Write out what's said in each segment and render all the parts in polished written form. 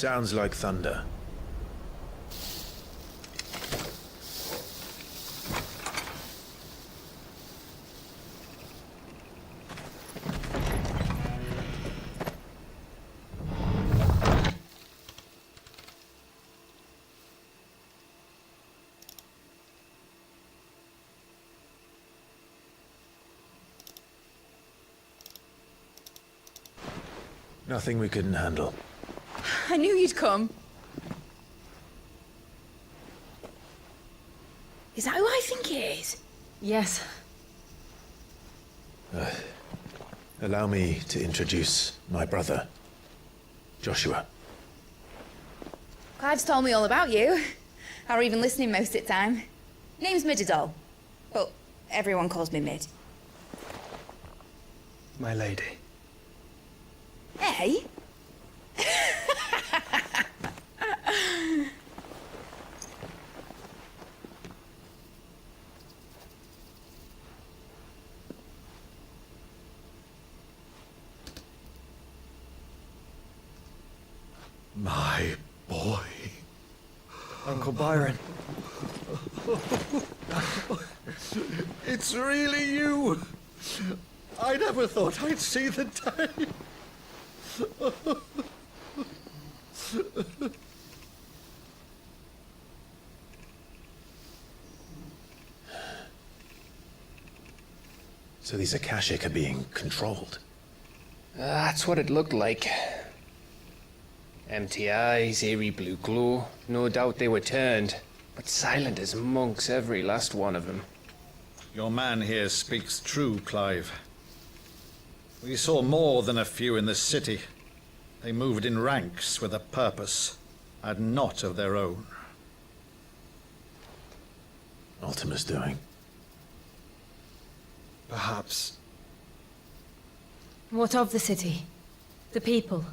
Sounds like thunder. Nothing we couldn't handle. I knew you'd come. Is that who I think it is? Yes. Allow me to introduce my brother, Joshua. Clive's told me all about you. Or even listening most of the time. Name's Mididol. But everyone calls me Mid. My lady. Hey? My boy. Uncle Byron. It's really you. I never thought I'd see the day. So these Akashic are being controlled. That's what it looked like. Empty eyes, eerie blue glow. No doubt they were turned, but silent as monks, every last one of them. Your man here speaks true, Clive. We saw more than a few in the city. They moved in ranks with a purpose, and not of their own. Ultima's doing. Perhaps. What of the city? The people?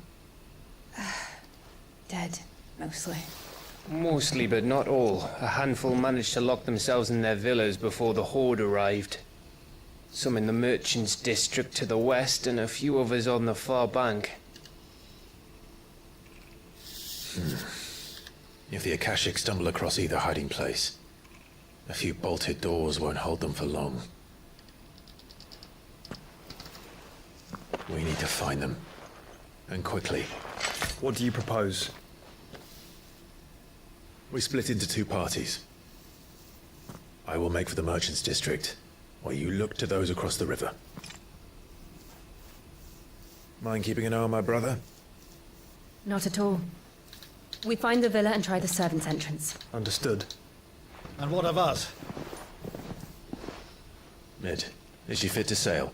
Dead, mostly. Mostly, but not all. A handful managed to lock themselves in their villas before the Horde arrived. Some in the Merchants' District to the west, and a few others on the far bank. If the Akashic stumble across either hiding place, a few bolted doors won't hold them for long. We need to find them. And quickly. What do you propose? We split into two parties. I will make for the Merchants' District, while you look to those across the river. Mind keeping an eye on my brother? Not at all. We find the villa and try the servants' entrance. Understood. And what of us? Mid, is she fit to sail?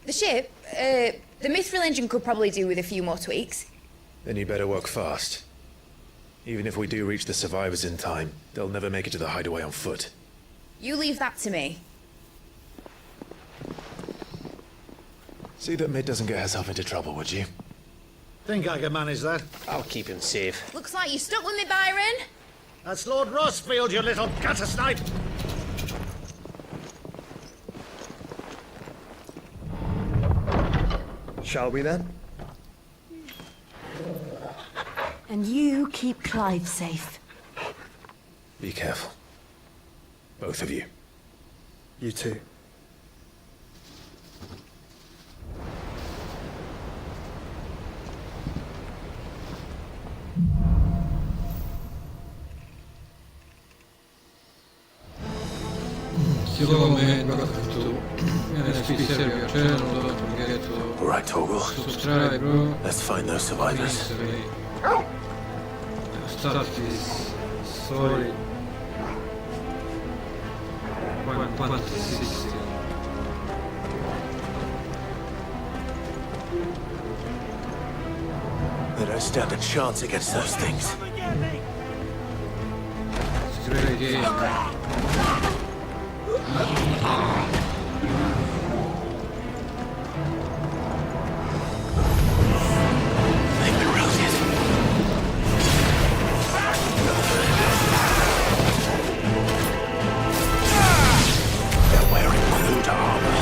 The ship, the Mithril engine could probably do with a few more tweaks. Then you better work fast. Even if we do reach the survivors in time, they'll never make it to the hideaway on foot. You leave that to me. See that Mid doesn't get herself into trouble, would you? Think I can manage that? I'll keep him safe. Looks like you stuck with me, Byron. That's Lord Rossfield, you little gutter snipe! Shall we then? And you keep Clive safe. Be careful. Both of you. You too. Siccome tutto NSP serve a channel, don't forget to Alright, Torgal. subscribe, bro. Let's find those survivors. Start this story. 160. They don't stand a chance against those things. It's a great game. They've been routed. They're wearing crude armor.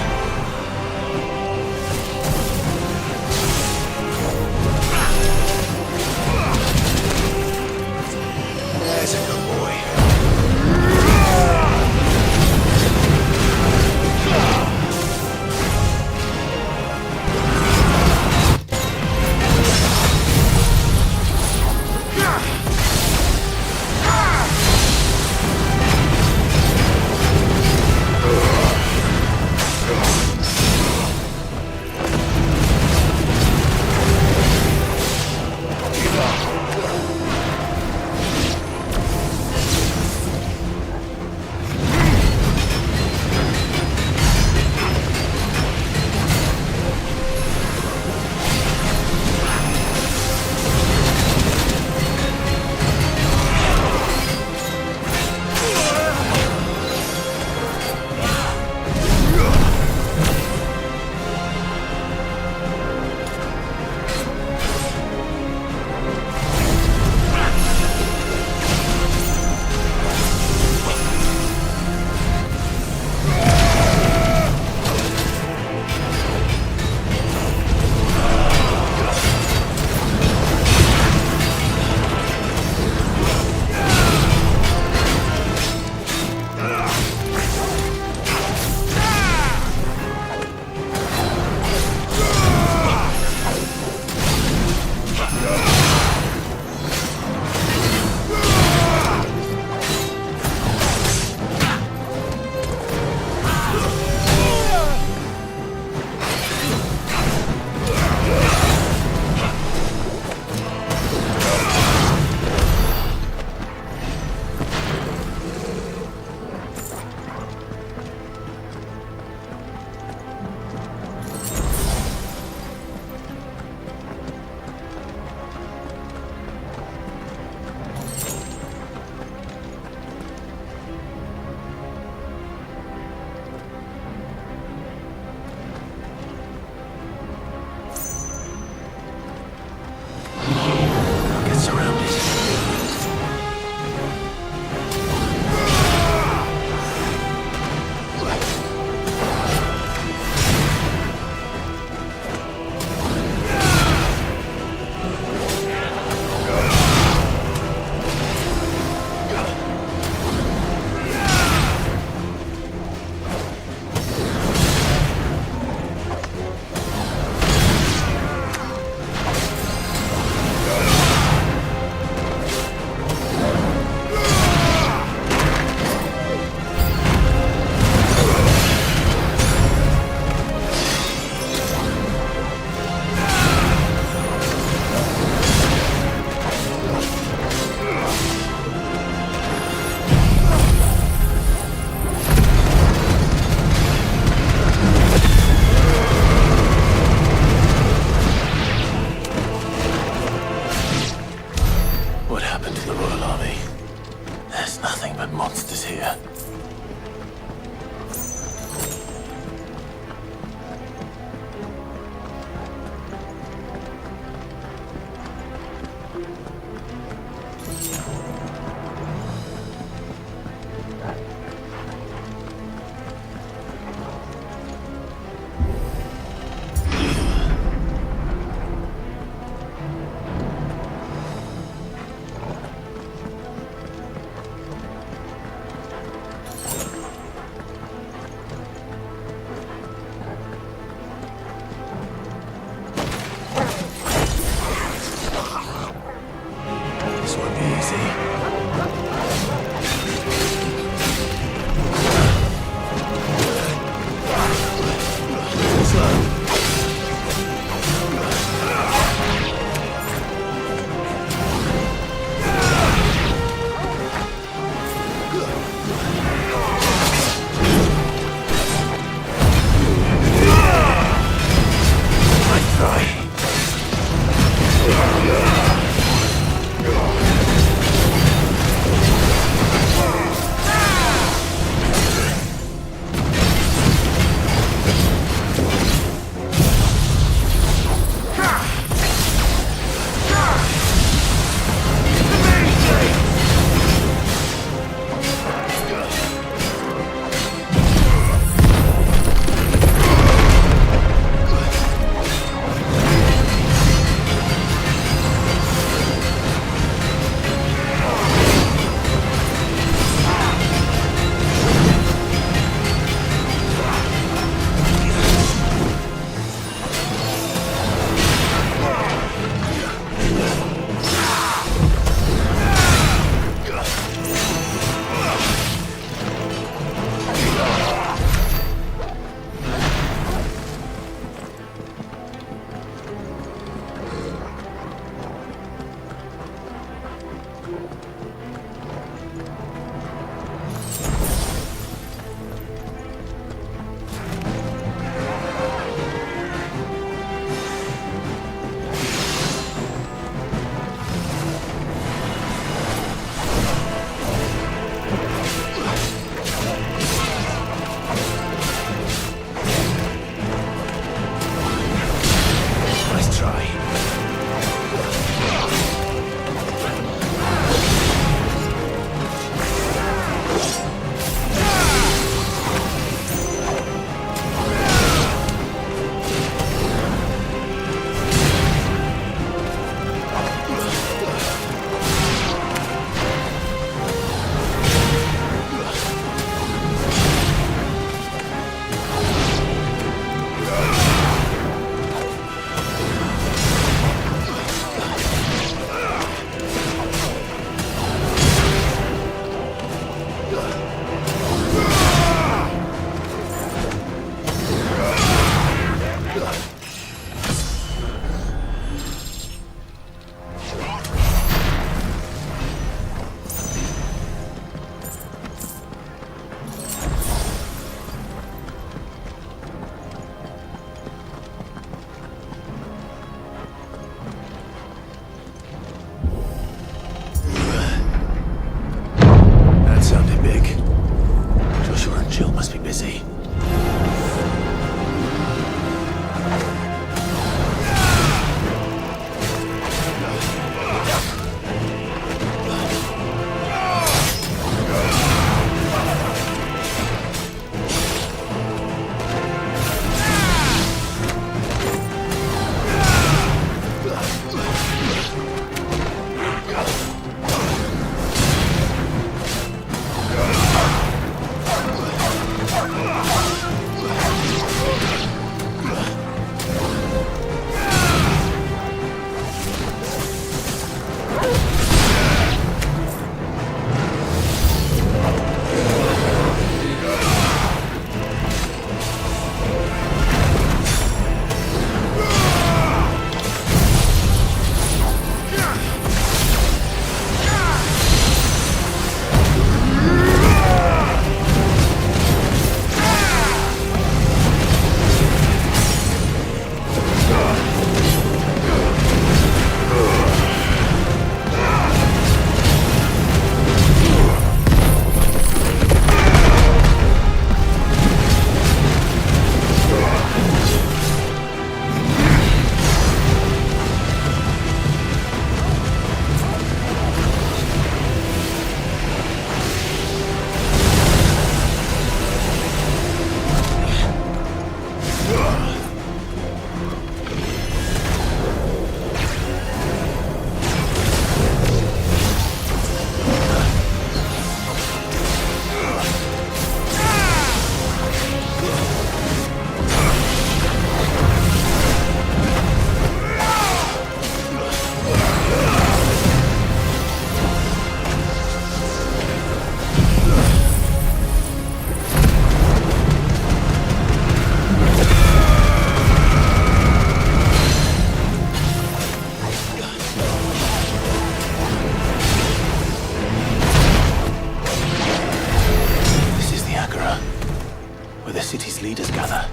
city's leaders gather,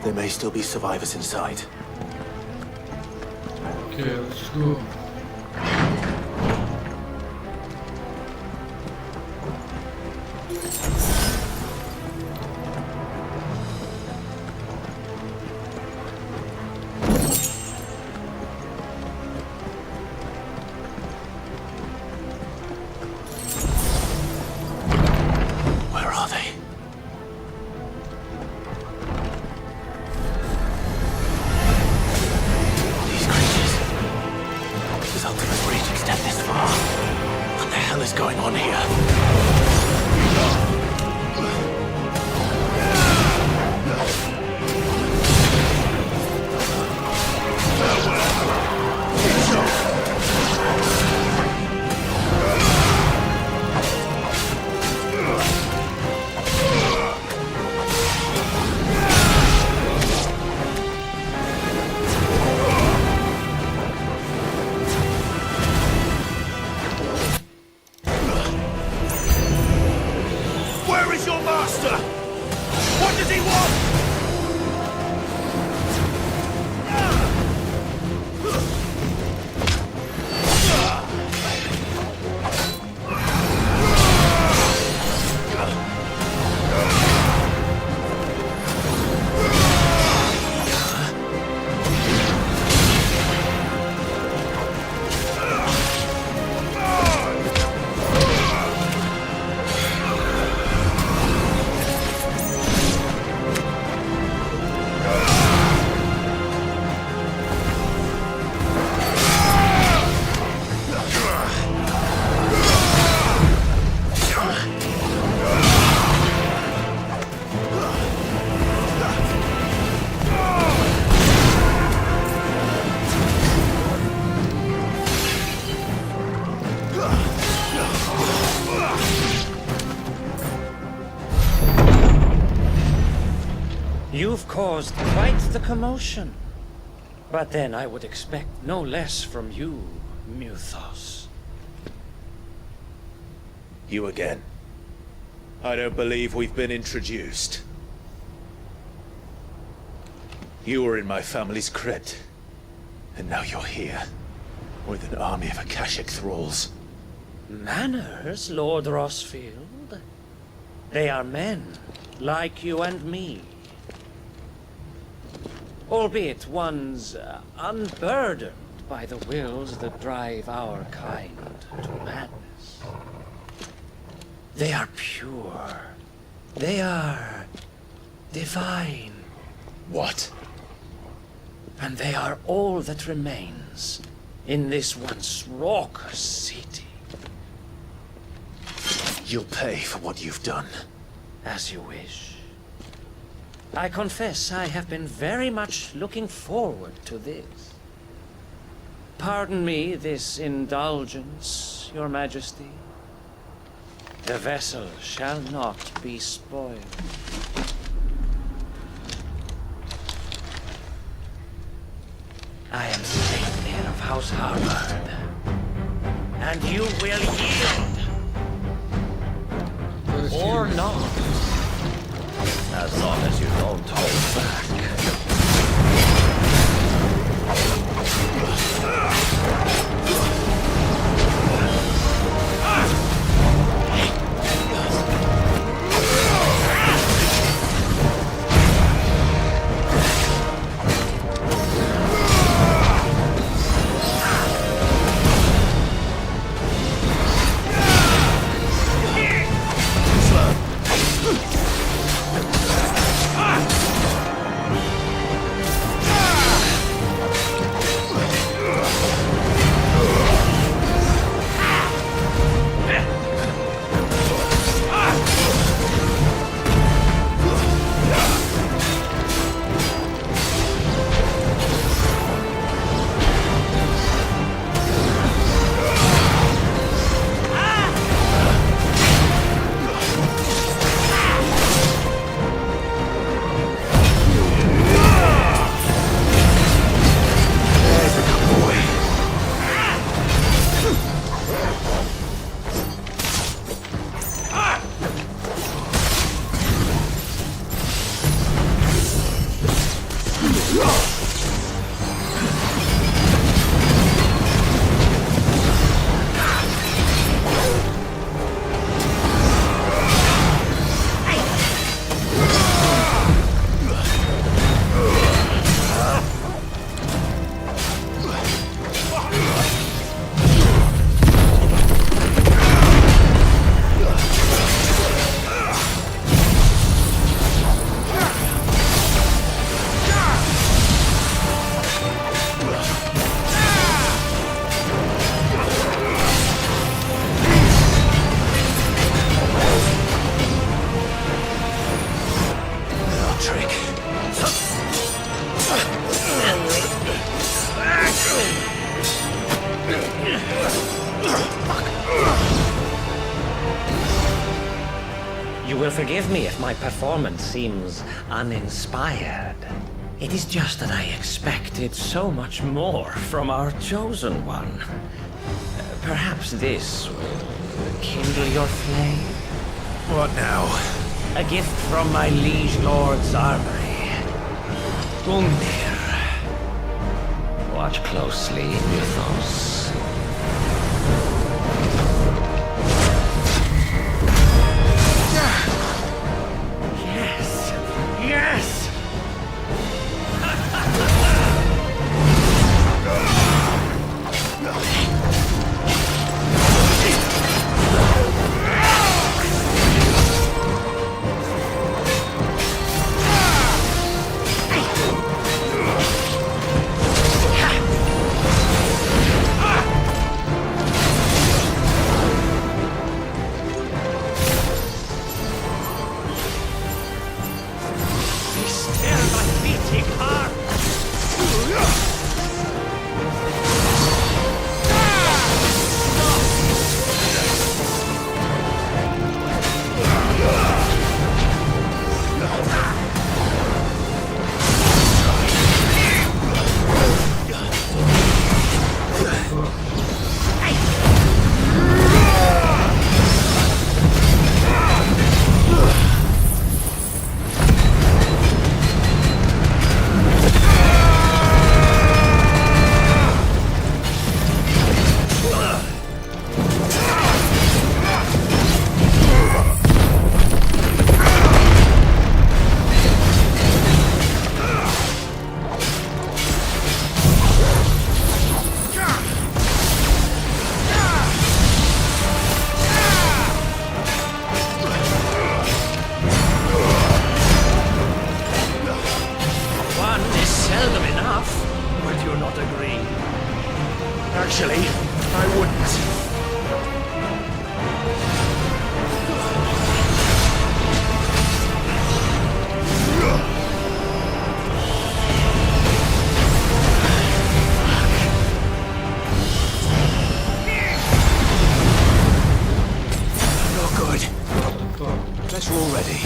there may still be survivors inside. Okay, let's go. Where are they? These creatures. Does Ultima's reach extend this far? What the hell is going on here? Where is your master? What does he want? You've caused quite the commotion. But then I would expect no less from you, Muthos. You again. I don't believe we've been introduced. You were in my family's crypt, and now you're here, with an army of Akashic thralls. Manners, Lord Rossfield? They are men, like you and me. Albeit ones unburdened by the wills that drive our kind to madness. They are pure. They are divine. What? And they are all that remains in this once raucous city. You'll pay for what you've done. As you wish. I confess I have been very much looking forward to this. Pardon me this indulgence, Your Majesty. The vessel shall not be spoiled. I am Sleipnir of House Harvard, and you will yield, or not. As long as you don't hold back. Forgive me if my performance seems uninspired. It is just that I expected so much more from our chosen one. Perhaps this will kindle your flame? What now? A gift from my liege lord's armory. Gungnir. Watch closely, Mythos. Yes! Yes! Actually, I wouldn't. Not good. Unless we're all ready.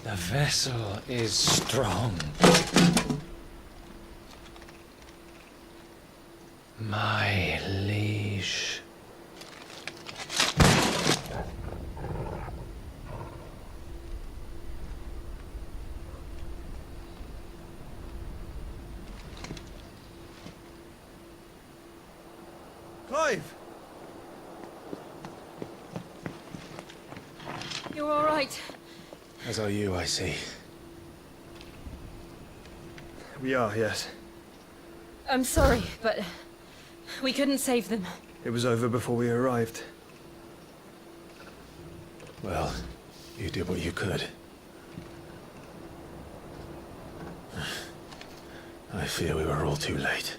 The vessel is strong. My liege. Clive! You're all right. As are you, I see. We are, yes. I'm sorry, but we couldn't save them. It was over before we arrived. Well, you did what you could. I fear we were all too late.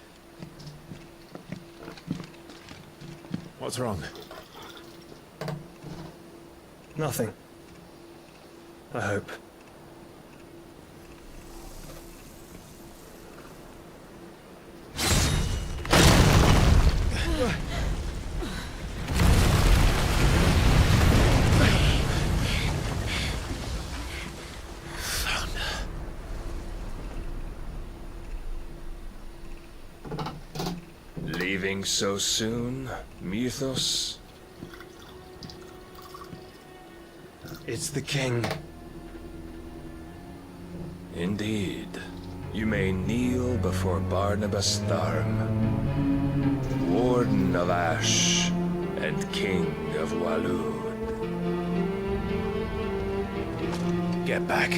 What's wrong? Nothing. I hope. Leaving so soon, Mythos? It's the king. Indeed. You may kneel before Barnabas Tharm, Warden of Ash and King of Waloed. Get back.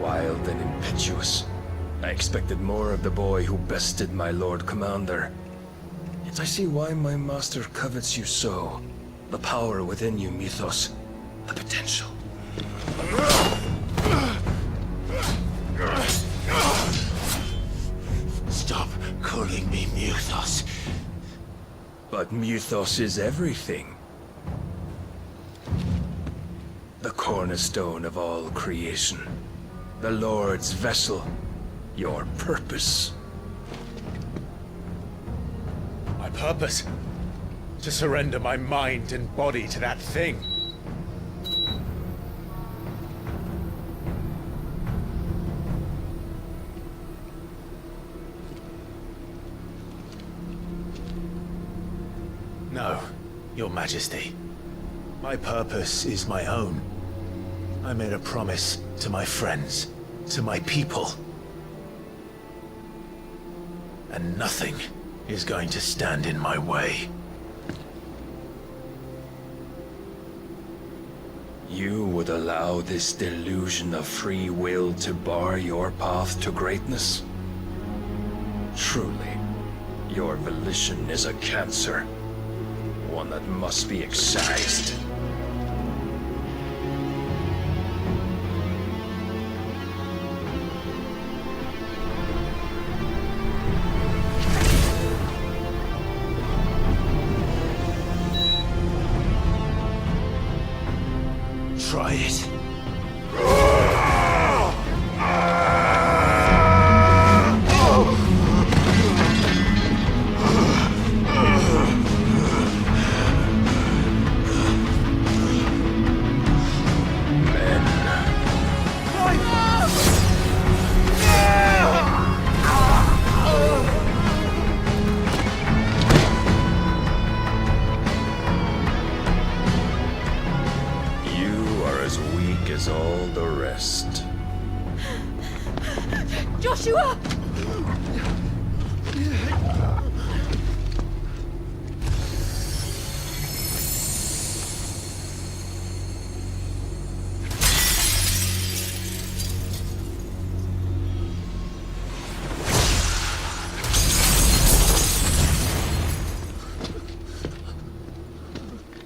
Wild and impetuous. I expected more of the boy who bested my Lord Commander. Yet I see why my master covets you so. The power within you, Mythos. The potential. Stop calling me Mythos. But Mythos is everything. The cornerstone of all creation. The Lord's vessel. Your purpose. My purpose? To surrender my mind and body to that thing. No, Your Majesty. My purpose is my own. I made a promise to my friends, to my people. And nothing is going to stand in my way. You would allow this delusion of free will to bar your path to greatness? Truly, your volition is a cancer. One that must be excised. Try it. As all the rest. Joshua!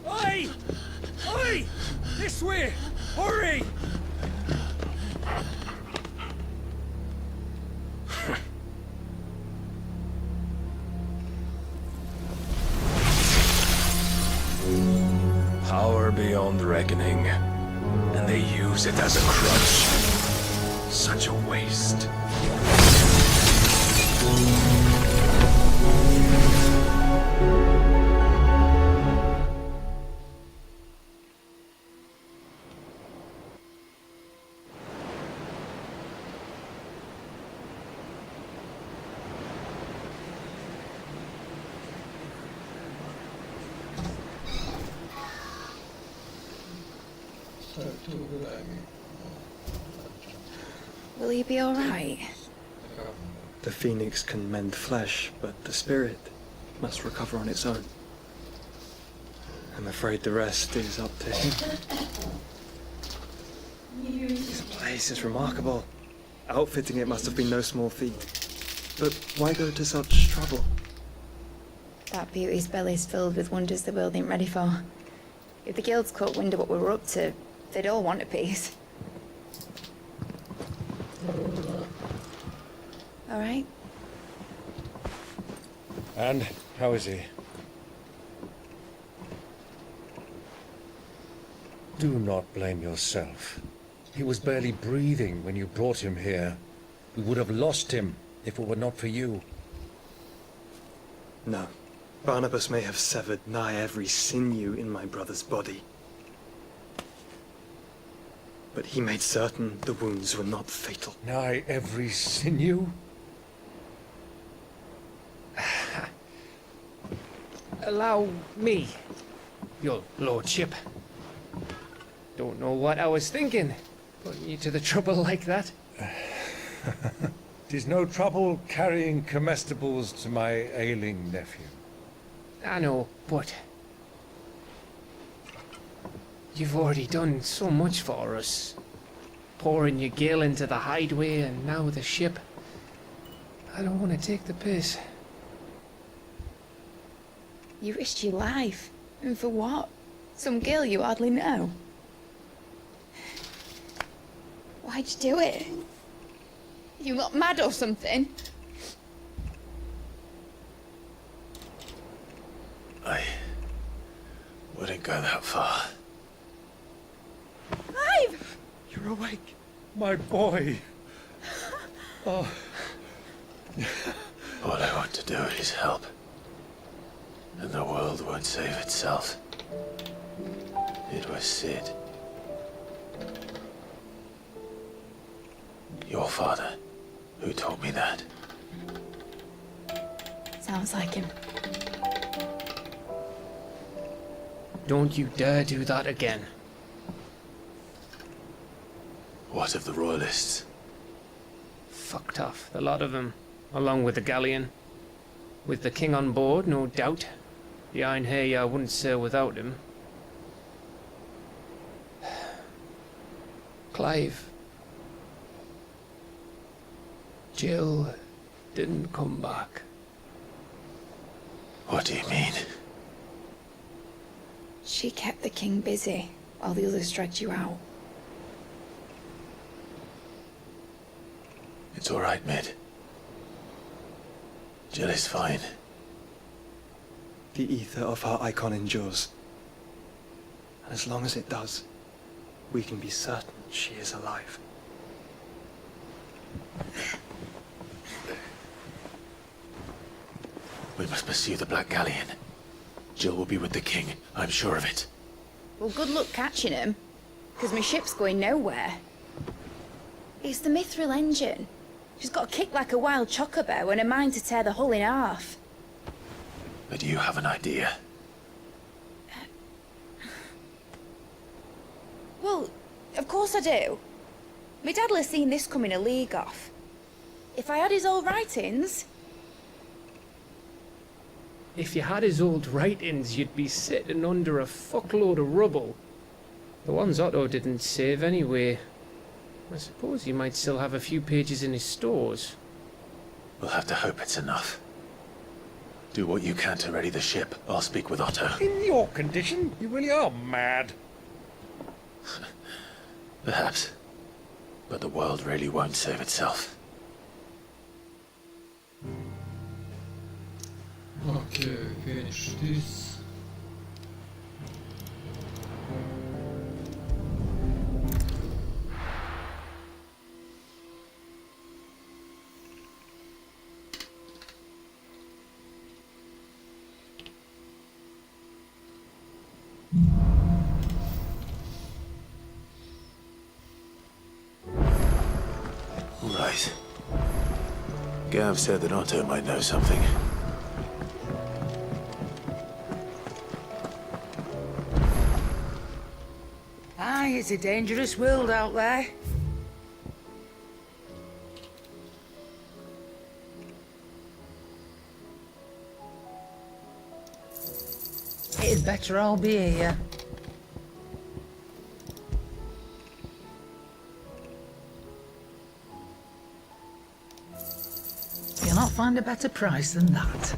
Oi! Oi! This way! Hurry! Power beyond reckoning, and they use it as a crutch. Such a waste. Will he be alright? The phoenix can mend flesh, but the spirit must recover on its own. I'm afraid the rest is up to him. This place is remarkable. Outfitting it must have been no small feat. But why go to such trouble? That beauty's belly's filled with wonders the world ain't ready for. If the guilds caught wind of what we were up to, they'd all want a piece. All right? And how is he? Do not blame yourself. He was barely breathing when you brought him here. We would have lost him if it were not for you. No. Barnabas may have severed nigh every sinew in my brother's body. But he made certain the wounds were not fatal. Nigh every sinew? Allow me, your lordship. Don't know what I was thinking, putting you to the trouble like that. 'Tis no trouble carrying comestibles to my ailing nephew. I know, but you've already done so much for us. Pouring your gale into the hideaway and now the ship. I don't want to take the piss. You risked your life. And for what? Some girl you hardly know. Why'd you do it? You not mad or something? I wouldn't go that far. Clive! You're awake, my boy. Oh. All I want to do is help. And the world won't save itself. It was Sid. Your father, who taught me that. Sounds like him. Don't you dare do that again. What of the Royalists? Fucked off, the lot of them, along with the galleon. With the king on board, no doubt. The Iron Hair wouldn't sail without him. Clive. Jill didn't come back. What do you mean? She kept the king busy while the others dragged you out. It's all right, Mid. Jill is fine. The ether of her icon endures. And as long as it does, we can be certain she is alive. We must pursue the Black Galleon. Jill will be with the king, I'm sure of it. Well, good luck catching him, because my ship's going nowhere. It's the Mithril engine. She's got a kick like a wild chocobo and a mind to tear the hull in half. But do you have an idea? Well, of course I do. My dad'll have seen this coming a league off. If I had his old writings... If you had his old writings, you'd be sitting under a fuckload of rubble. The ones Otto didn't save anyway. I suppose he might still have a few pages in his stores. We'll have to hope it's enough. Do what you can to ready the ship. I'll speak with Otto. In your condition, you really are mad. Perhaps. But the world really won't save itself. Okay, finish this. Right. Gav said that Otto might know something. Aye, it's a dangerous world out there. It'd better all be here. Can't find a better price than that.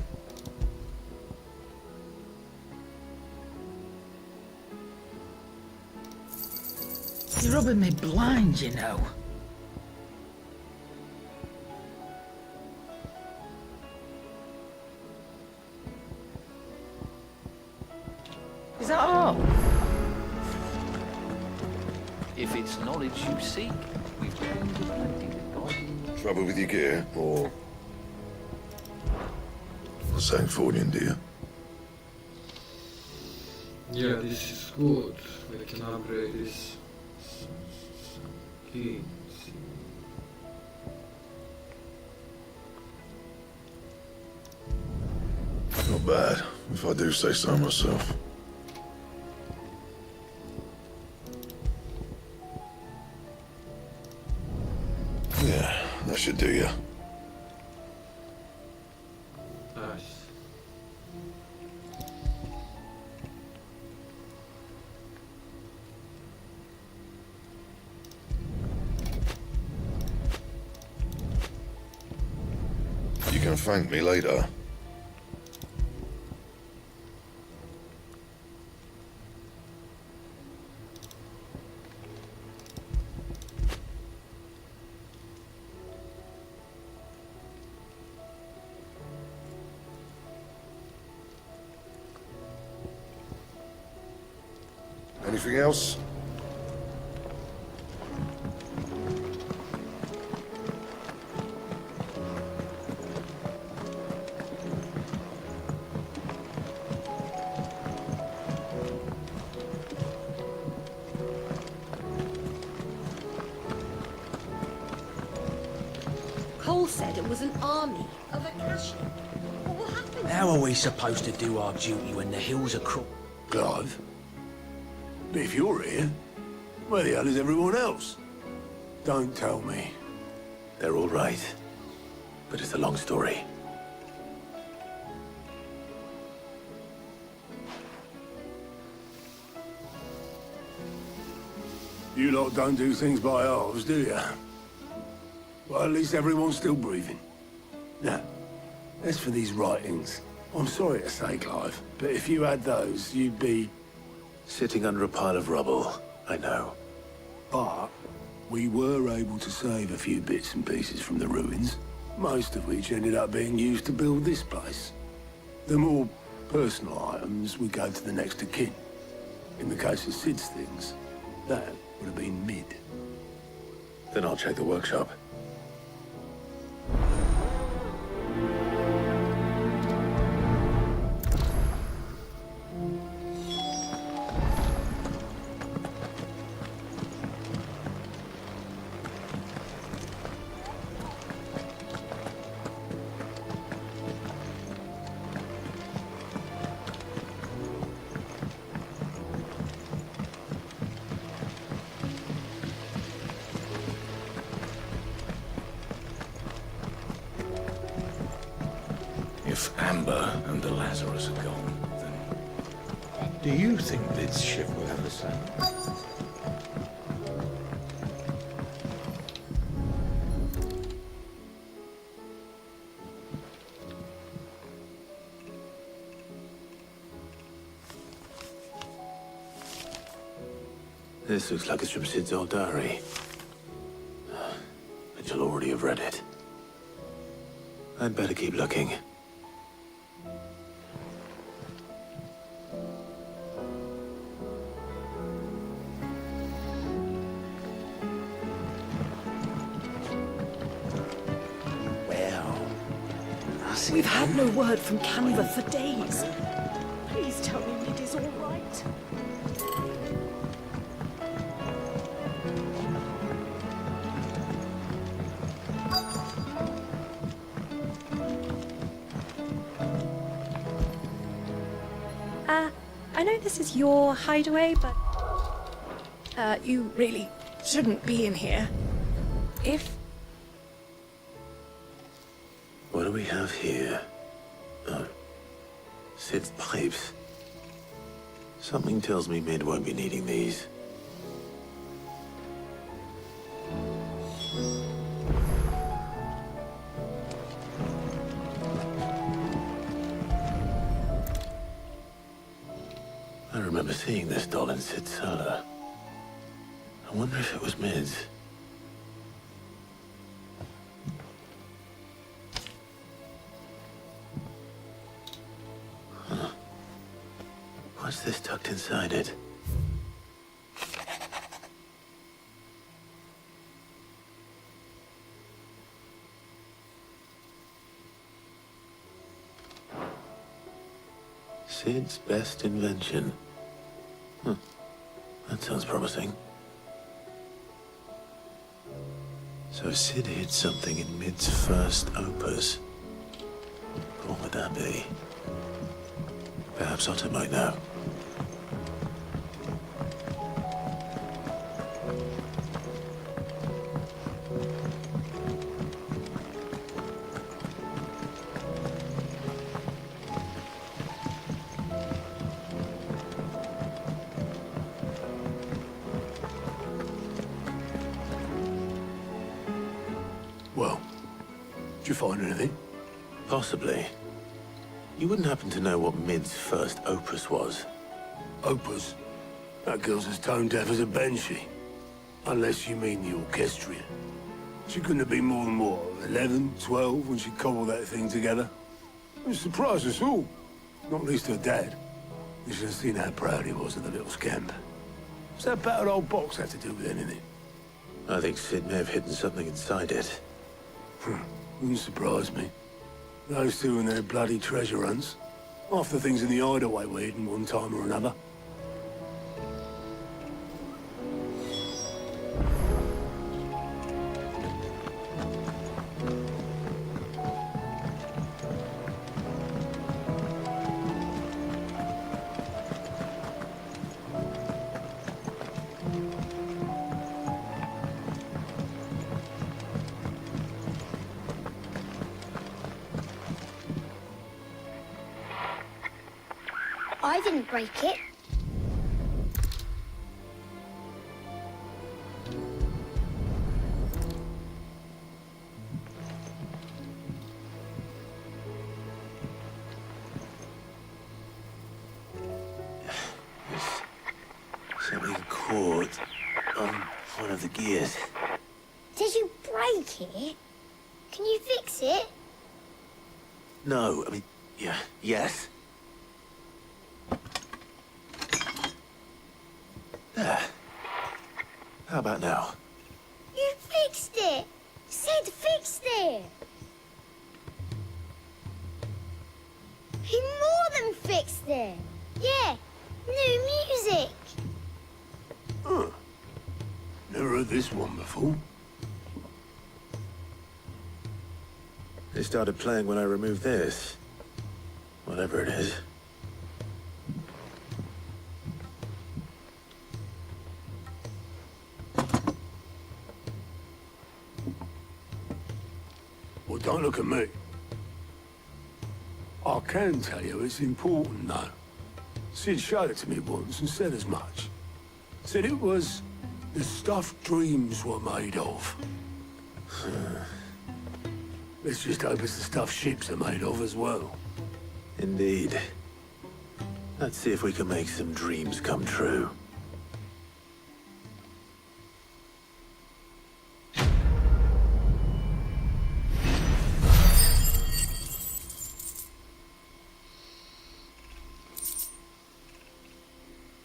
You're rubbing me blind, you know. Is that all? If it's knowledge you seek, we've plenty with God. Trouble with your gear, or something for you, dear? Yeah, this is good. We can upgrade this. Key. Not bad, if I do say so myself. Yeah, that should do you. Nice. You can thank me later. Anything else? Cole said it was an army of Akashi. What happened? How are we supposed to do our duty when the hills are Clive? But if you're here, where the hell is everyone else? Don't tell me. They're all right. But it's a long story. You lot don't do things by halves, do you? Well, at least everyone's still breathing. Now, as for these writings, I'm sorry to say, Clive, but if you had those, you'd be sitting under a pile of rubble, I know. But we were able to save a few bits and pieces from the ruins, most of which ended up being used to build this place. The more personal items would go to the next of kin. In the case of Sid's things, that would have been mid. Then I'll check the workshop. If Amber and the Lazarus are gone, then do you think this ship will ever sail? This looks like it's from Sid's old diary. But you'll already have read it. I'd better keep looking. We've had no word from Canva for days. Please tell me it is all right. I know this is your hideaway, but you really shouldn't be in here. What do we have here? Oh, Sid's pipes. Something tells me Mid won't be needing these. remember seeing this doll in Sid Solar. I wonder if it was Mid's. Huh. What's this tucked inside it? Sid's best invention. Huh. That sounds promising. So Sid hid something in Mid's first opus. What would that be? Perhaps Otto might know. Well, did you find anything? Possibly. You wouldn't happen to know what Mid's first opus was? Opus? That girl's as tone deaf as a banshee. Unless you mean the orchestrion. She couldn't have been more than, what, 11, 12 when she cobbled that thing together? It surprised us all. Not least her dad. You should have seen how proud he was of the little scamp. What's that battered old box have to do with anything? I think Sid may have hidden something inside it. Wouldn't surprise me. Those two and their bloody treasure hunts. Half the things in the hideaway were hidden one time or another. I didn't break it. Something caught on one of the gears. Did you break it? Can you fix it? No, I mean, yes. There. How about now? You fixed it! Sid fixed it! He more than fixed it! Yeah, new music! Huh. Never heard this one before. They started playing when I removed this. Whatever it is. Well, don't look at me. I can tell you it's important, though. Sid showed it to me once and said as much. Said it was the stuff dreams were made of. Let's just hope it's the stuff ships are made of as well. Indeed. Let's see if we can make some dreams come true.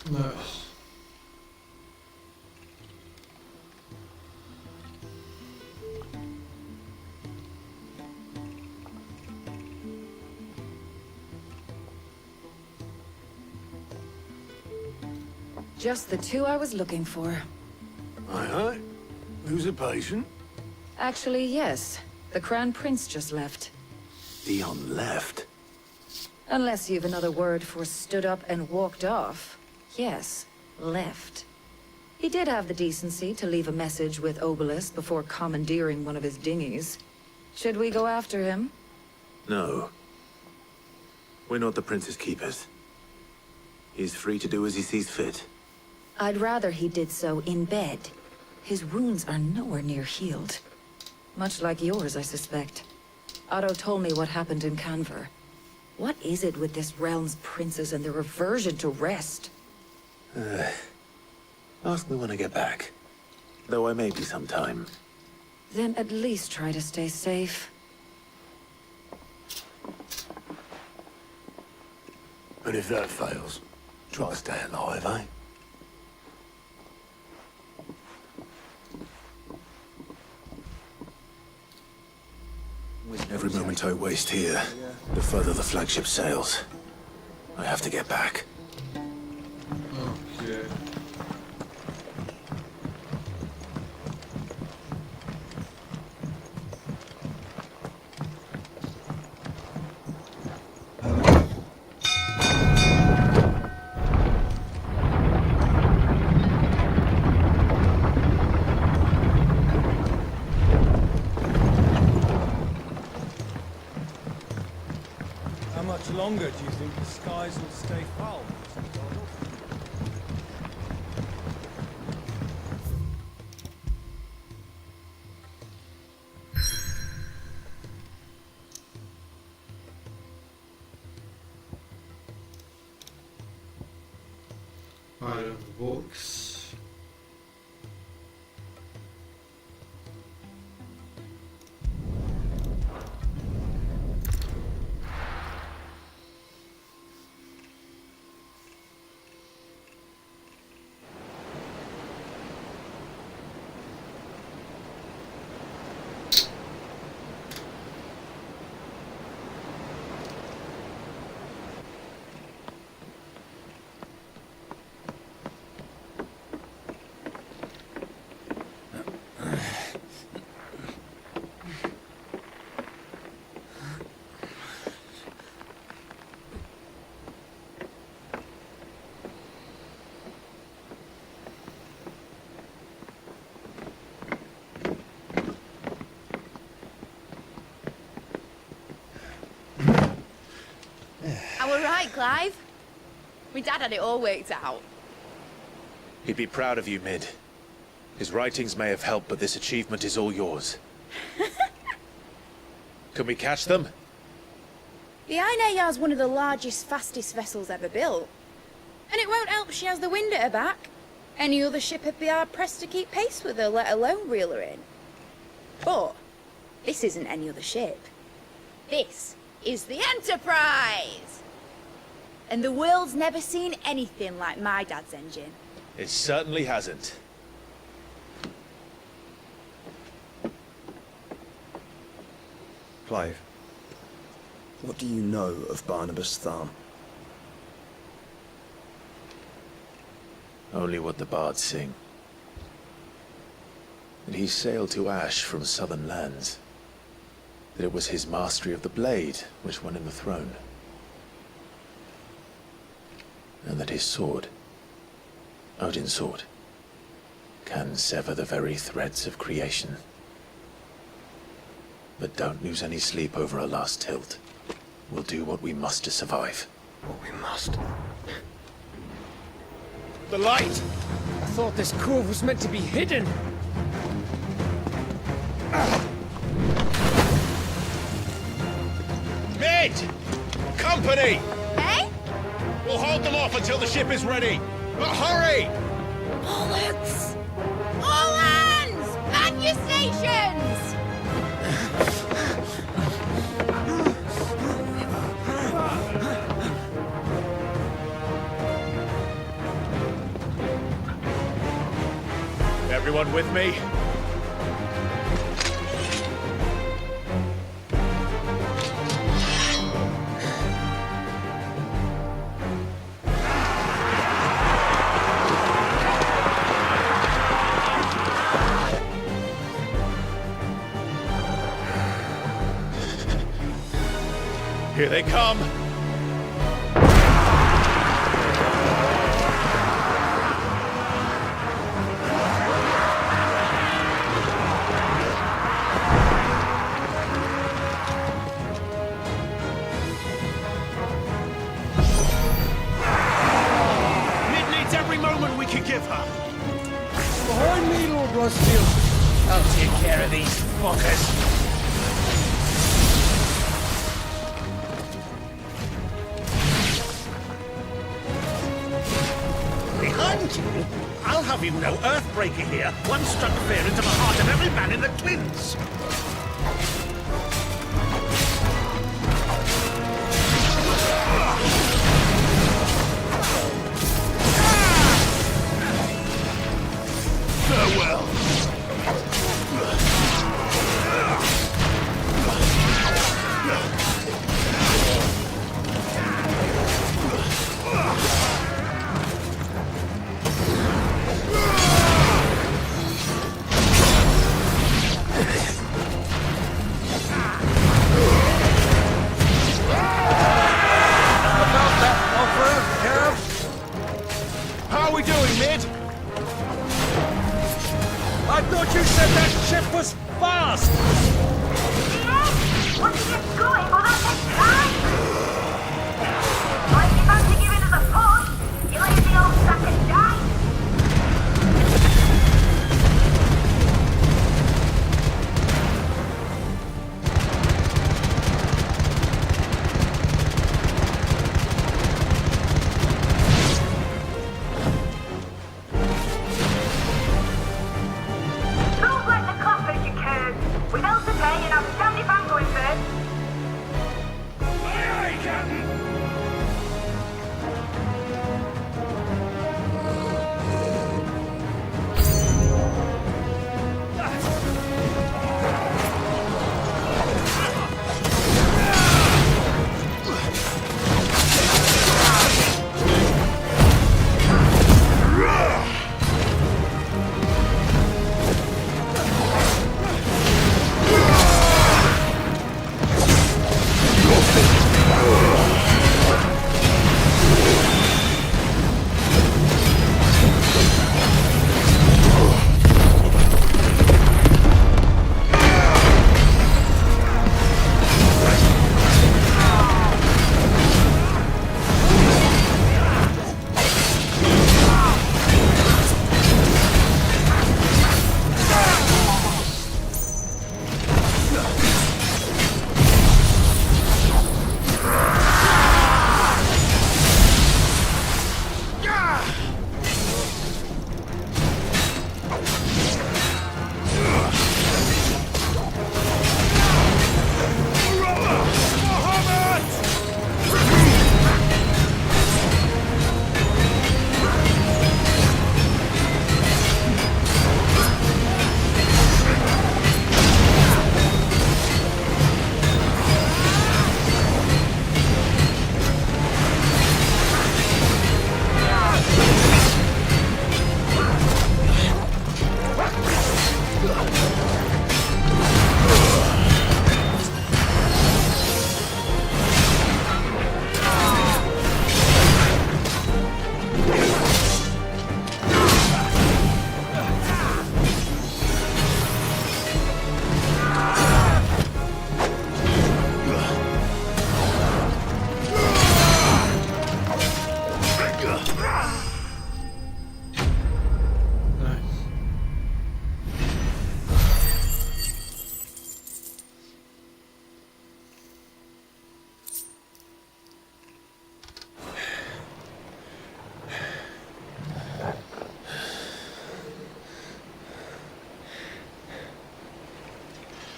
No. Just the two I was looking for. Aye. Who's a patient? Actually, yes. The Crown Prince just left. Dion left. Unless you've another word for stood up and walked off. Yes, left. He did have the decency to leave a message with Obelisk before commandeering one of his dinghies. Should we go after him? No. We're not the Prince's keepers. He's free to do as he sees fit. I'd rather he did so in bed. His wounds are nowhere near healed. Much like yours, I suspect. Otto told me what happened in Canver. What is it with this realm's princes and their aversion to rest? Ask me when I get back. Though I may be some time. Then at least try to stay safe. And if that fails, try to stay alive, eh? Every moment I waste here, the further the flagship sails. I have to get back. Okay. How much longer do you think the skies will stay foul? Iron books. I were right, Clive. My dad had it all worked out. He'd be proud of you, Mid. His writings may have helped, but this achievement is all yours. Can we catch them? The Ainayar's one of the largest, fastest vessels ever built. And it won't help she has the wind at her back. Any other ship would be hard-pressed to keep pace with her, let alone reel her in. But this isn't any other ship. This is the Enterprise! And the world's never seen anything like my dad's engine. It certainly hasn't. Clive, what do you know of Barnabas Tharm? Only what the bards sing. That he sailed to Ash from southern lands. That it was his mastery of the blade which won him the throne. And that his sword, Odin's sword, can sever the very threads of creation. But don't lose any sleep over a last tilt. We'll do what we must to survive. What we must. The light! I thought this cove was meant to be hidden. Mid! Company! Eh? We'll hold them off until the ship is ready. But hurry! Bollocks! All hands! Man your stations! Everyone with me? Here they come! Mid needs every moment we can give her! Behind me, Lord Rustfield. I'll take care of these fuckers! Behind have even no Earthbreaker here. One struck fear into the heart of every man in the Twins. Farewell. How are we doing, Mid? I thought you said that ship was fast! Once it gets going, will that take time? Or if you fancy giving us a push, you leave the old sack and die. Don't let the coffers, you curds. With else to pay and have Sandy Fan going first. Aye, aye, Captain!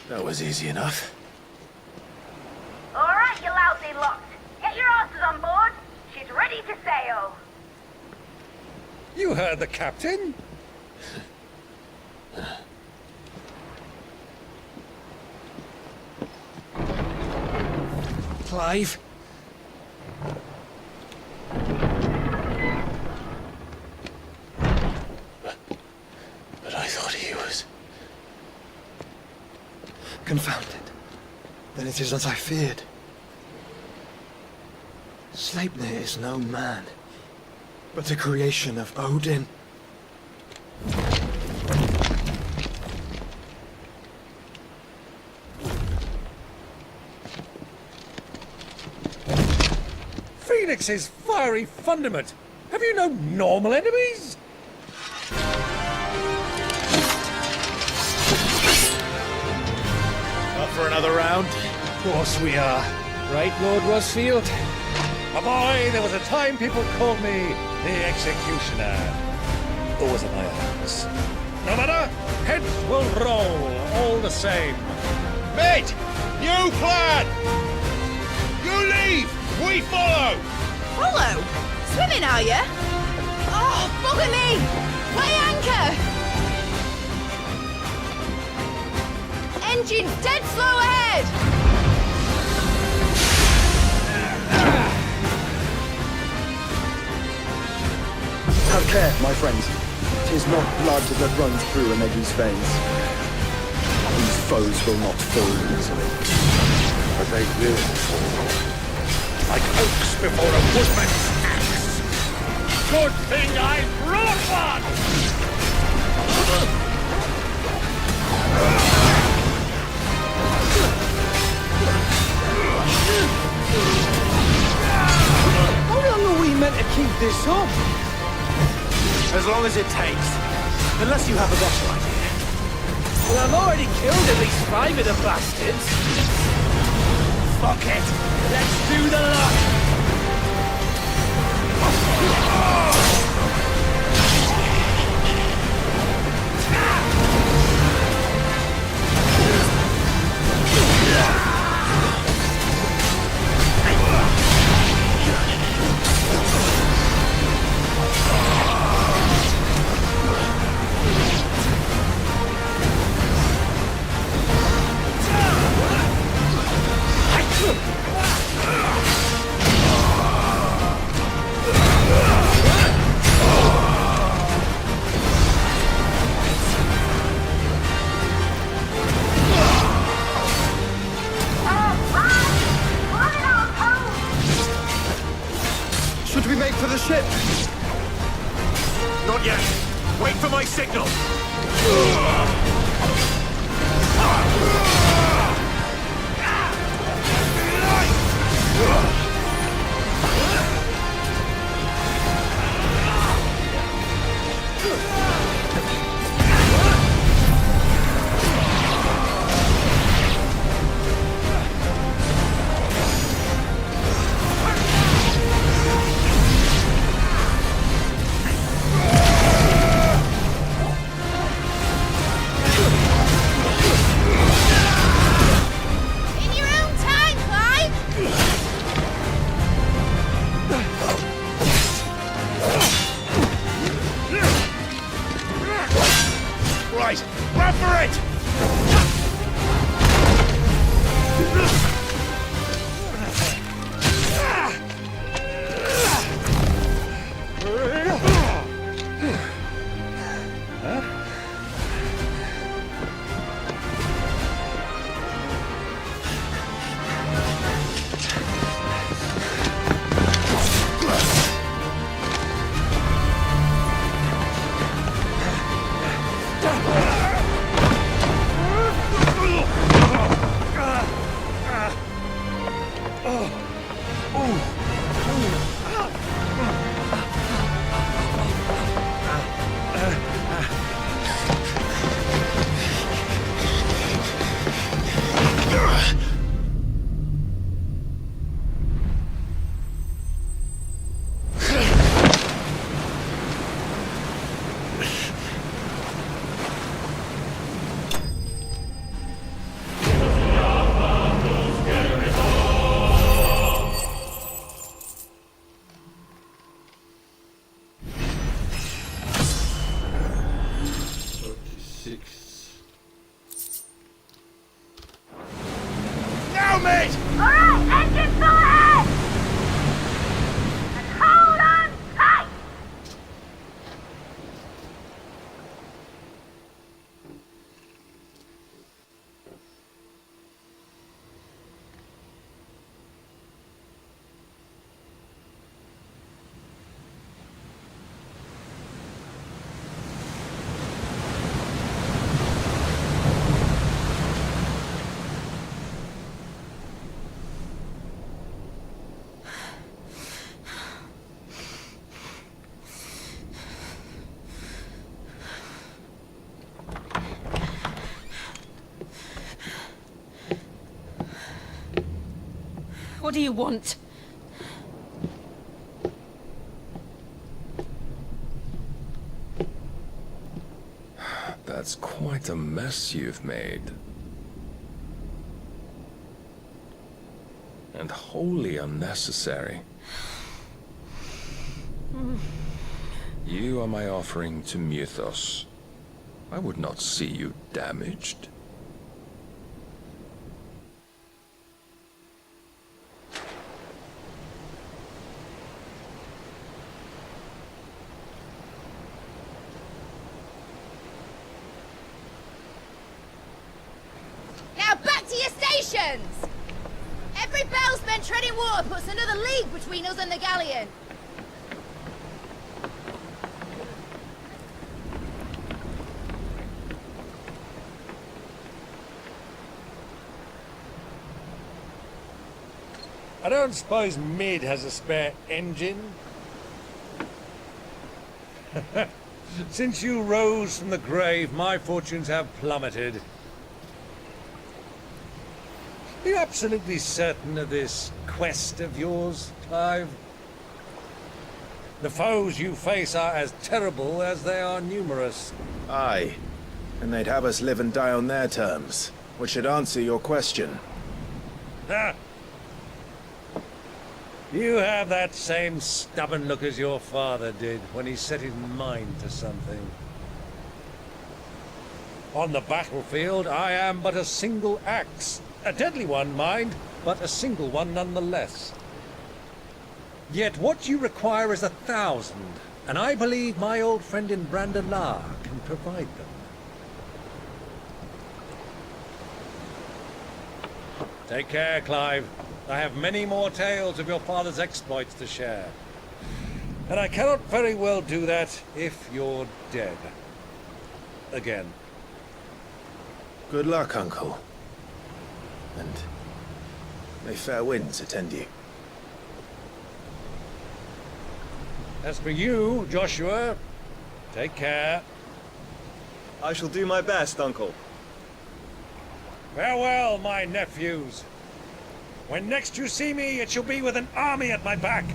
That was easy enough. All right, you lousy lot. Get your asses on board. She's ready to sail. You heard the captain? Clive? But I thought he was... Confounded. Then it is as I feared. Sleipnir is no man, but a creation of Odin. Phoenix's fiery fundament! Have you no normal enemies? Up for another round? Of course we are. Right, Lord Rosfield? My boy, there was a time people called me the Executioner. always in my hands. No matter, heads will roll all the same. Mate! New plan! You leave! We follow! Follow? Swimming, are you? Oh, bugger me! Weigh anchor! Engine's dead slow ahead! Have care, my friends. 'Tis not blood that runs through a Negi's veins. These foes will not fall easily. But they will fall. Like oaks before a woodman's axe. Good thing I brought one! How long are we meant to keep this up? As long as it takes. Unless you have a better idea. Well, I've already killed at least 5 of the bastards. Fuck it! Let's do the lot! Should we make for the ship? Not yet. Wait for my signal. In your own time, Clive! Right, run for it! Now, mate! Alright, engine full ahead! And hold on tight! What do you want? Quite a mess you've made. And wholly unnecessary. You are my offering to Mythos. I would not see you damaged. Now back to your stations! Every bell spent treading water puts another league between us and the galleon. I don't suppose Mid has a spare engine? Since you rose from the grave, my fortunes have plummeted. Are you absolutely certain of this quest of yours, Clive? The foes you face are as terrible as they are numerous. Aye. And they'd have us live and die on their terms, which should answer your question. Ha! You have that same stubborn look as your father did when he set his mind to something. On the battlefield, I am but a single axe. A deadly one, mind, but a single one nonetheless. Yet what you require is 1,000, and I believe my old friend in Brandalar can provide them. Take care, Clive. I have many more tales of your father's exploits to share. And I cannot very well do that if you're dead. Again. Good luck, Uncle. And may fair winds attend you. As for you, Joshua, take care. I shall do my best, Uncle. Farewell, my nephews. When next you see me, it shall be with an army at my back.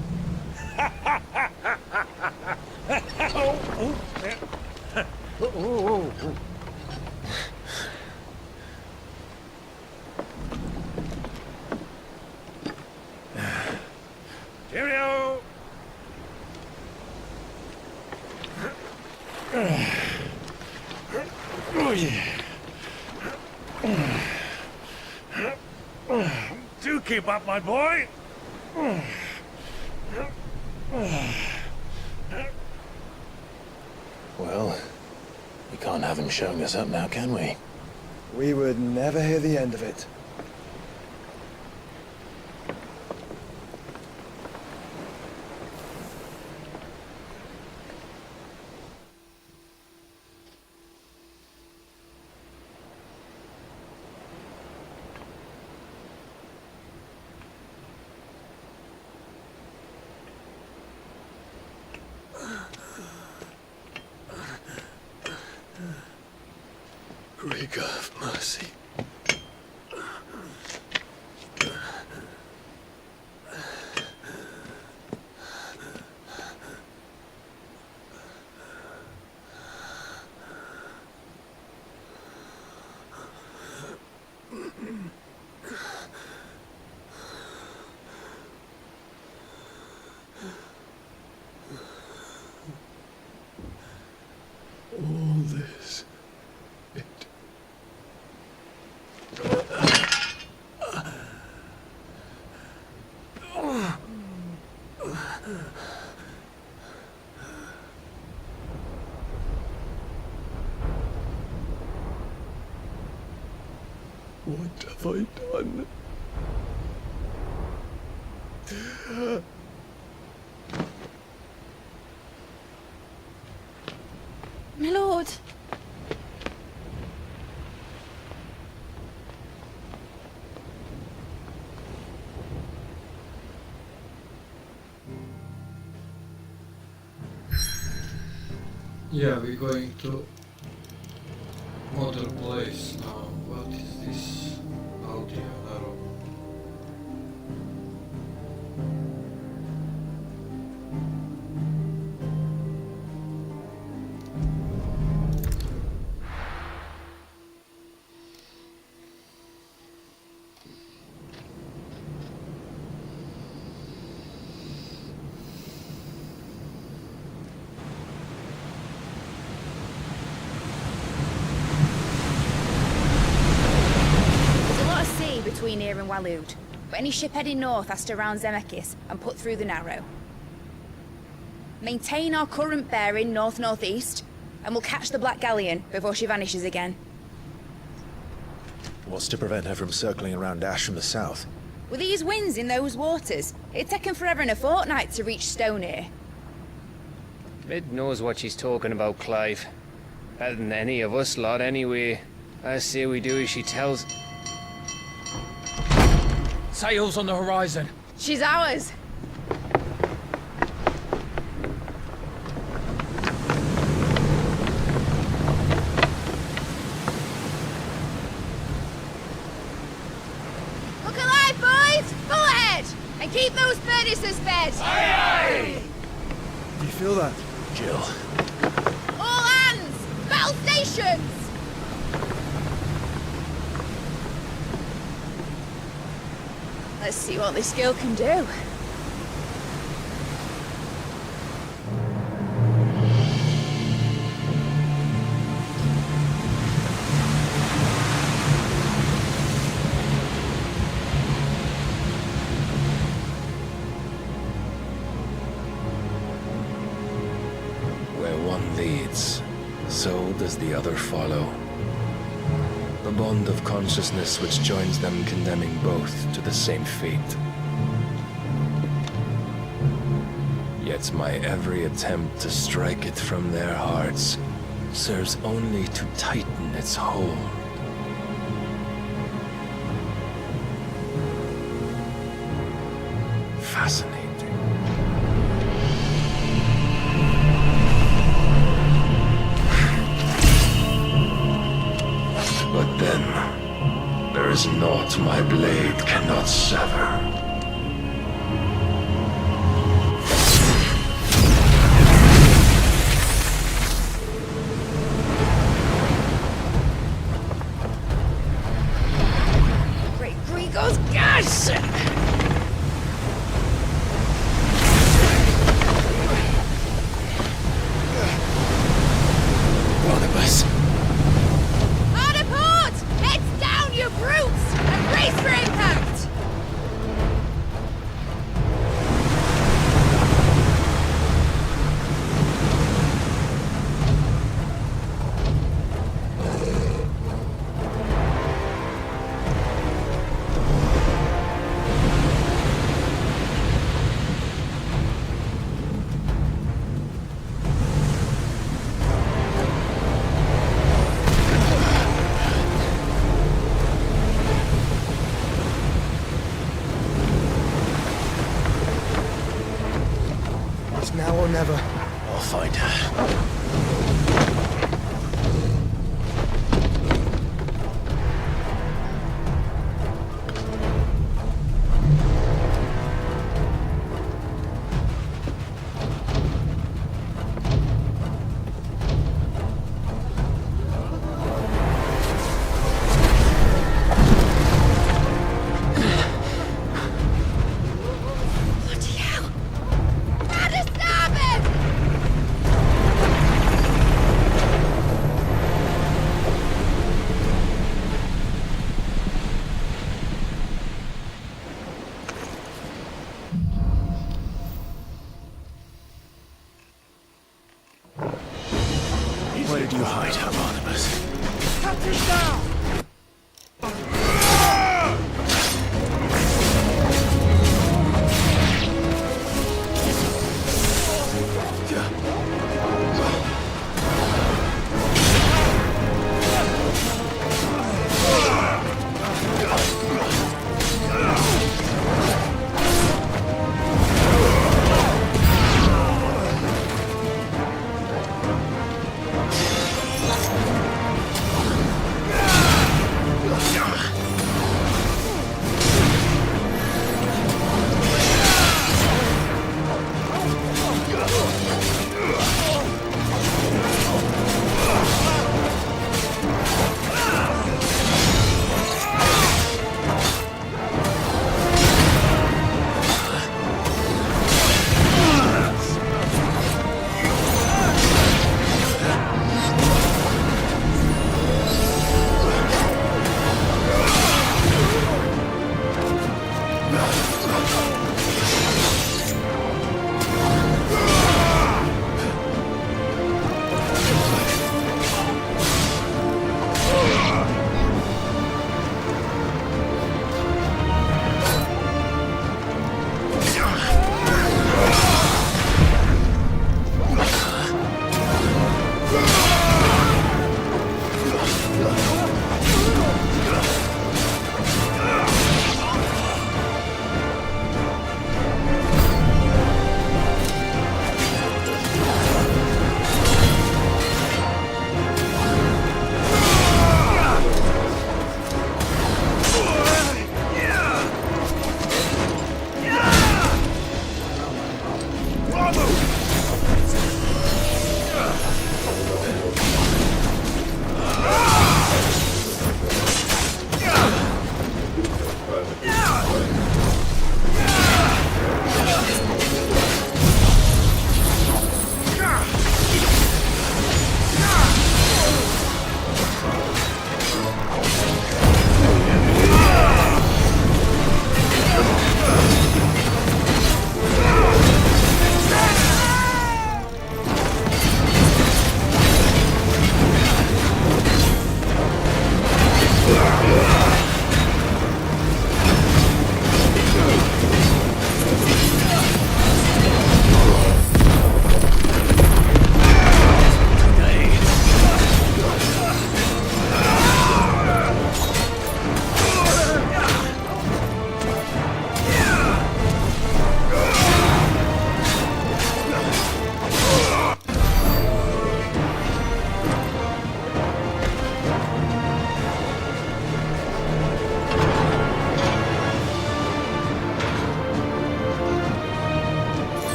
Cheerio! Oh, yeah. Do keep up, my boy. Well, we can't have him showing us up now, can we? We would never hear the end of it. Greek of mercy. All this. What have I done? My lord. Yeah, we're going to other place now. What is this? Aldia Arrow. from Waloed, but any ship heading north has to round Zemeckis and put through the Narrow. Maintain our current bearing north-northeast, and we'll catch the Black Galleon before she vanishes again. What's to prevent her from circling around Ash from the south? With these winds in those waters, it'd take 'em forever and a fortnight to reach Stonehenge. Mid knows what she's talking about, Clive. Better than any of us lot, anyway. I say we do as she tells. Sails on the horizon. She's ours. Look alive, boys! Full ahead! And keep those furnaces fed! Aye, Do you feel that? Jill. All hands! Battle stations! Let's see what this girl can do. Where one leads, so does the other follow. The bond of consciousness which joins them condemning both to the same fate. Yet my every attempt to strike it from their hearts serves only to tighten its hold. Fascinating. But then, there is naught my blade cannot sever. Great Grigos, gosh! Barnabas. Hard a port! Heads down, you brutes! And brace for impact! It's now or never. I'll find her. Bloody hell! Out of starboard!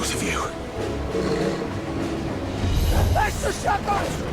both of you. That's the shepherds!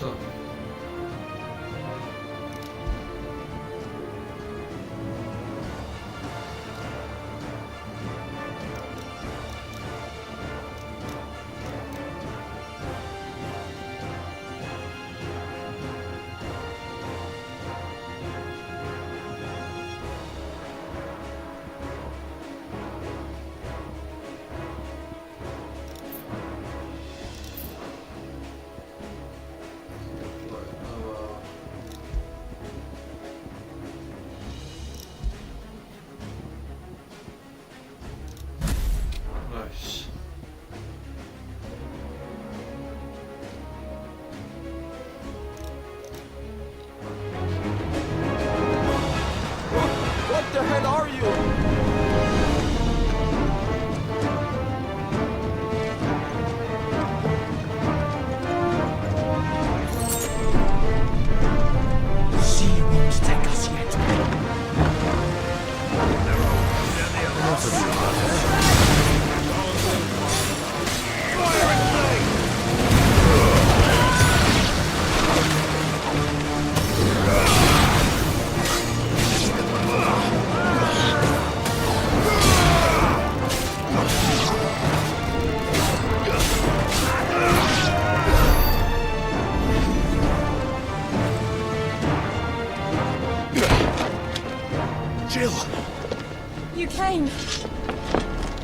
So. Nice. What the hell are you? She won't take us yet. Enough of you, Hunter. Jill! You came.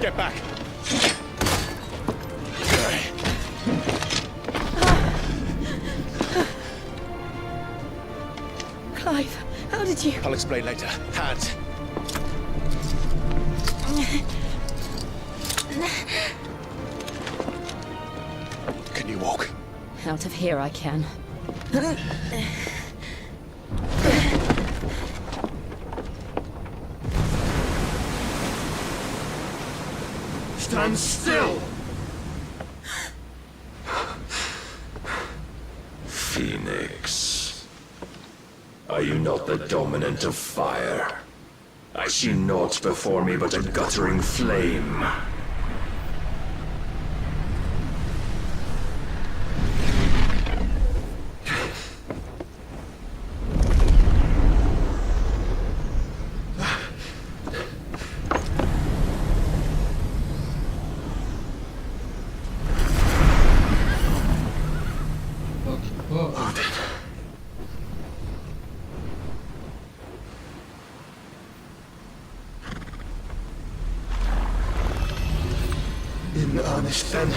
Get back! Clive, how did you... I'll explain later. Hands! Can you walk? Out of here I can. Stand still! Phoenix. Are you not the dominant of fire? I see naught before me but a guttering flame. In earnest, then.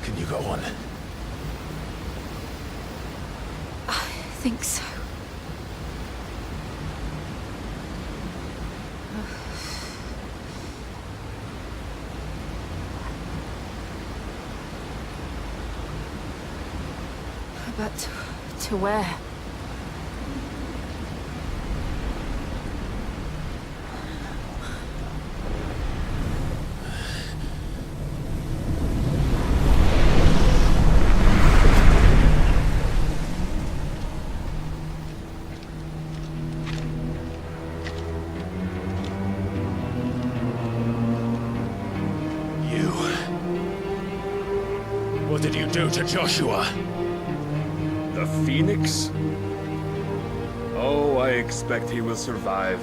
Can you go on? I think so. But to where? What did you do to Joshua? The Phoenix? Oh, I expect he will survive.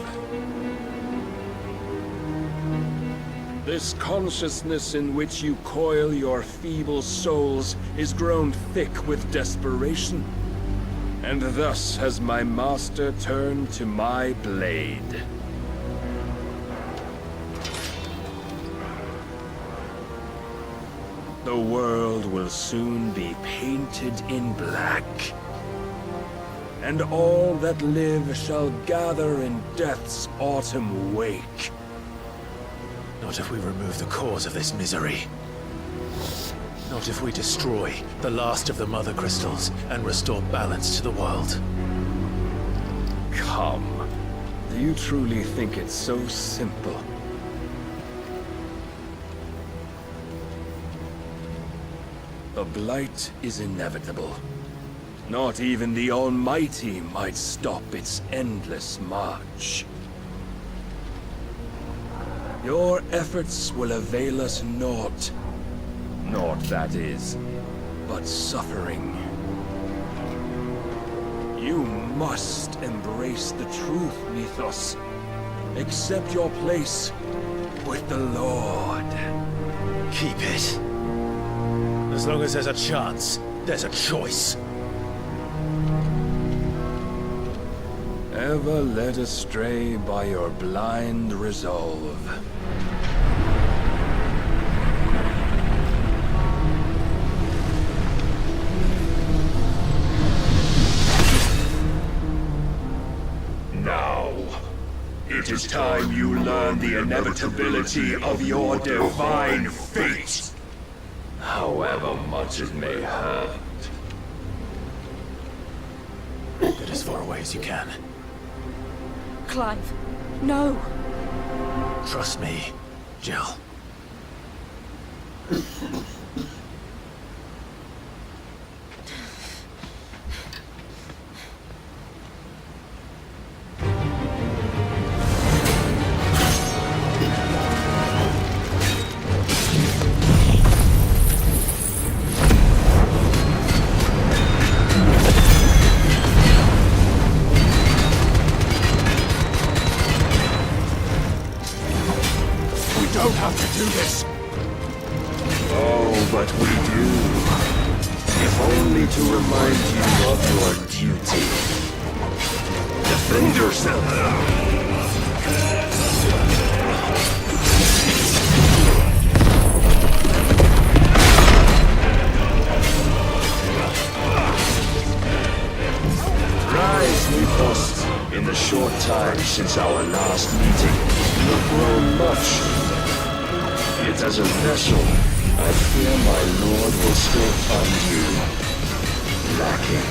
This consciousness in which you coil your feeble souls is grown thick with desperation. And thus has my master turned to my blade. The world will soon be painted in black. And all that live shall gather in death's autumn wake. Not if we remove the cause of this misery. Not if we destroy the last of the Mother Crystals and restore balance to the world. Come. Do you truly think it's so simple? The Blight is inevitable. Not even the Almighty might stop its endless march. Your efforts will avail us naught. Naught, that is, but suffering. You must embrace the truth, Mythos. Accept your place with the Lord. Keep it. As long as there's a chance, there's a choice. Ever led astray by your blind resolve. Now, it is time you learn the inevitability of your divine fate. However much it may hurt. Get as far away as you can. Clive, no. Trust me, Jill. Don't have to do this. Oh, but we do. If only to remind you of your duty. Defend yourself. Rise, Mythos. In the short time since our last meeting, you have grown much. Yet as a vessel, I fear my lord will still find you lacking.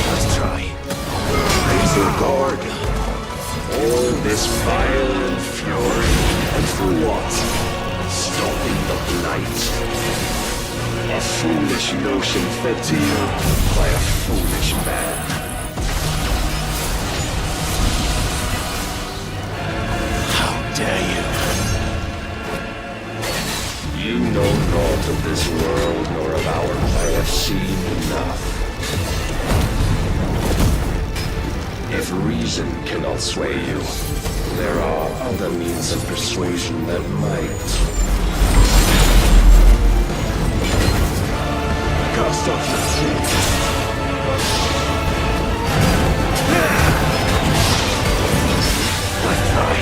Let's try. Raise your guard. All this fire and fury, and for what? Stopping the Blight. A foolish notion fed to you by a foolish man. How dare you? You know naught of this world nor of our I have seen enough. If reason cannot sway you, there are other means of persuasion that might. Cast off your feet. Let's try.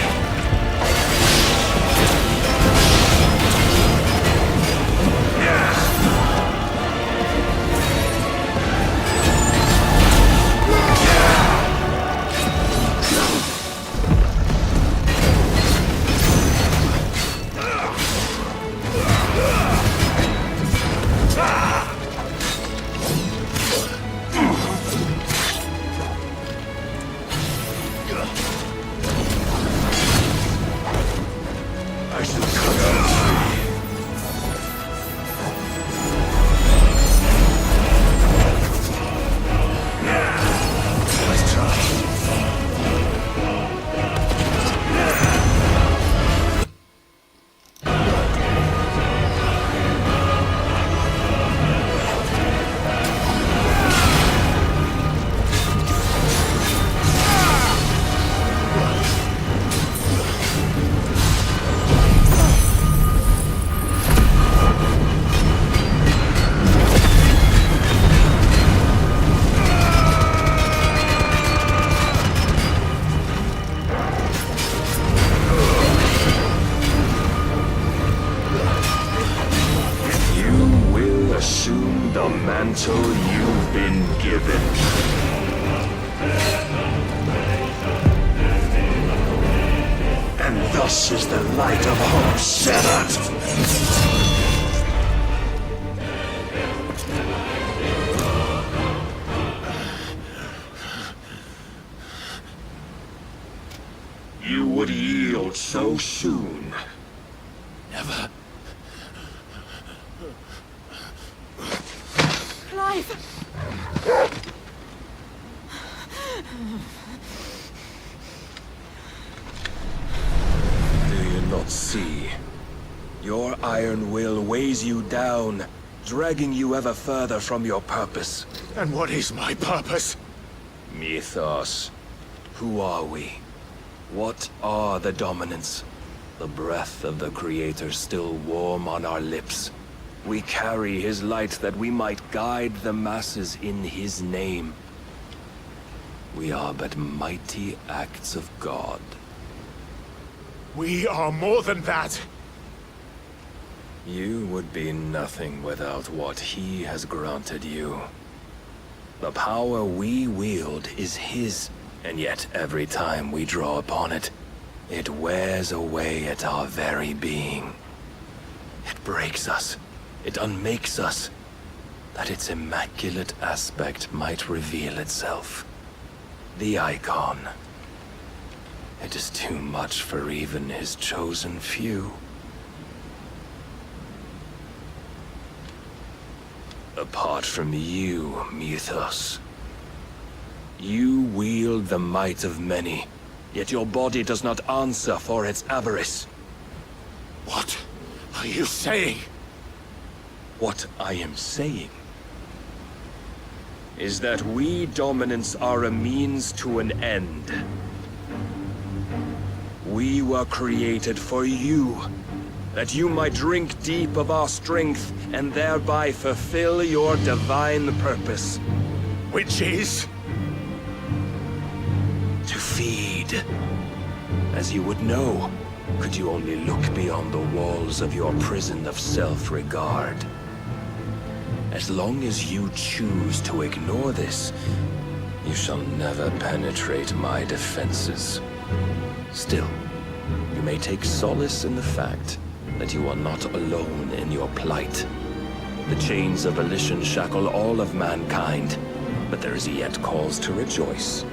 mantle you've been given. And thus is the light of hope severed. You would yield so soon. Never. Clive! Do you not see? Your iron will weighs you down, dragging you ever further from your purpose. And what is my purpose? Mythos. Who are we? What are the dominants? The breath of the Creator still warm on our lips. We carry his light that we might guide the masses in his name. We are but mighty acts of God. We are more than that. You would be nothing without what he has granted you. The power we wield is his, and yet every time we draw upon it, it wears away at our very being. It breaks us. It unmakes us, that its immaculate aspect might reveal itself. The icon. It is too much for even his chosen few. Apart from you, Mythos, you wield the might of many, yet your body does not answer for its avarice. What are you saying? What I am saying is that we dominants are a means to an end. We were created for you, that you might drink deep of our strength and thereby fulfill your divine purpose. Which is? To feed. As you would know, could you only look beyond the walls of your prison of self-regard. As long as you choose to ignore this, you shall never penetrate my defenses. Still, you may take solace in the fact that you are not alone in your plight. The chains of volition shackle all of mankind, but there is yet cause to rejoice.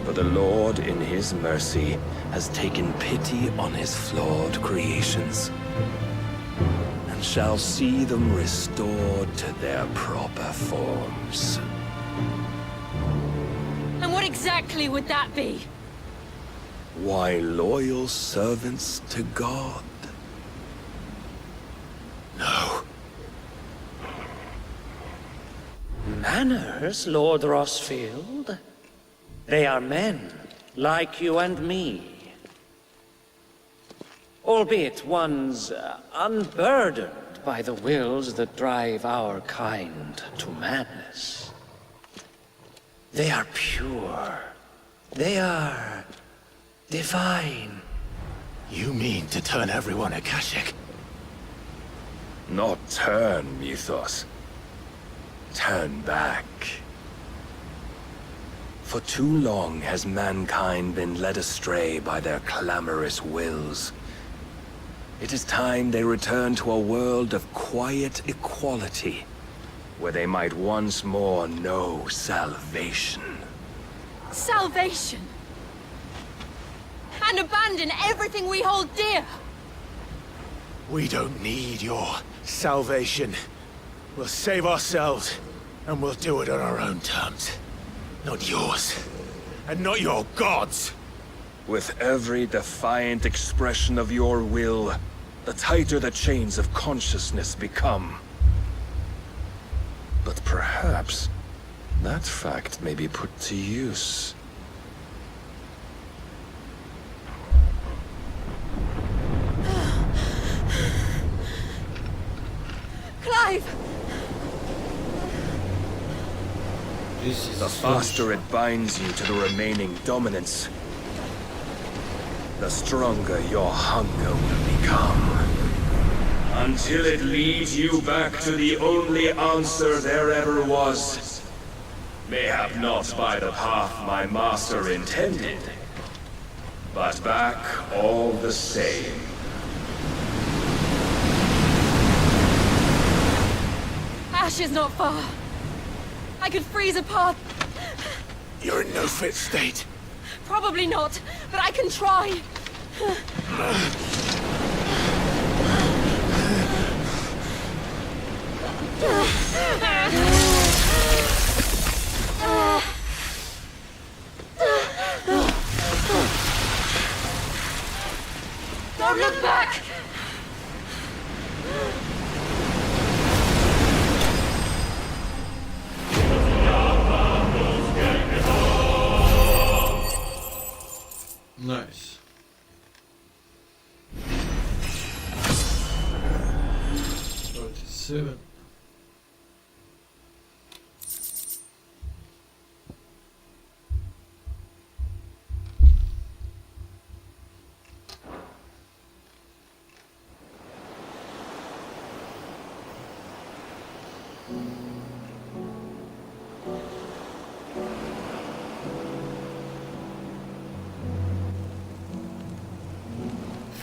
For the Lord, in his mercy, has taken pity on his flawed creations, and shall see them restored to their proper forms. And what exactly would that be? Why, loyal servants to God. No. Manners, Lord Rossfield? They are men, like you and me. Albeit ones unburdened by the wills that drive our kind to madness. They are pure. They are divine. You mean to turn everyone Akashic? Not turn, Mythos. Turn back. For too long has mankind been led astray by their clamorous wills. It is time they return to a world of quiet equality, where they might once more know salvation. Salvation! And abandon everything we hold dear! We don't need your salvation. We'll save ourselves, and we'll do it on our own terms. Not yours. And not your gods! With every defiant expression of your will, the tighter the chains of consciousness become. But perhaps that fact may be put to use. Clive! The faster it binds you to the remaining dominance, the stronger your hunger will become. Until it leads you back to the only answer there ever was. Mayhap not by the path my master intended, but back all the same. Ash is not far. I could freeze a path. You're in no fit state. Probably not, but I can try. Don't look back! Nice. Seven.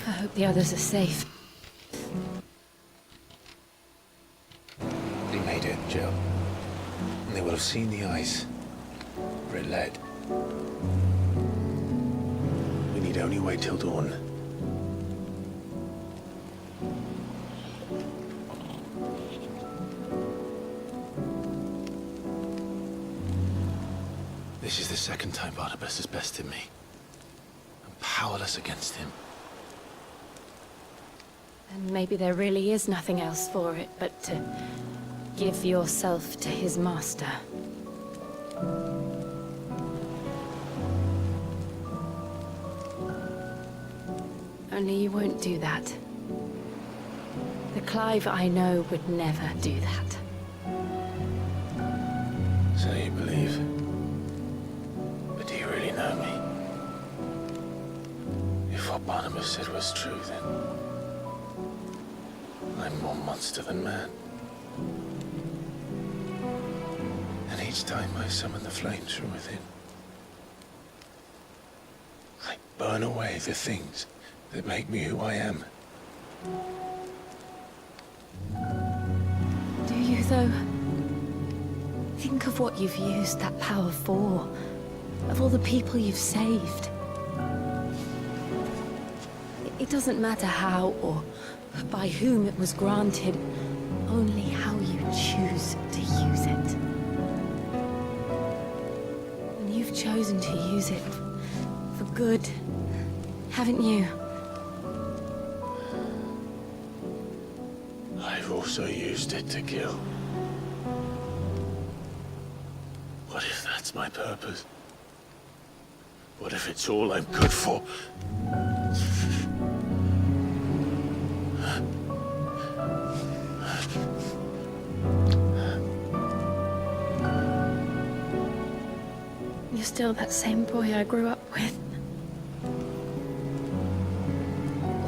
I hope the others are safe. They made it, Jill. And they will have seen the ice where it led. We need only wait till dawn. This is the second time Barnabas has bested me. I'm powerless against him. And maybe there really is nothing else for it but to give yourself to his master. Only you won't do that. The Clive I know would never do that. So you believe? But do you really know me? If what Barnabas said was true, then I'm more monster than man. And each time I summon the flames from within, I burn away the things that make me who I am. Do you, though? Think of what you've used that power for. Of all the people you've saved. It doesn't matter how or by whom it was granted, only how you choose to use it. And you've chosen to use it for good, haven't you? I've also used it to kill. What if that's my purpose? What if it's all I'm good for? You're still that same boy I grew up with.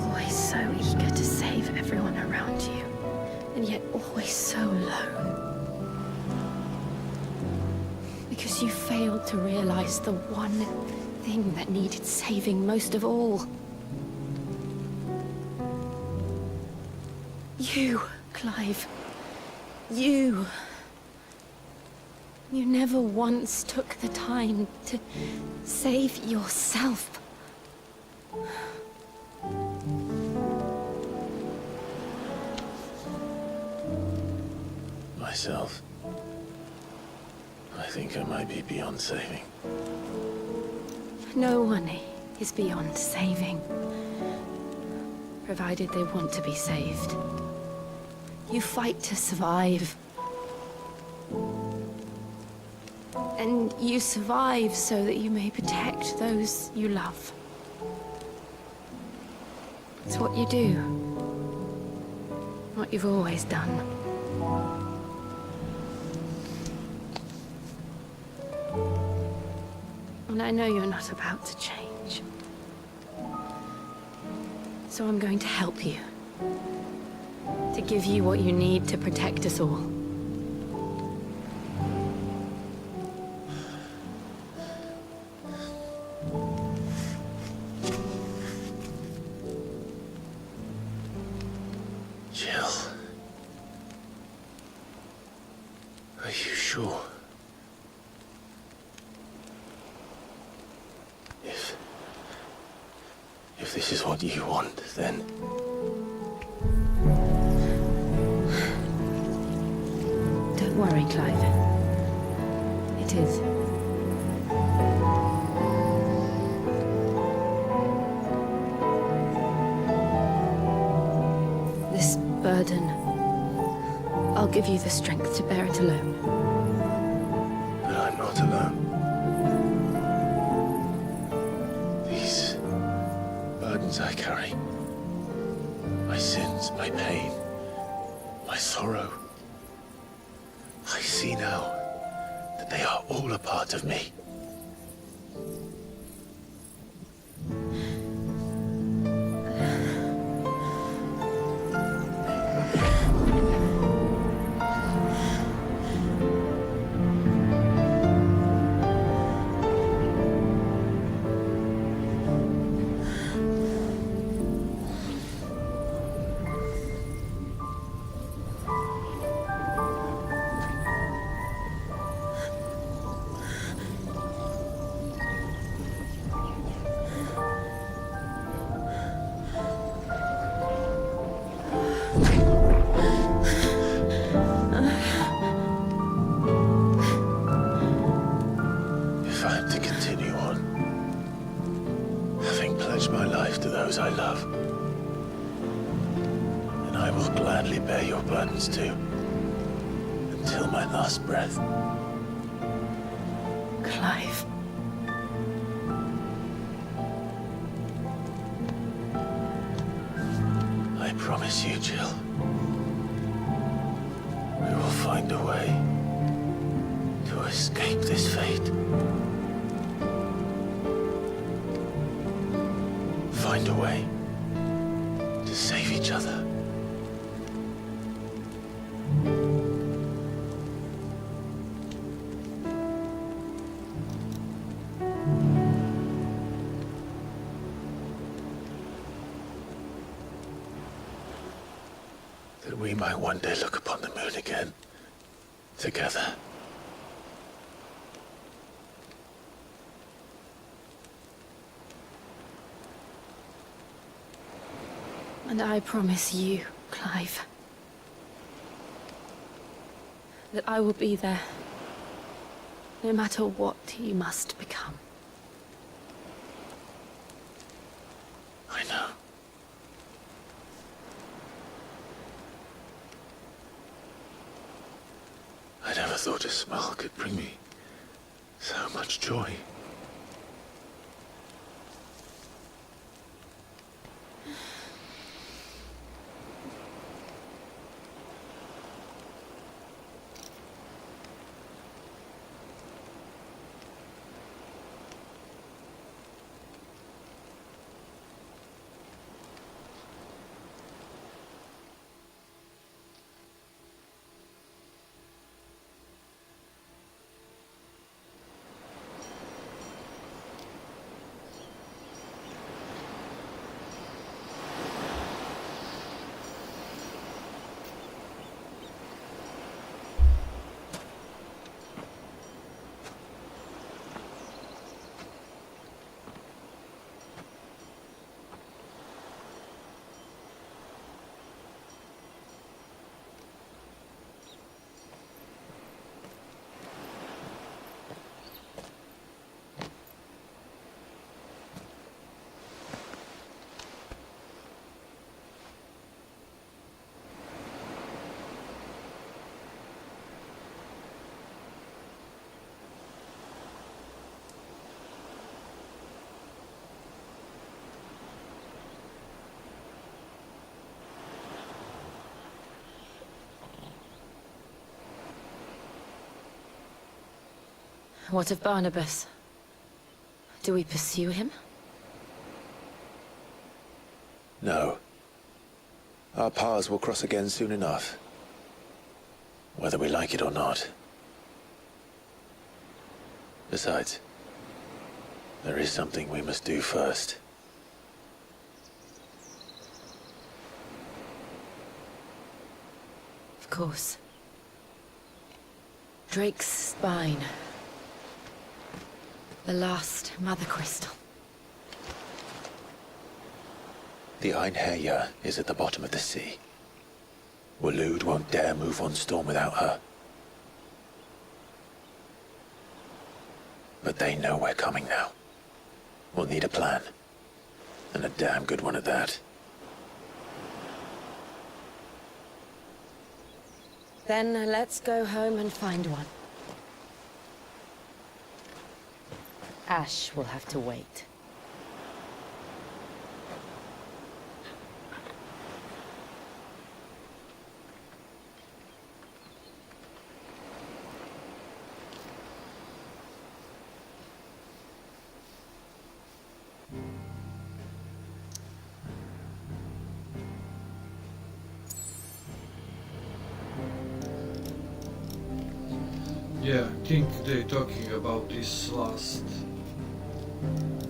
Always so eager to save everyone around you, and yet always so lone. Because you failed to realize the one thing that needed saving most of all. You, Clive. You. You never once took the time to save yourself. Myself. I think I might be beyond saving. No one is beyond saving. Provided they want to be saved. You fight to survive. And you survive so that you may protect those you love. It's what you do. What you've always done. And I know you're not about to change. So I'm going to help you. To give you what you need to protect us all. Jill. Are you sure? If this is what you want, then... Don't worry, Clive. It is. This burden, I'll give you the strength to bear it alone. But I'm not alone. These burdens I carry, my sins, my pain, my sorrow, I see now that they are all a part of me. If I am to continue on, having pledged my life to those I love, then I will gladly bear your burdens too, until my last breath. Clive. I promise you, Jill, we will find a way to escape this fate. Find a way to save each other. That we might one day look upon the moon again, together. And I promise you, Clive, that I will be there, no matter what you must become. I know. I never thought a smile could bring me so much joy. What of Barnabas? Do we pursue him? No. Our paths will cross again soon enough. Whether we like it or not. Besides, there is something we must do first. Of course. Drake's spine. The last Mother Crystal. The Einherja is at the bottom of the sea. Waloed won't dare move on Storm without her. But they know we're coming now. We'll need a plan. And a damn good one at that. Then let's go home and find one. Ash will have to wait. Yeah, I think they're talking about this last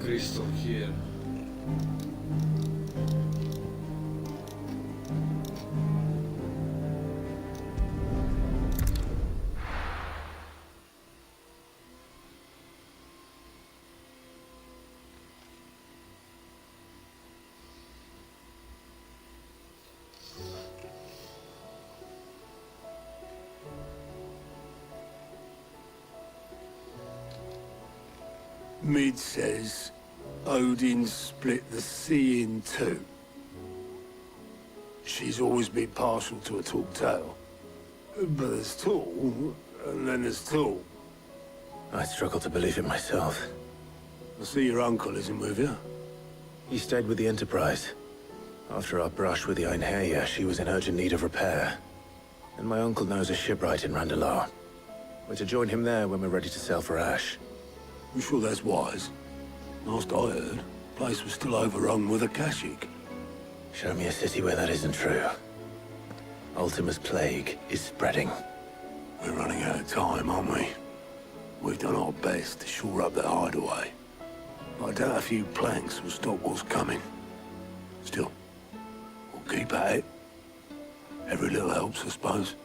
crystal here. Mid says Odin split the sea in two. She's always been partial to a tall tale. But there's tall, and then there's tall. I struggle to believe it myself. I see your uncle isn't with you. He stayed with the Enterprise. After our brush with the Einherja, she was in urgent need of repair. And my uncle knows a shipwright in Randalar. We're to join him there when we're ready to sail for Ash. You sure that's wise? Last I heard, the place was still overrun with Akashic. Show me a city where that isn't true. Ultima's plague is spreading. We're running out of time, aren't we? We've done our best to shore up the hideaway. But I doubt a few planks will stop what's coming. Still, we'll keep at it. Every little helps, I suppose.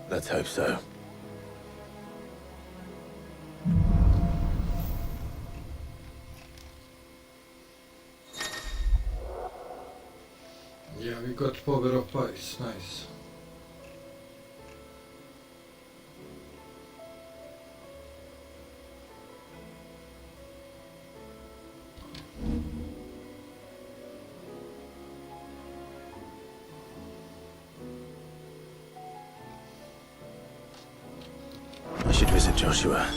Let's hope so. Yeah, we got Power of Ice, nice. I should visit Joshua.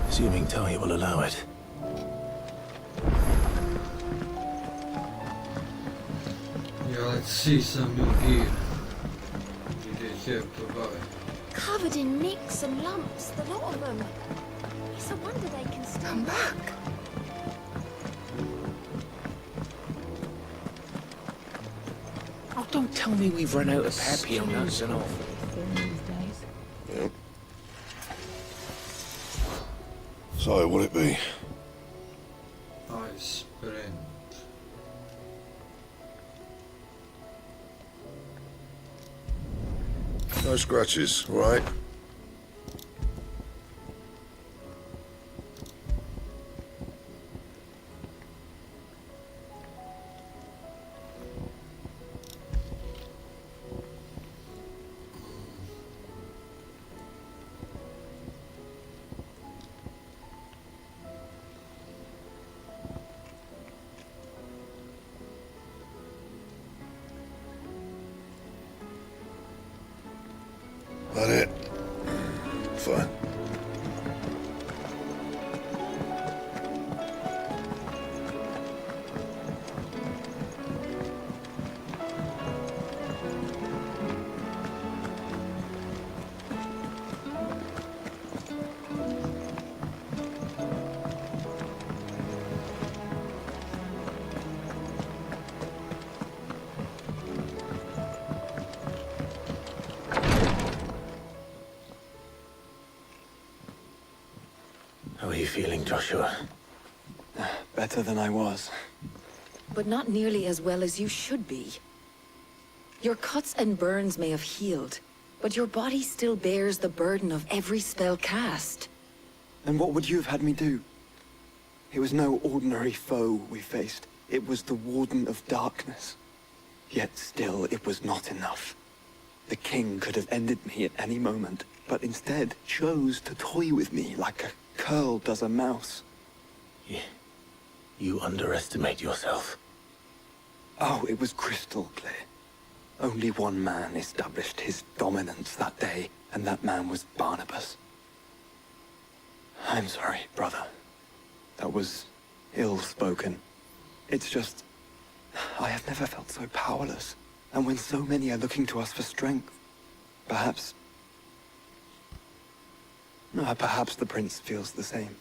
Assuming Talia will allow it. Yeah, let's see some new gear. They have to buy. Covered in nicks and lumps, the lot of them. It's a wonder they can still come back. Oh, don't tell me we've run out of Papio nuts and all. Yep. So, what it be? Ice brand. No scratches, right? That it? Fine. How are you feeling, Joshua? Better than I was. But not nearly as well as you should be. Your cuts and burns may have healed, but your body still bears the burden of every spell cast. Then what would you have had me do? It was no ordinary foe we faced. It was the Warden of Darkness. Yet still, it was not enough. The king could have ended me at any moment, but instead chose to toy with me like a curl does a mouse. Yeah. You underestimate yourself. Oh, it was crystal clear. Only one man established his dominance that day, and that man was Barnabas. I'm sorry, brother. That was ill-spoken. It's just, I have never felt so powerless. And when so many are looking to us for strength, perhaps the prince feels the same.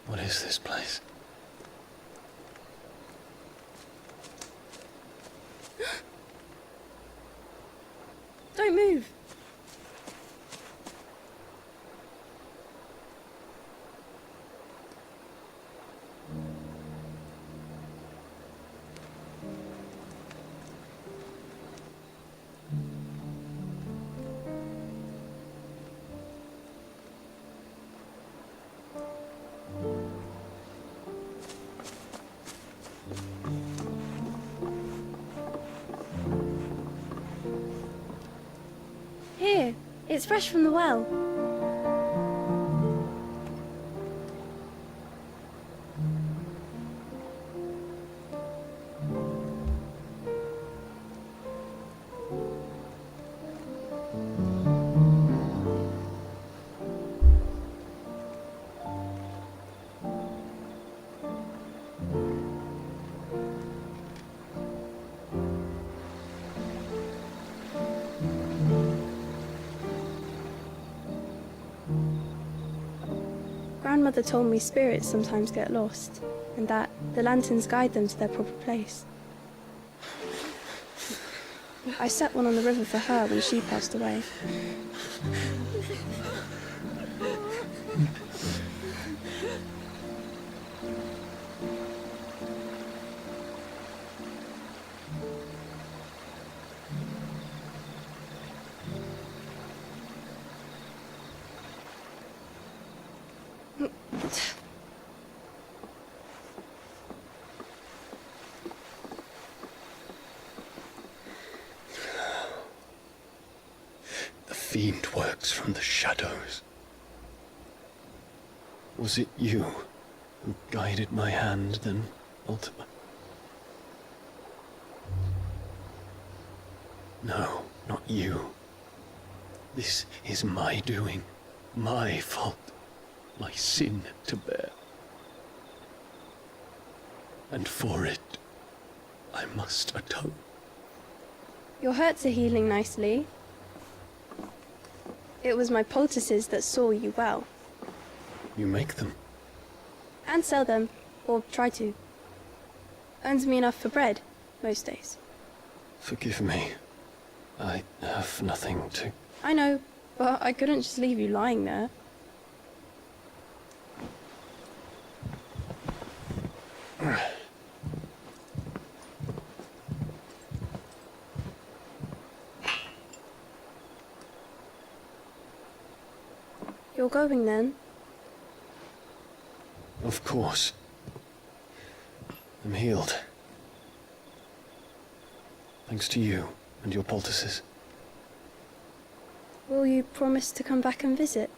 What is this place? Don't move. Here, it's fresh from the well. Grandmother told me spirits sometimes get lost, and that the lanterns guide them to their proper place. I set one on the river for her when she passed away. The fiend works from the shadows. Was it you who guided my hand then, Ultima? No, not you. This is my doing, my fault, my sin to bear. And for it, I must atone. Your hurts are healing nicely. It was my poultices that saw you well. You make them? And sell them, or try to. Earns me enough for bread, most days. Forgive me. I have nothing to... I know, but I couldn't just leave you lying there. You're going then? Of course. I'm healed. Thanks to you and your poultices. Will you promise to come back and visit?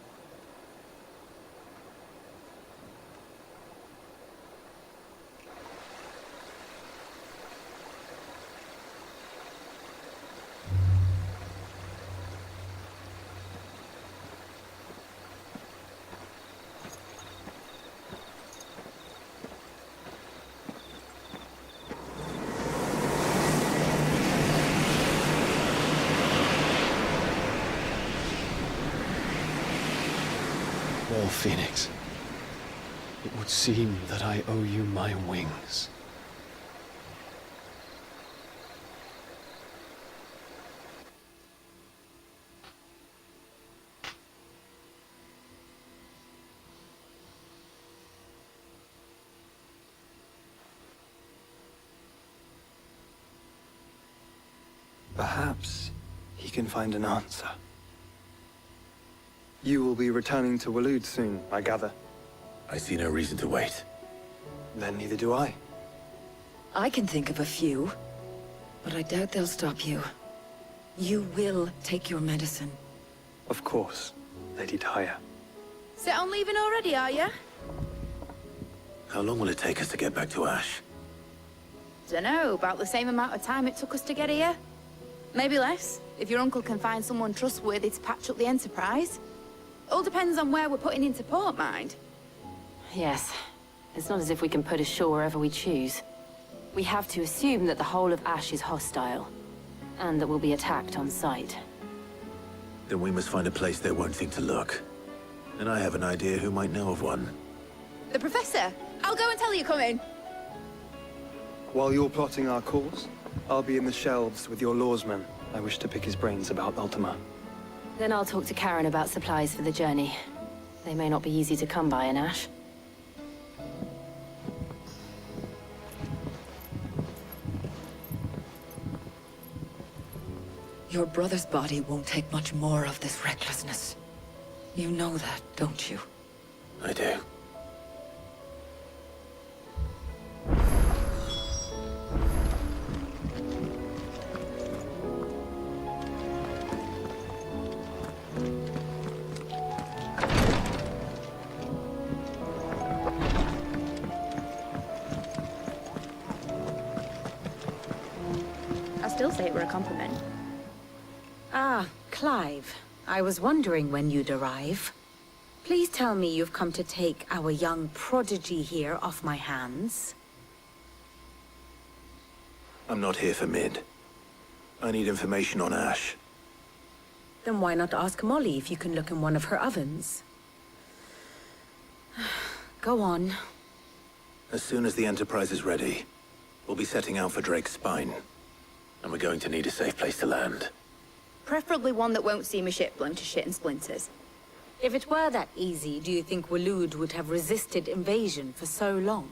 Well, Phoenix, it would seem that I owe you my wings. Perhaps he can find an answer. You will be returning to Waloed soon, I gather. I see no reason to wait. Then neither do I. I can think of a few, but I doubt they'll stop you. You will take your medicine. Of course, Lady Daya. Set on leaving already, are you? How long will it take us to get back to Ash? Dunno, about the same amount of time it took us to get here. Maybe less, if your uncle can find someone trustworthy to patch up the Enterprise. All depends on where we're putting into port, mind. Yes. It's not as if we can put ashore wherever we choose. We have to assume that the whole of Ash is hostile, and that we'll be attacked on sight. Then we must find a place they won't think to look. And I have an idea who might know of one. The Professor! I'll go and tell you coming. While you're plotting our course, I'll be in the shelves with your lawsman. I wish to pick his brains about Ultima. Then I'll talk to Karen about supplies for the journey. They may not be easy to come by in Ash. Your brother's body won't take much more of this recklessness. You know that, don't you? I do. I still say it were a compliment. Ah, Clive. I was wondering when you'd arrive. Please tell me you've come to take our young prodigy here off my hands. I'm not here for Mid. I need information on Ash. Then why not ask Molly if you can look in one of her ovens? Go on. As soon as the Enterprise is ready, we'll be setting out for Drake's Spine. And we're going to need a safe place to land. Preferably one that won't see my ship blown to shit and splinters. If it were that easy, do you think Waloed would have resisted invasion for so long?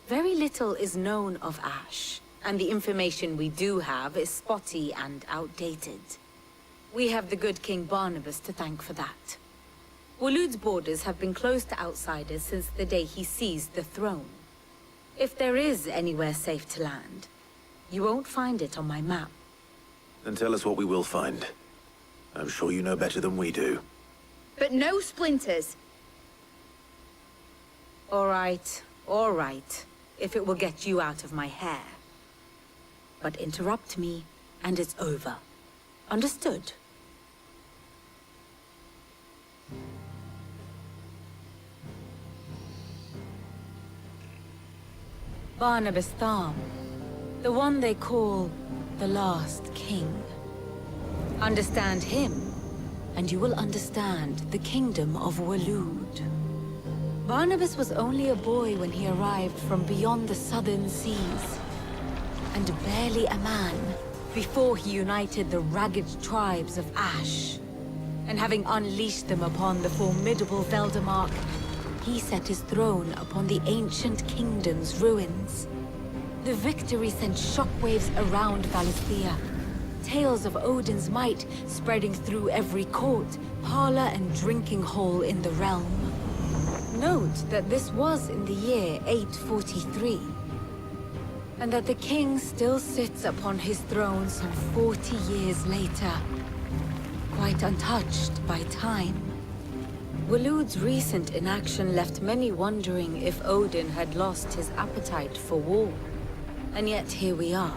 Very little is known of Ash, and the information we do have is spotty and outdated. We have the good King Barnabas to thank for that. Waloed's borders have been closed to outsiders since the day he seized the throne. If there is anywhere safe to land, you won't find it on my map. Then tell us what we will find. I'm sure you know better than we do. But no splinters. All right, if it will get you out of my hair. But interrupt me, and it's over. Understood? Barnabas Tham, the one they call the Last King. Understand him, and you will understand the kingdom of Waloed. Barnabas was only a boy when he arrived from beyond the southern seas, and barely a man before he united the ragged tribes of Ash. And having unleashed them upon the formidable Veldamark, he set his throne upon the ancient kingdom's ruins. The victory sent shockwaves around Valisthea. Tales of Odin's might spreading through every court, parlor, and drinking hole in the realm. Note that this was in the year 843, and that the king still sits upon his throne some 40 years later, quite untouched by time. Waloed's recent inaction left many wondering if Odin had lost his appetite for war. And yet here we are.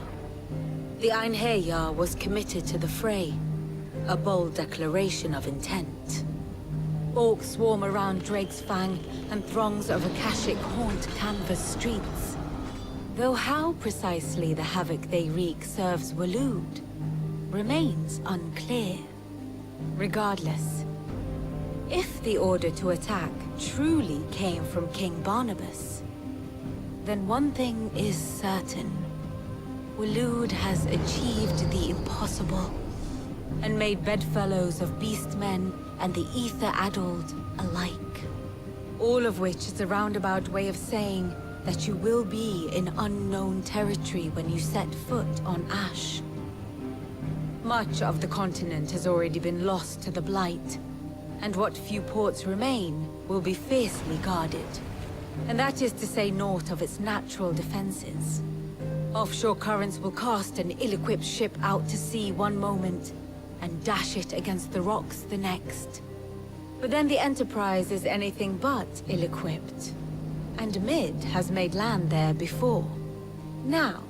The Einherjar was committed to the fray, a bold declaration of intent. Orcs swarm around Drake's Fang, and throngs of Akashic haunt Canvas streets. Though how precisely the havoc they wreak serves Waloed remains unclear. Regardless, if the order to attack truly came from King Barnabas, then one thing is certain. Waloed has achieved the impossible, and made bedfellows of beastmen and the ether-addled alike. All of which is a roundabout way of saying that you will be in unknown territory when you set foot on Ash. Much of the continent has already been lost to the Blight, and what few ports remain will be fiercely guarded. And that is to say naught of its natural defenses. Offshore currents will cast an ill-equipped ship out to sea one moment, and dash it against the rocks the next. But then the Enterprise is anything but ill-equipped. And Mid has made land there before. Now,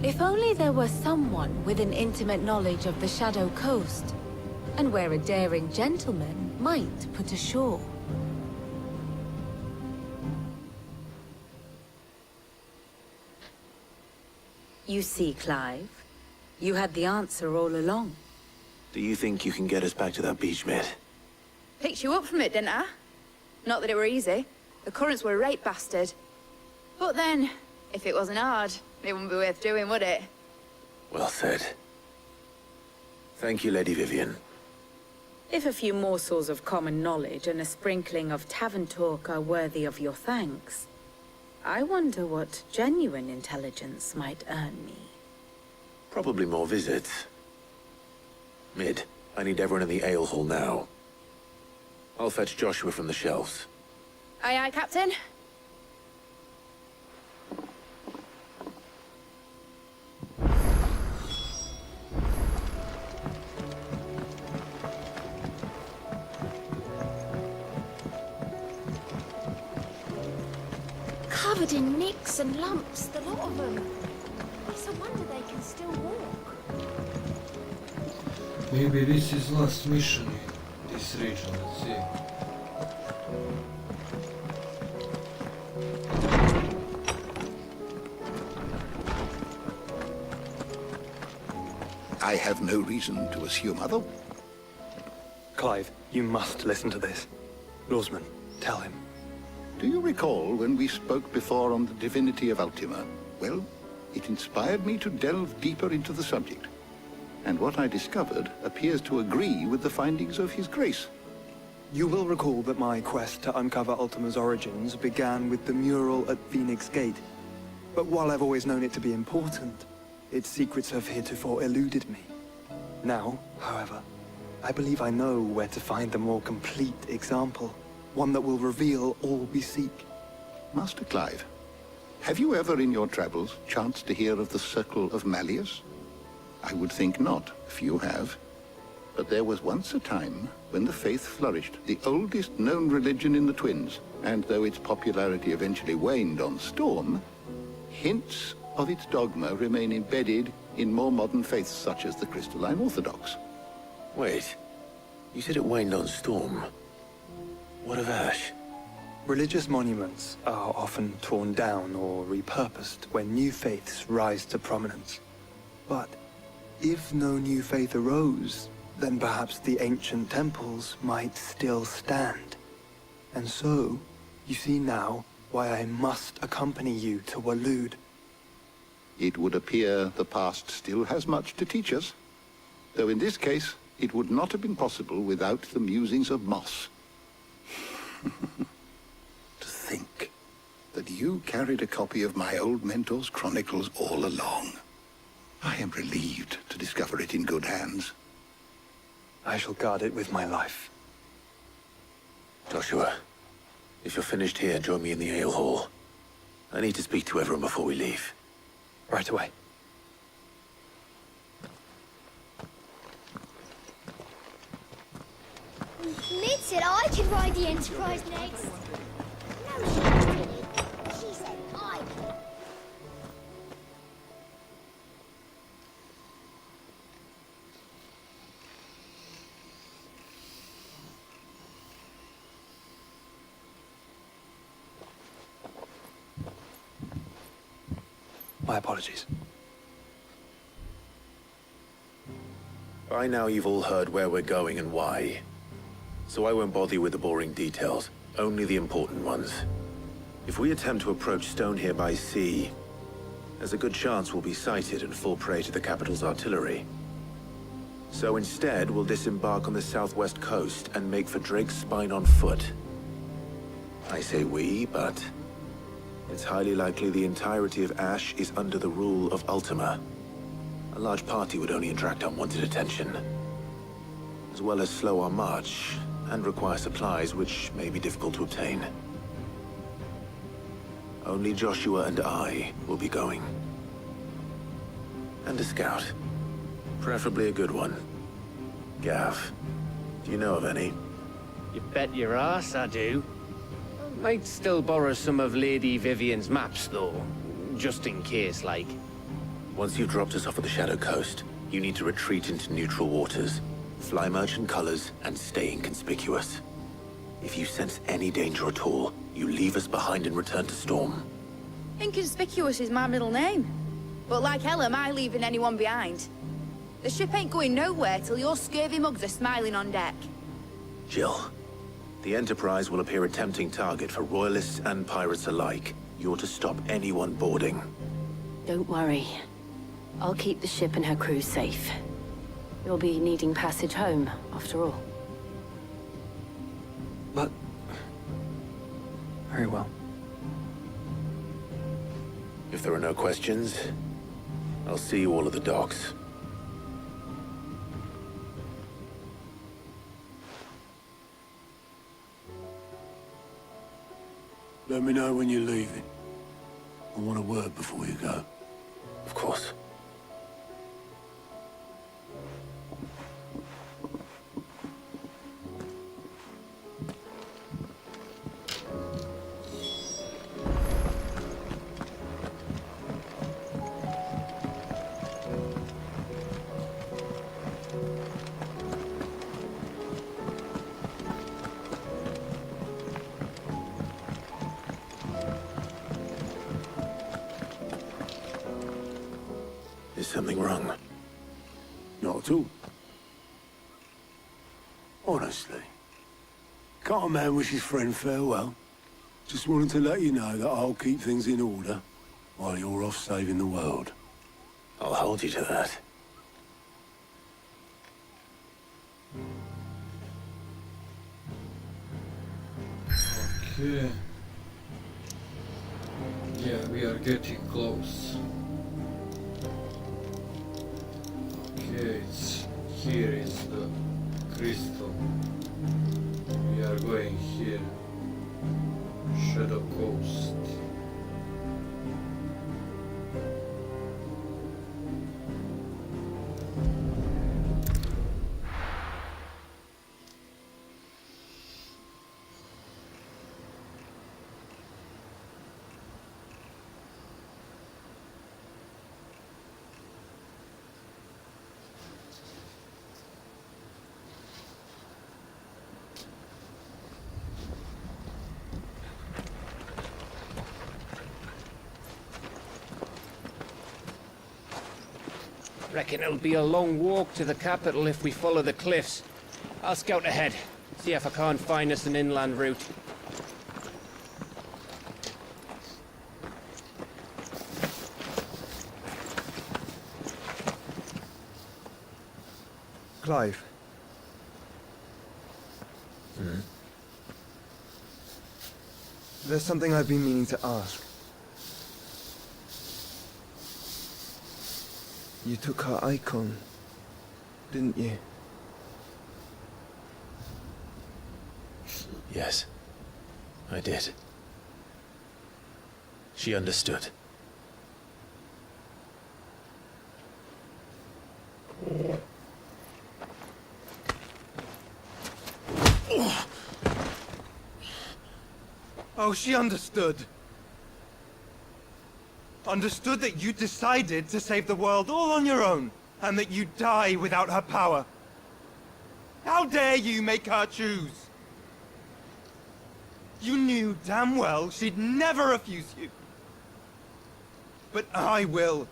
if only there were someone with an intimate knowledge of the Shadow Coast, and where a daring gentleman might put ashore. You see, Clive, you had the answer all along. Do you think you can get us back to that beach, Mid? Picked you up from it, didn't I? Not that it were easy. The currents were a right bastard. But then, if it wasn't hard, it wouldn't be worth doing, would it? Well said. Thank you, Lady Vivian. If a few morsels of common knowledge and a sprinkling of tavern talk are worthy of your thanks, I wonder what genuine intelligence might earn me. Probably more visits. Mid, I need everyone in the ale hall now. I'll fetch Joshua from the shelves. Aye, aye, Captain. Covered in nicks and lumps, the lot of them. It's a wonder they can still walk. Maybe this is last mission in this region, let's see. I have no reason to assume other. Clive, you must listen to this. Lawsman, tell him. Do you recall when we spoke before on the divinity of Ultima? Well, it inspired me to delve deeper into the subject. And what I discovered appears to agree with the findings of His Grace. You will recall that my quest to uncover Ultima's origins began with the mural at Phoenix Gate. But while I've always known it to be important, its secrets have heretofore eluded me. Now, however, I believe I know where to find the more complete example. One that will reveal all we seek. Master Clive, have you ever in your travels chanced to hear of the Circle of Malleus? I would think not, if you have. But there was once a time when the faith flourished, the oldest known religion in the Twins, and though its popularity eventually waned on Storm, hints of its dogma remain embedded in more modern faiths such as the Crystalline Orthodox. Wait, you said it waned on Storm. What of Ash? Religious monuments are often torn down or repurposed when new faiths rise to prominence. But if no new faith arose, then perhaps the ancient temples might still stand. And so, you see now why I must accompany you to Waloed. It would appear the past still has much to teach us, though in this case, it would not have been possible without the musings of Moss. To think that you carried a copy of my old mentor's chronicles all along. I am relieved to discover it in good hands. I shall guard it with my life. Joshua, If you're finished here, join me in the ale hall. I need to speak to everyone before we leave. Right away. Lid said I could ride the Enterprise next. No, she didn't. She said I could. My apologies. By now you've all heard where we're going and why. So I won't bother you with the boring details, only the important ones. If we attempt to approach Stone here by sea, there's a good chance we'll be sighted and fall prey to the capital's artillery. So instead, we'll disembark on the southwest coast and make for Drake's Spine on foot. I say we, but it's highly likely the entirety of Ash is under the rule of Ultima. A large party would only attract unwanted attention, as well as slow our march and require supplies which may be difficult to obtain. Only Joshua and I will be going. And a scout. Preferably a good one. Gav, do you know of any? You bet your ass I do. Might still borrow some of Lady Vivian's maps, though. Just in case, like. Once you've dropped us off at the Shadow Coast, you need to retreat into neutral waters, fly merchant colors, and stay inconspicuous. If you sense any danger at all, you leave us behind and return to Storm. Inconspicuous is my middle name. But like hell am I leaving anyone behind. The ship ain't going nowhere till your scurvy mugs are smiling on deck. Jill, the Enterprise will appear a tempting target for royalists and pirates alike. You're to stop anyone boarding. Don't worry. I'll keep the ship and her crew safe. You'll be needing passage home, after all. But... very well. If there are no questions, I'll see you all at the docks. Let me know when you're leaving. I want a word before you go. Of course. Is something wrong? Not at all. Honestly. Can't a man wish his friend farewell? Just wanted to let you know that I'll keep things in order while you're off saving the world. I'll hold you to that. Okay. Yeah, we are getting close. Okay, here is the crystal. We are going here. Shadow Coast. Reckon it'll be a long walk to the capital if we follow the cliffs. I'll scout ahead, see if I can't find us an inland route. Clive. There's something I've been meaning to ask. You took her icon, didn't you? Yes. I did. She understood. Oh, she understood. Understood that you decided to save the world all on your own, and that you'd die without her power. How dare you make her choose? You knew damn well she'd never refuse you. But I will.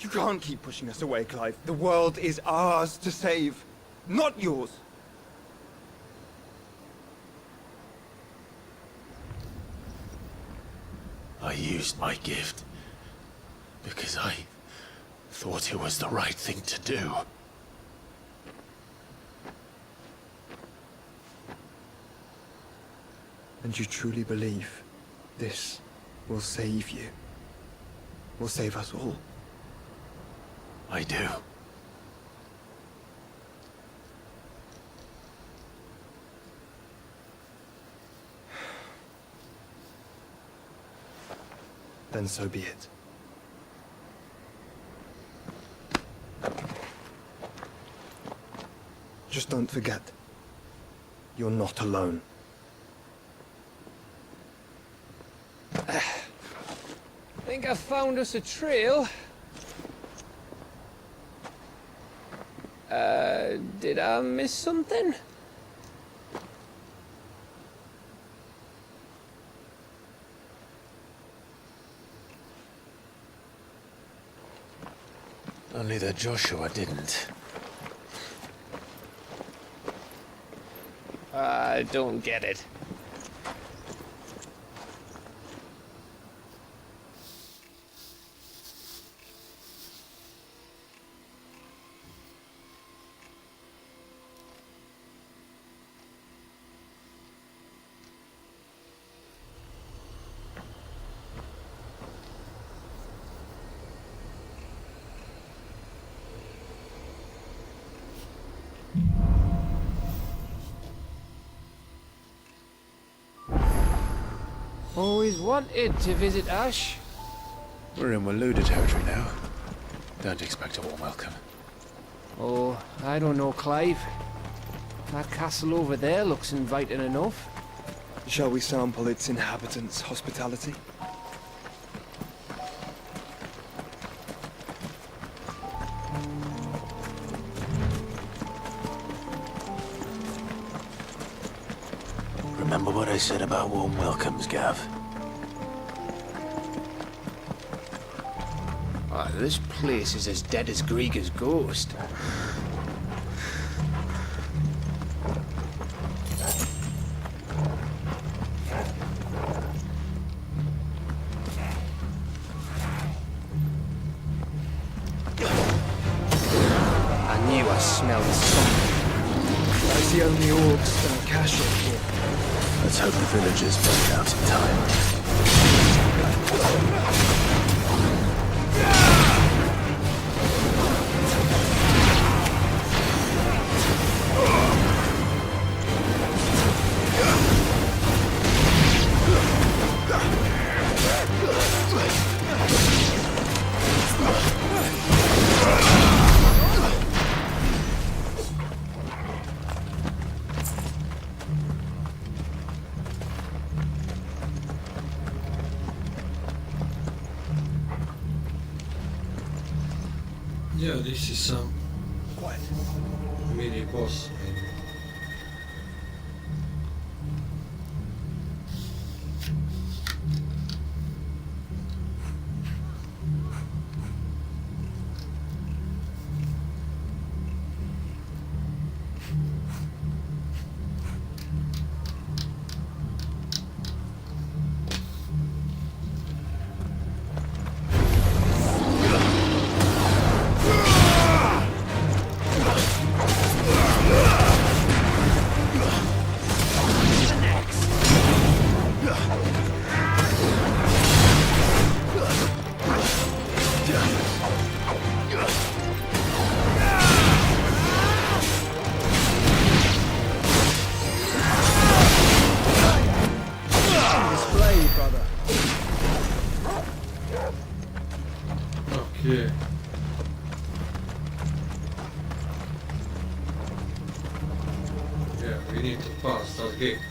You can't keep pushing us away, Clive. The world is ours to save, not yours. I used my gift because I thought it was the right thing to do. And you truly believe this will save you? Will save us all? I do. Then so be it. Just don't forget, you're not alone. I think I found us a trail. Did I miss something? Only that Joshua didn't. I don't get it. Always wanted to visit Ash. We're in Waloda territory now. Don't expect a warm welcome. Oh, I don't know, Clive. That castle over there looks inviting enough. Shall we sample its inhabitants' hospitality? Remember what I said about warm welcomes, Gav? Ah, this place is as dead as Greagor's ghost. I knew I smelled something. I see only orcs and casual here. Let's hope the villagers make it out in time. Yeah, this is some mini boss. Yeah! Bastard gift.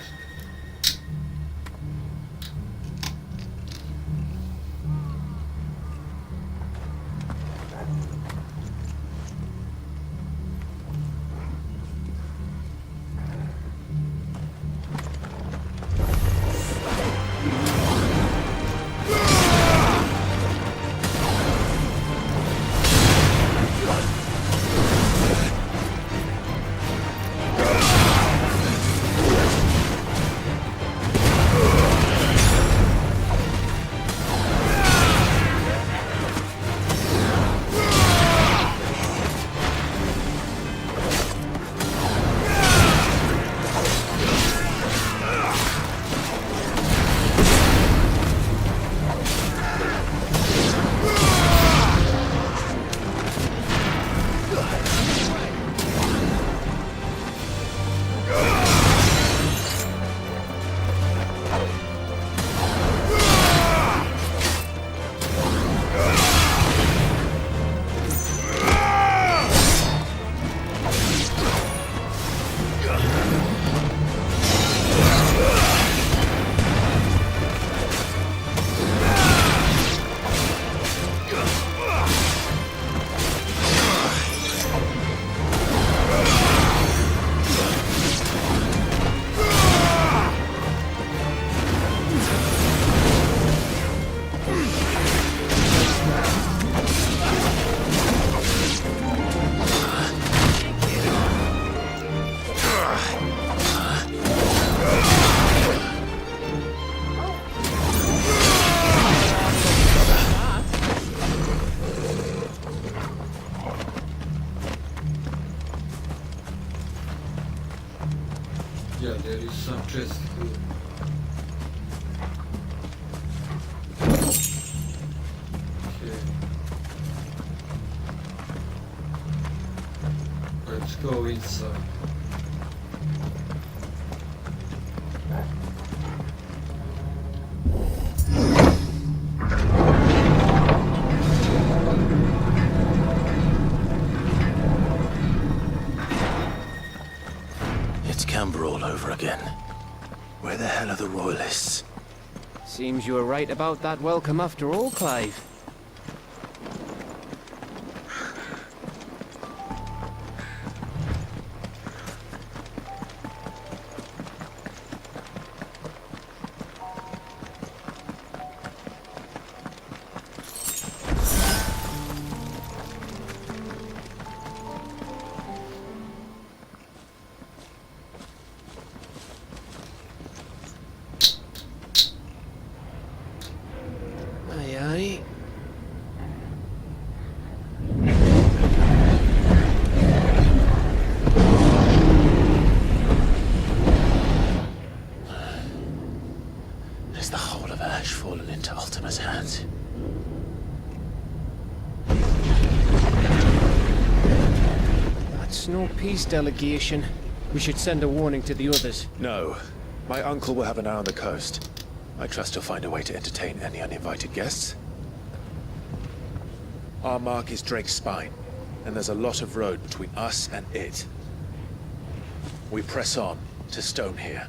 Yeah, there is some chest here. Okay. Let's go inside. It's Canberra all over again. Where the hell are the Royalists? Seems you were right about that welcome after all, Clive. Aye, aye. Has the whole of Ash fallen into Ultima's hands? That's no peace delegation. We should send a warning to the others. No. My uncle will have an eye on the coast. I trust he'll find a way to entertain any uninvited guests. Our mark is Drake's Spine, and there's a lot of road between us and it. We press on to Stone here.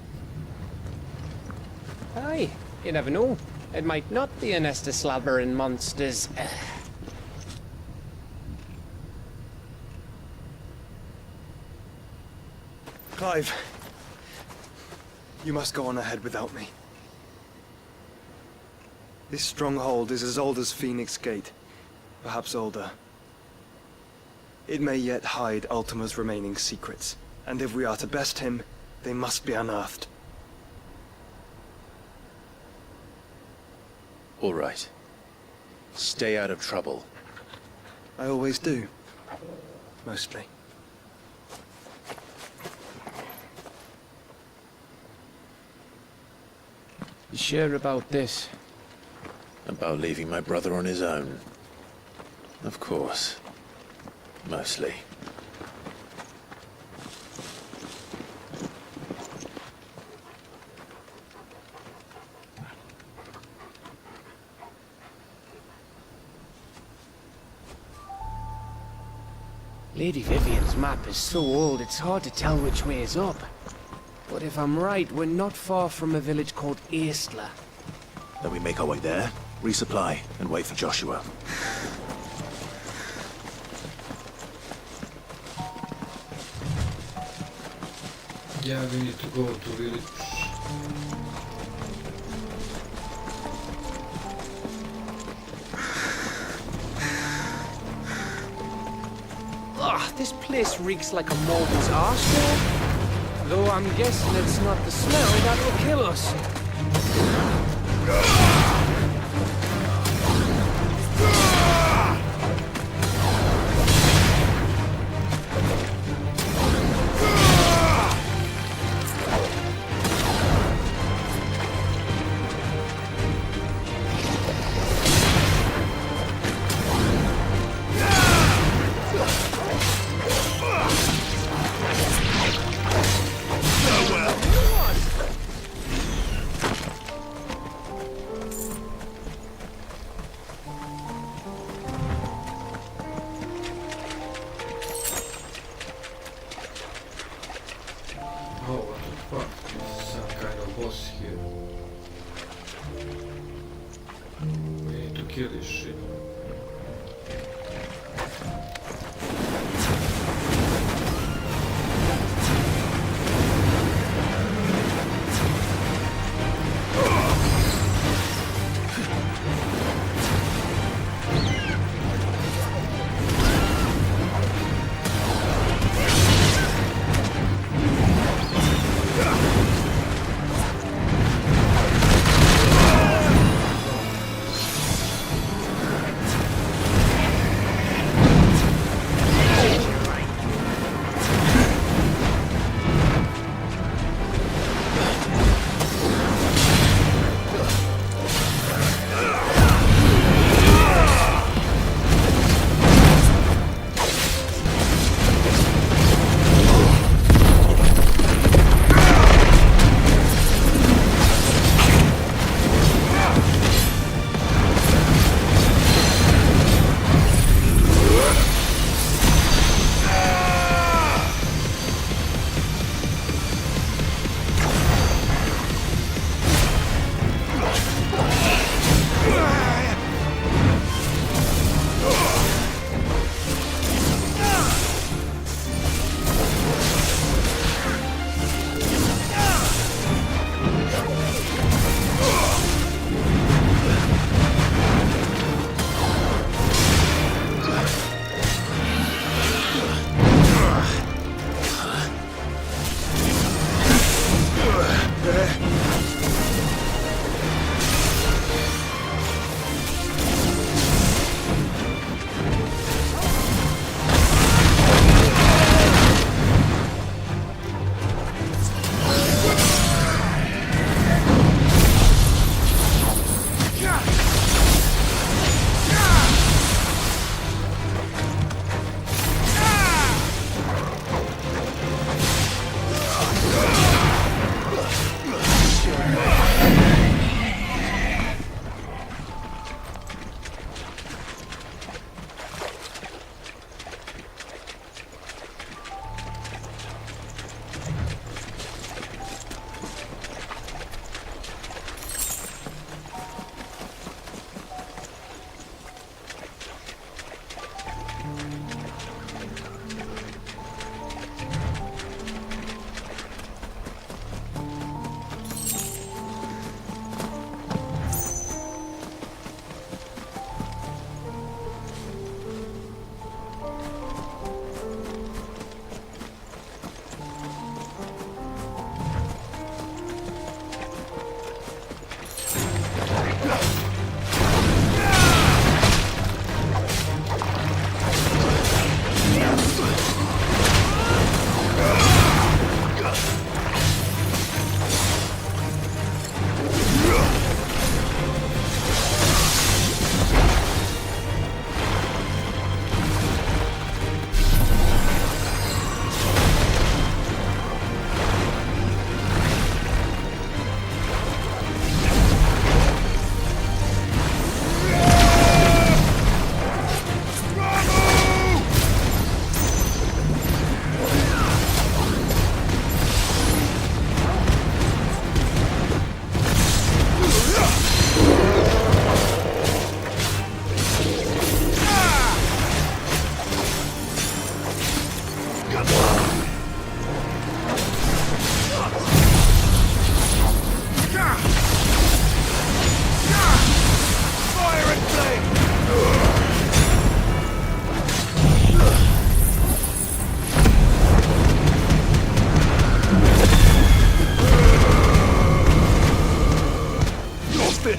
Aye, you never know. It might not be a nest of slabbering monsters. Clive, you must go on ahead without me. This stronghold is as old as Phoenix Gate, perhaps older. It may yet hide Ultima's remaining secrets, and if we are to best him, they must be unearthed. All right. Stay out of trouble. I always do. Mostly. You sure about this? About leaving my brother on his own. Of course. Mostly. Lady Vivian's map is so old it's hard to tell which way is up. But if I'm right, we're not far from a village called Eastla. Then we make our way there, resupply, and wait for Joshua. Yeah, we need to go to village. Ugh, this place reeks like a mold's arsehole. Though I'm guessing it's not the smell that will kill us. Oh, what the fuck? There's some kind of boss here. We need to kill this shit.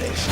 finished.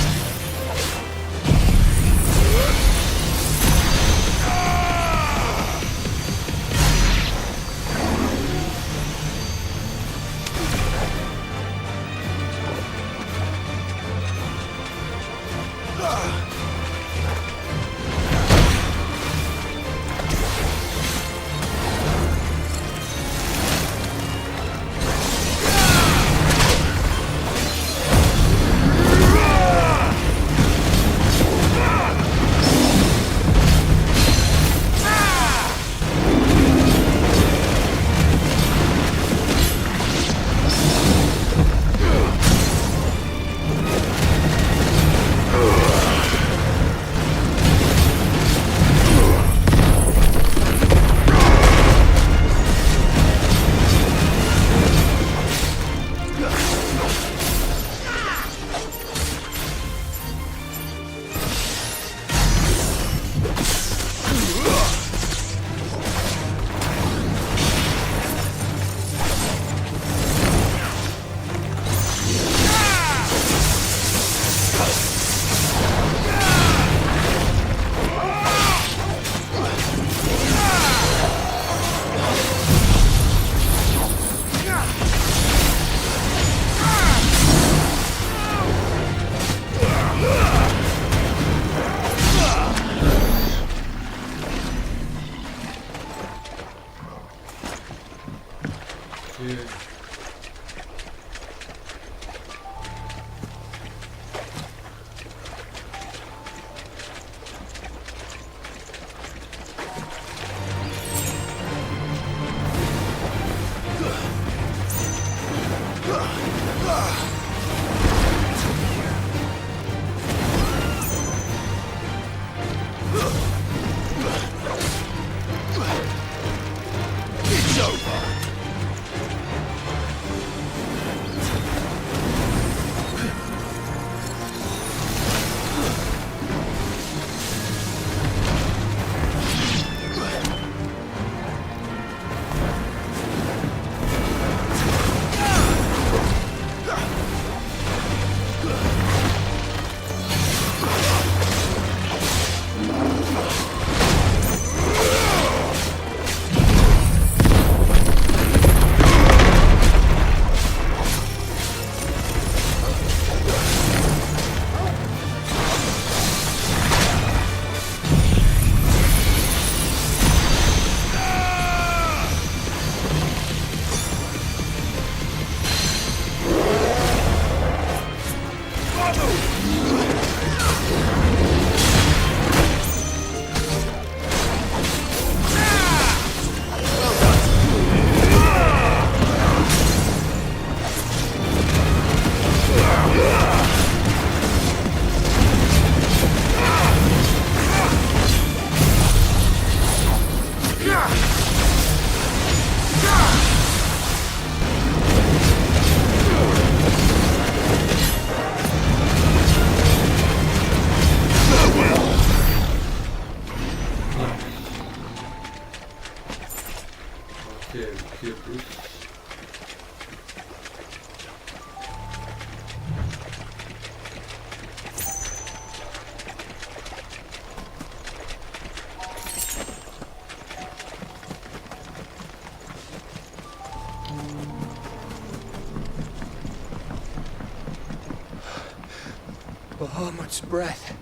Bahamut's breath.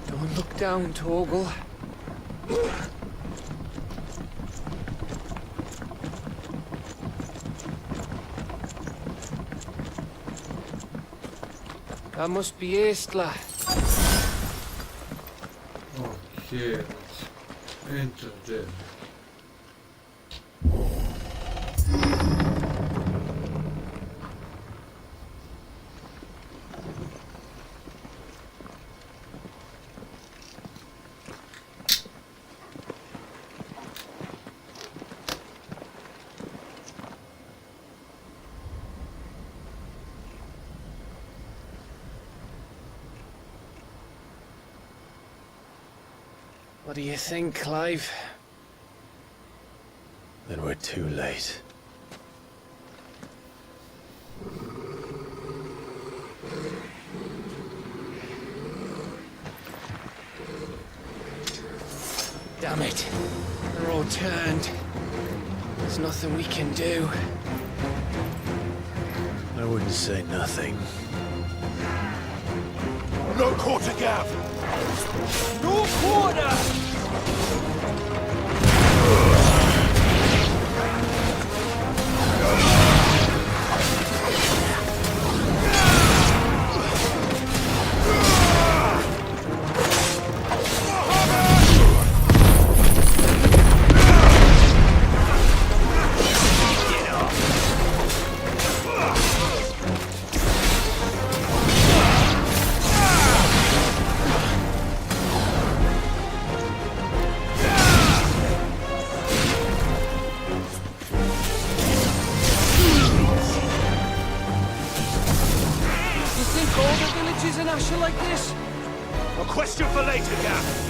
Don't look down, Torgal. That must be Aistla. Okay, let's enter there. What do you think, Clive? Then we're too late. Damn it. They're all turned. There's nothing we can do. I wouldn't say nothing. No quarter, Gav! No quarter! In Asher like this? A question for later, Gav.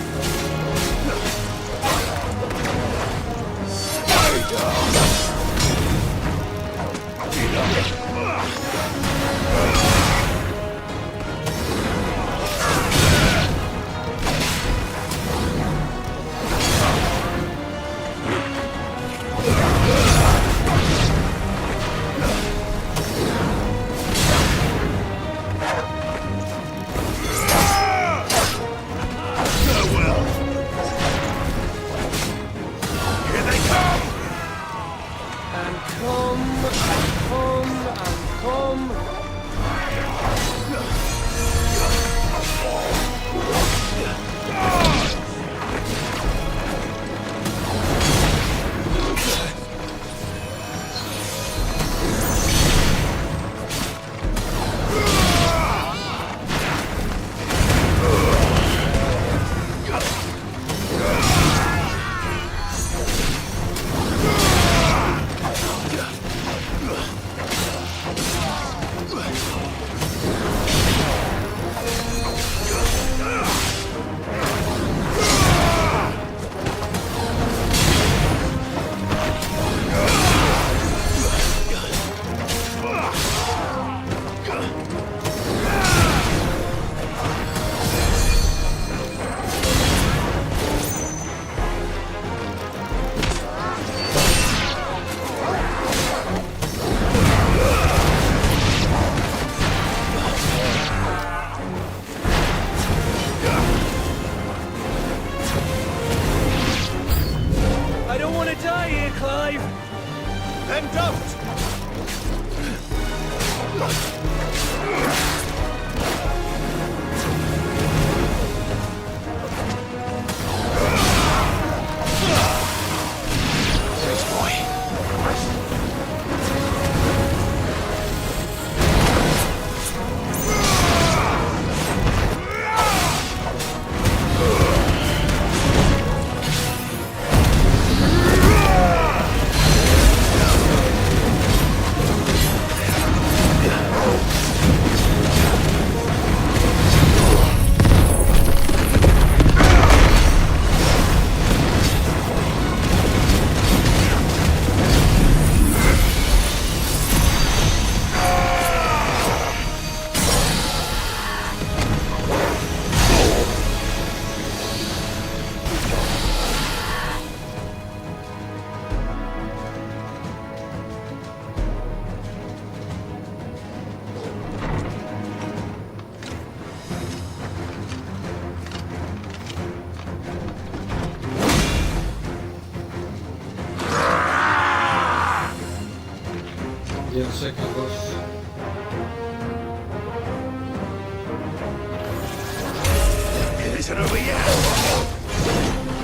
Isn't over yet?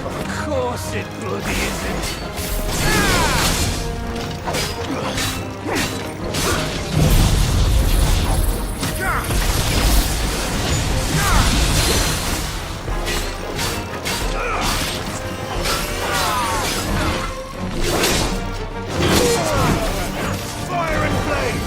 Of course it bloody isn't. Fire and flame!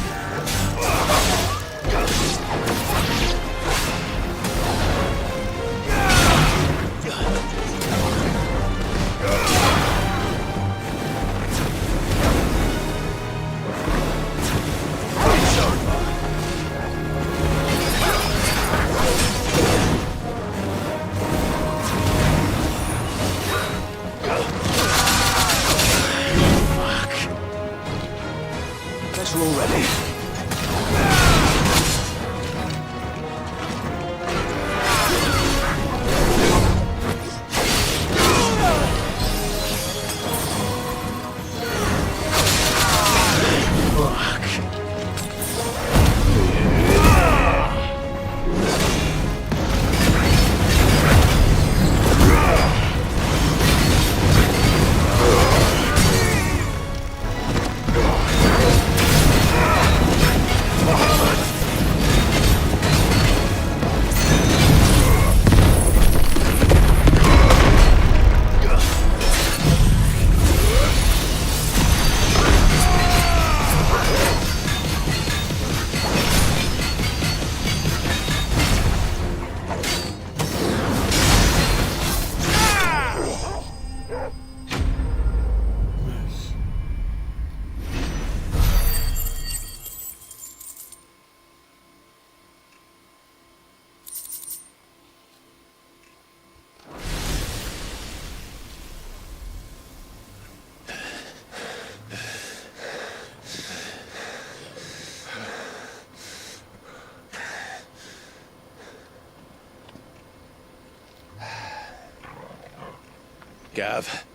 Gav.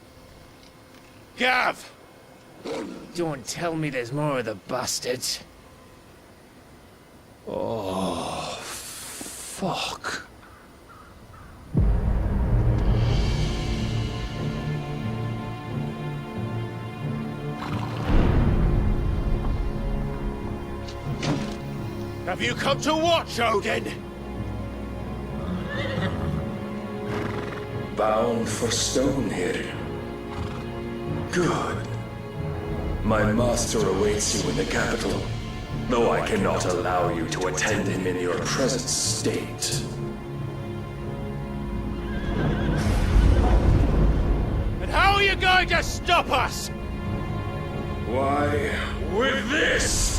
Gav! Don't tell me there's more of the bastards. Oh, fuck. Have you come to watch, Odin? Bound for Stonehill. Good. My master awaits you in the capital, though I cannot allow you to attend him in your present state. And how are you going to stop us? Why, with this!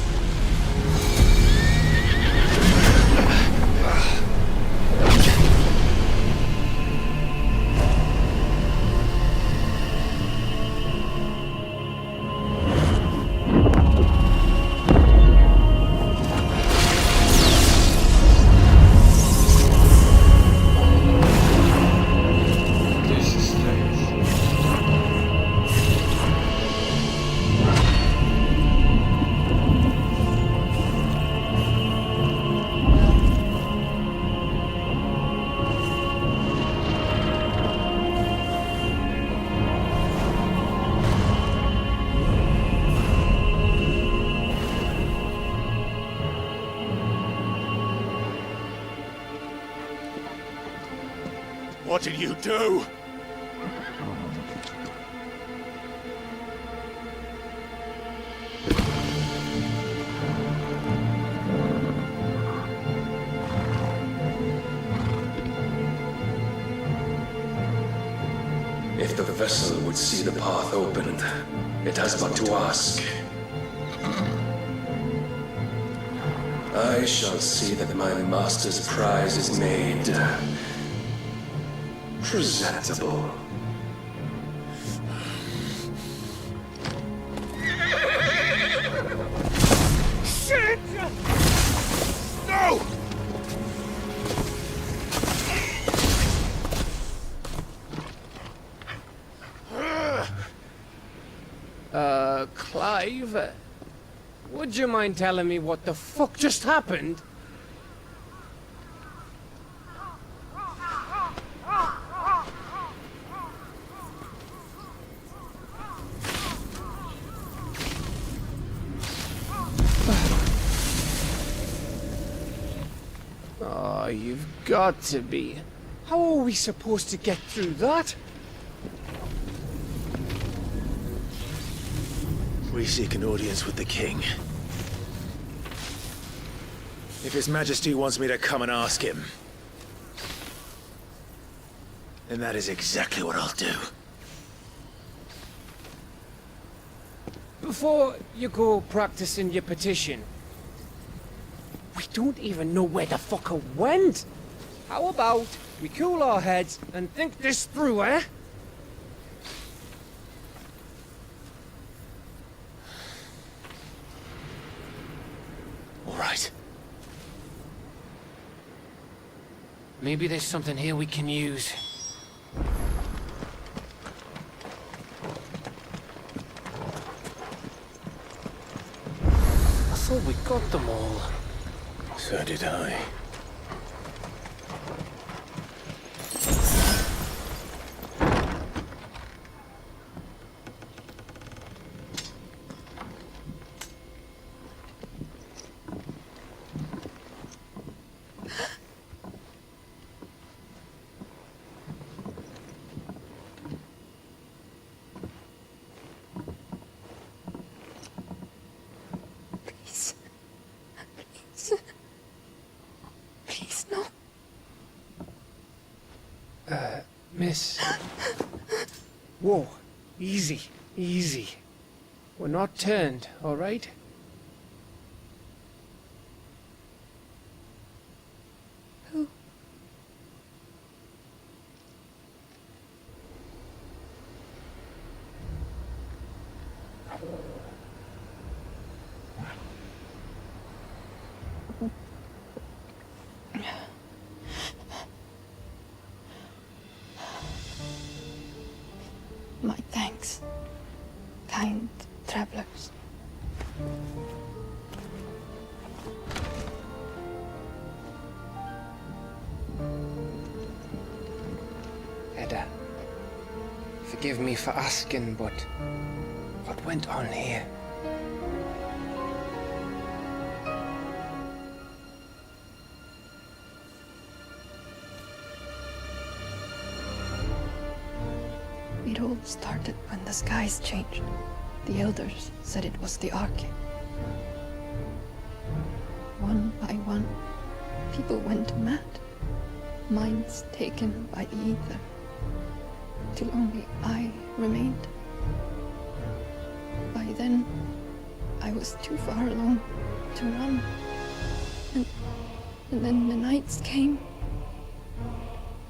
What did you do? If the vessel would see the path opened, it has but to ask. I shall see that my master's prize is made presentable. Shit! No! Clive? Would you mind telling me what the fuck just happened? Oh, you've got to be. How are we supposed to get through that? We seek an audience with the king. If His Majesty wants me to come and ask him, then that is exactly what I'll do. Before you go practicing your petition, we don't even know where the fucker went. How about we cool our heads and think this through, eh? All right. Maybe there's something here we can use. I thought we got them all. So did I. Please. Please. Please, no. Miss. Whoa. Easy. Easy. We're not turned, all right? Who? My thanks, kind travelers. Edda, forgive me for asking, but what went on here? It all started when the skies changed. The elders said it was the Arcane. One by one, people went mad. Minds taken by the ether. Till only I remained. By then, I was too far along to run. And then the nights came.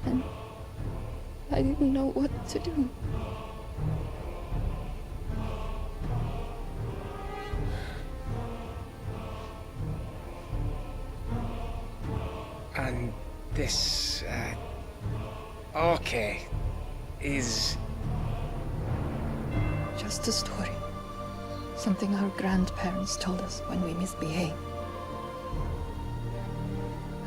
And I didn't know what to do. And this, Arcane is... Just a story. Something our grandparents told us when we misbehaved.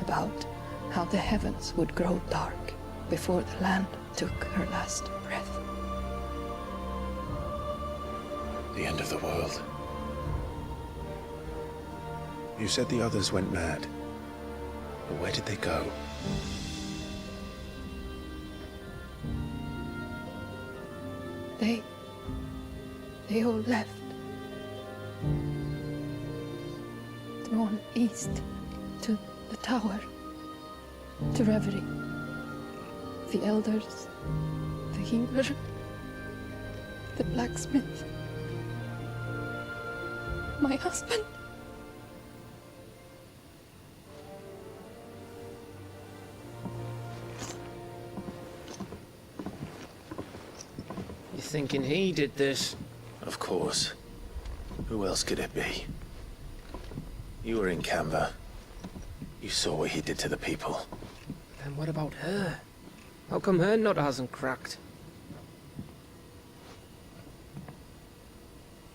About how the heavens would grow dark before the land took her last breath. The end of the world. You said the others went mad. But where did they go? They all left. Drawn east to the tower, to Reverie. The elders, the healer, the blacksmith, my husband. You thinking he did this? Of course. Who else could it be? You were in Canva. You saw what he did to the people. Then what about her? How come her nut hasn't cracked?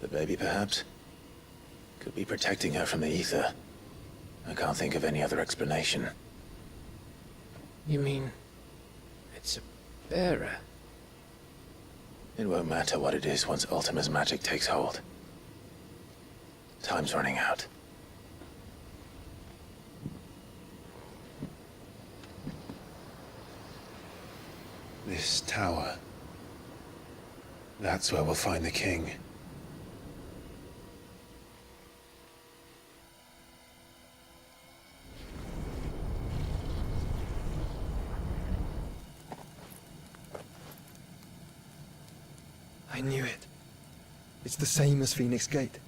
The baby, perhaps? Could be protecting her from the ether. I can't think of any other explanation. You mean... it's a bearer? It won't matter what it is once Ultima's magic takes hold. Time's running out. This tower. That's where we'll find the king. I knew it. It's the same as Phoenix Gate.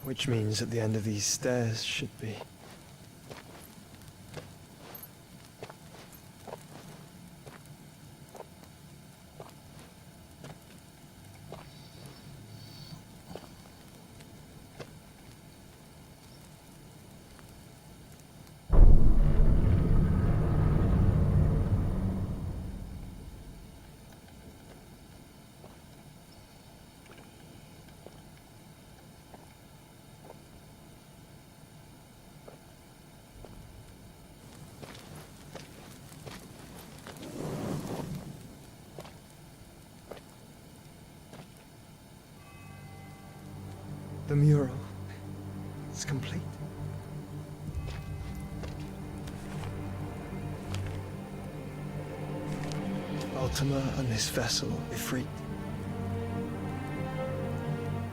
Which means at the end of these stairs should be... The mural is complete. Ultima and this vessel, Ifrit.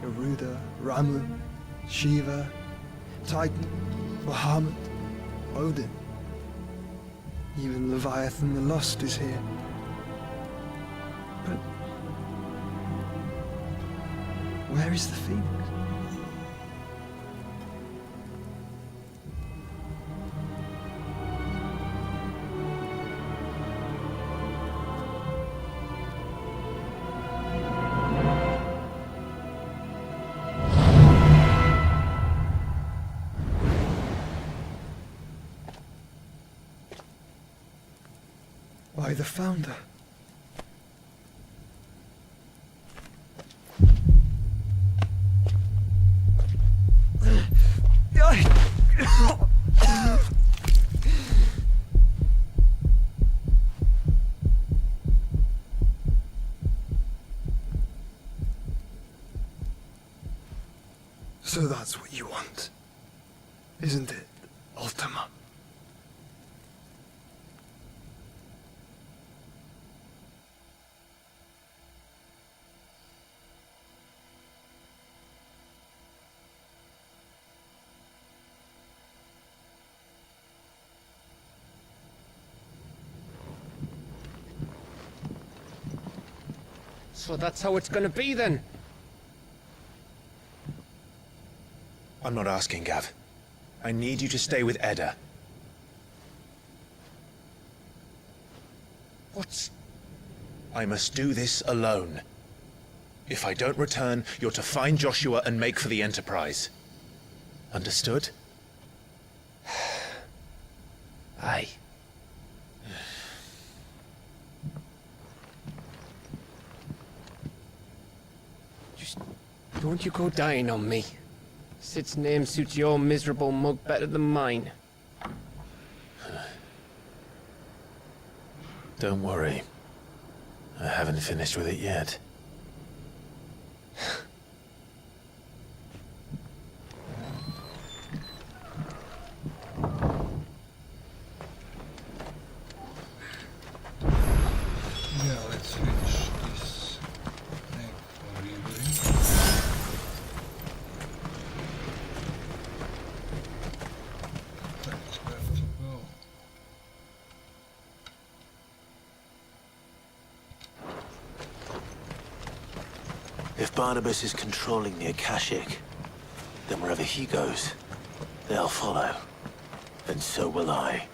Garuda, Ramu, Shiva, Titan, Bahamut, Odin. Even Leviathan the Lost is here. But where is the Phoenix? By the Founder. So that's what you want, isn't it, Ultima? So that's how it's gonna be then? I'm not asking, Gav. I need you to stay with Edda. What's... I must do this alone. If I don't return, you're to find Joshua and make for the Enterprise. Understood? Aye. Just don't you go dying on me. Sid's name suits your miserable mug better than mine. Don't worry. I haven't finished with it yet. Yeah, let's finish this thing for Ivy. That's where to go. If Barnabas is controlling the Akashic, then wherever he goes, they'll follow. And so will I.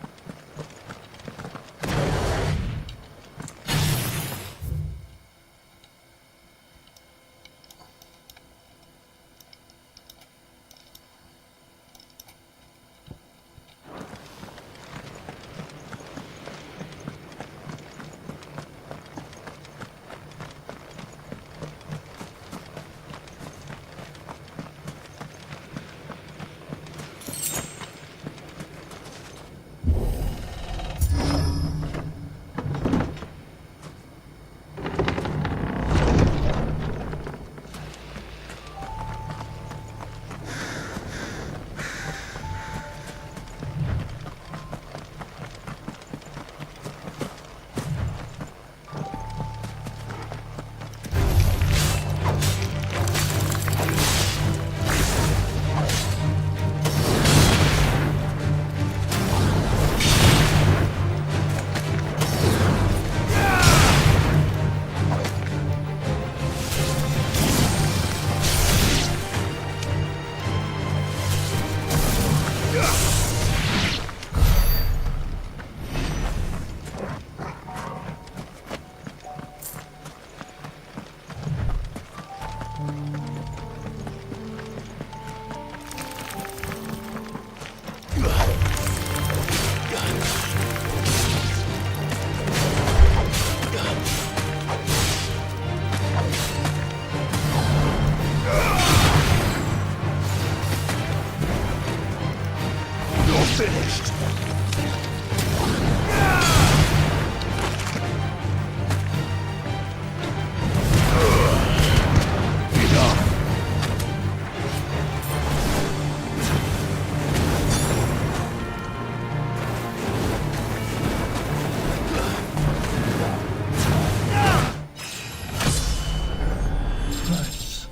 Nice.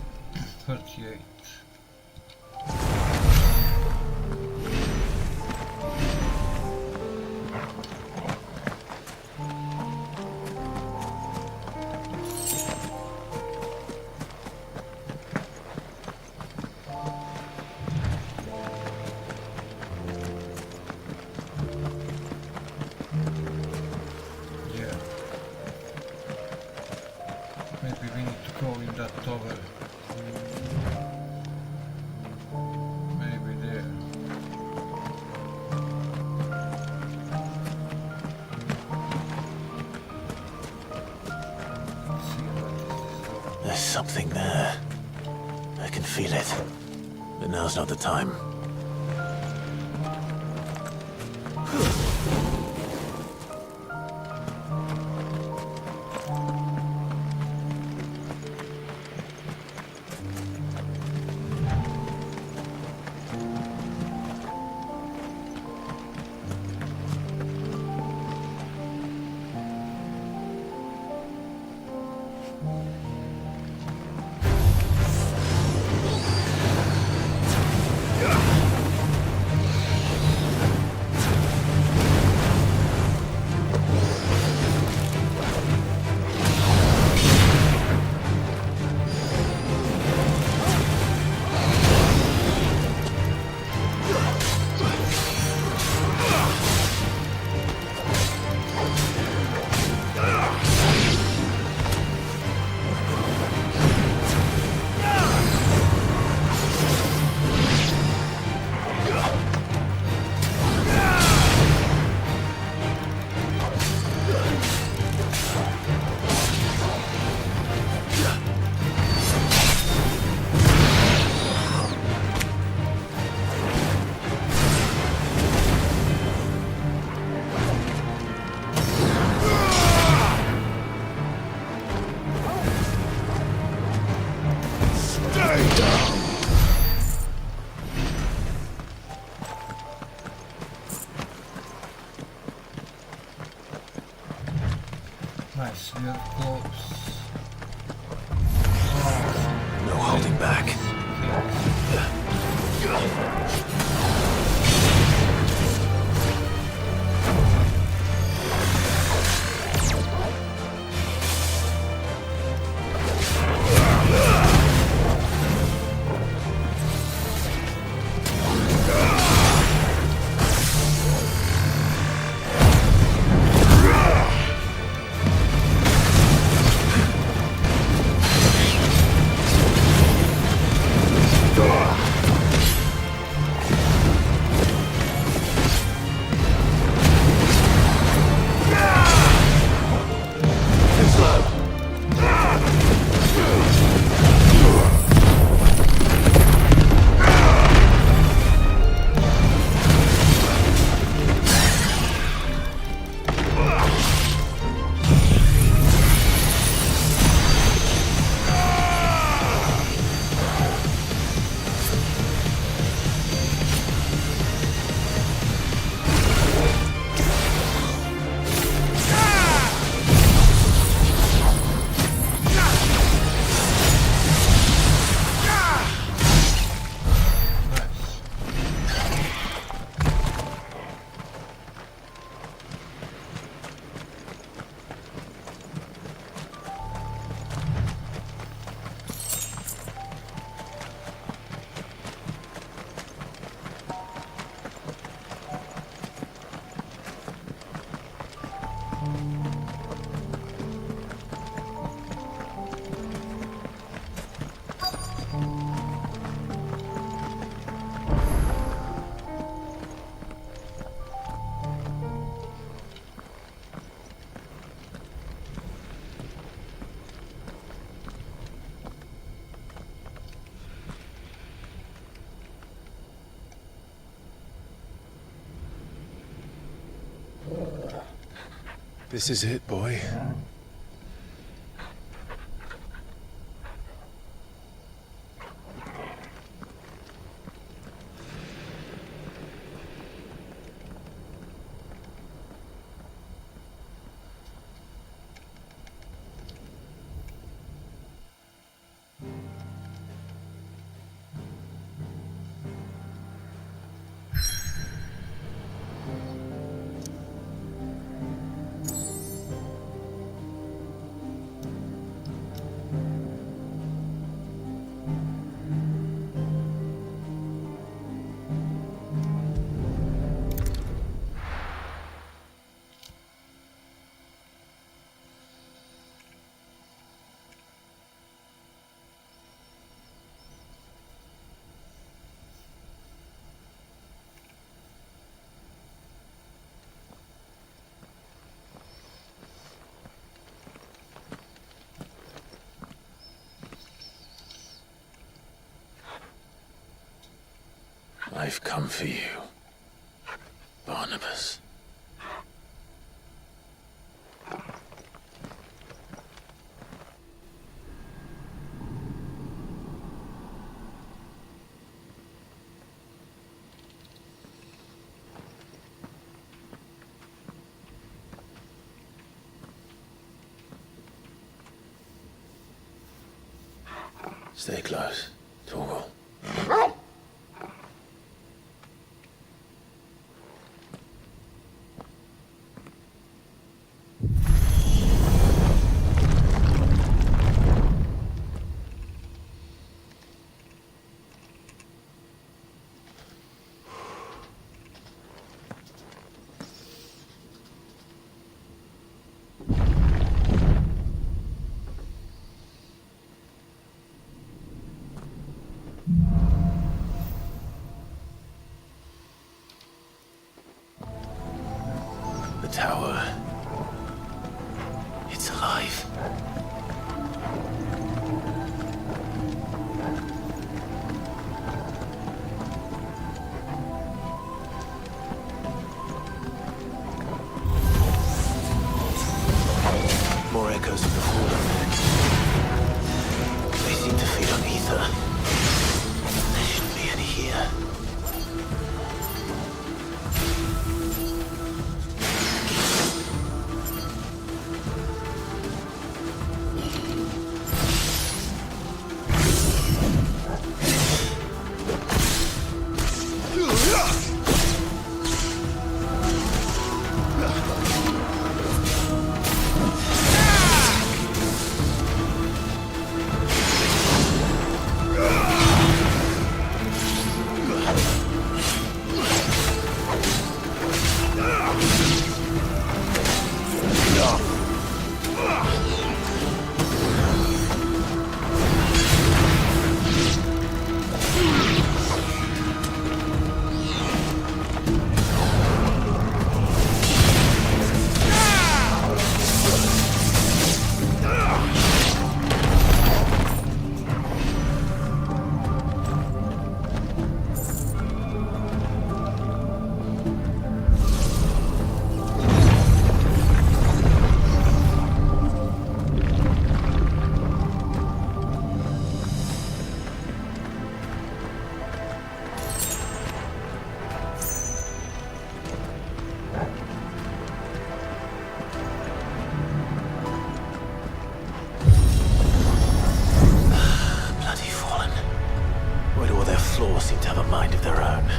38. Yeah. Maybe we need to go in that tower. Maybe there. There's something there. I can feel it. But now's not the time. Nice, we are close. No holding back. This is it, boy. I've come for you, Barnabas. Stay close, Torgal. The tower. It's alive. More echoes of the fallen. They seem to feed on ether. There shouldn't be any here. Seem to have a mind of their own.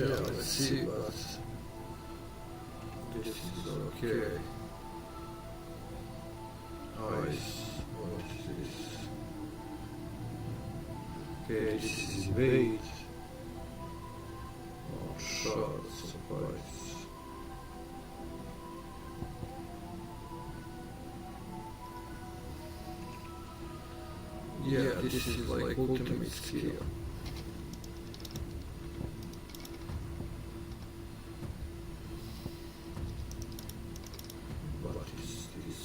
Yeah, let's see what this is. Okay. Ice. What is this? Okay, this is bait. Oh, shards of ice. Yeah, this is like ultimate skill. What is this?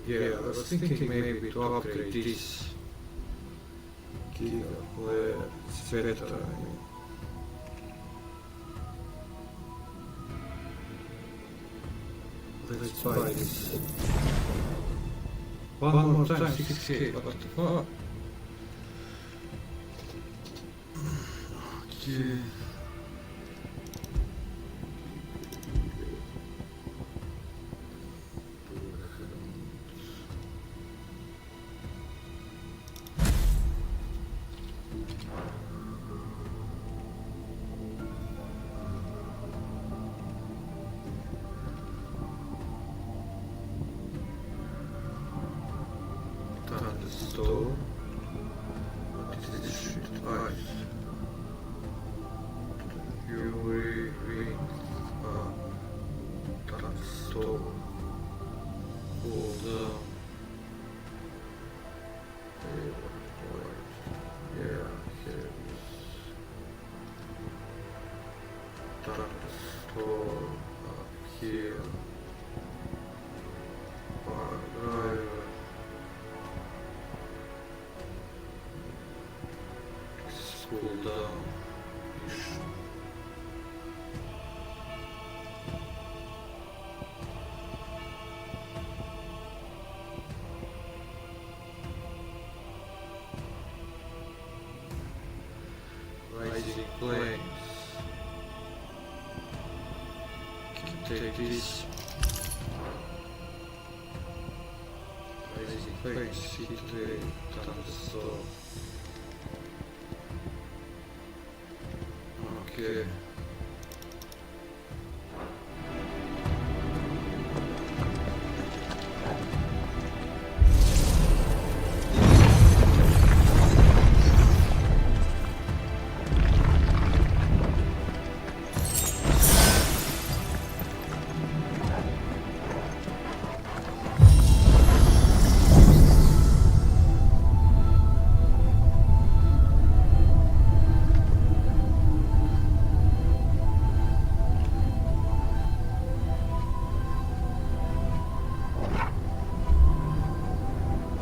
Yeah, I was thinking maybe to upgrade this. Giga player, it's better, I mean. Let's buy this. One more time, 6k, what the fuck? Okay. Thunderstorm. What is this shit? Ice. Fury, wind, thunderstorm. Cool down. Yeah, here it is. Thunderstorm up here. Driver. Cool down. Rising flames. Take this. Rising flames. Heat wave. Thunderstorm. Okay.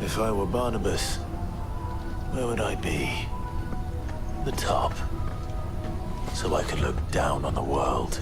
If I were Barnabas, where would I be? The top. So I could look down on the world.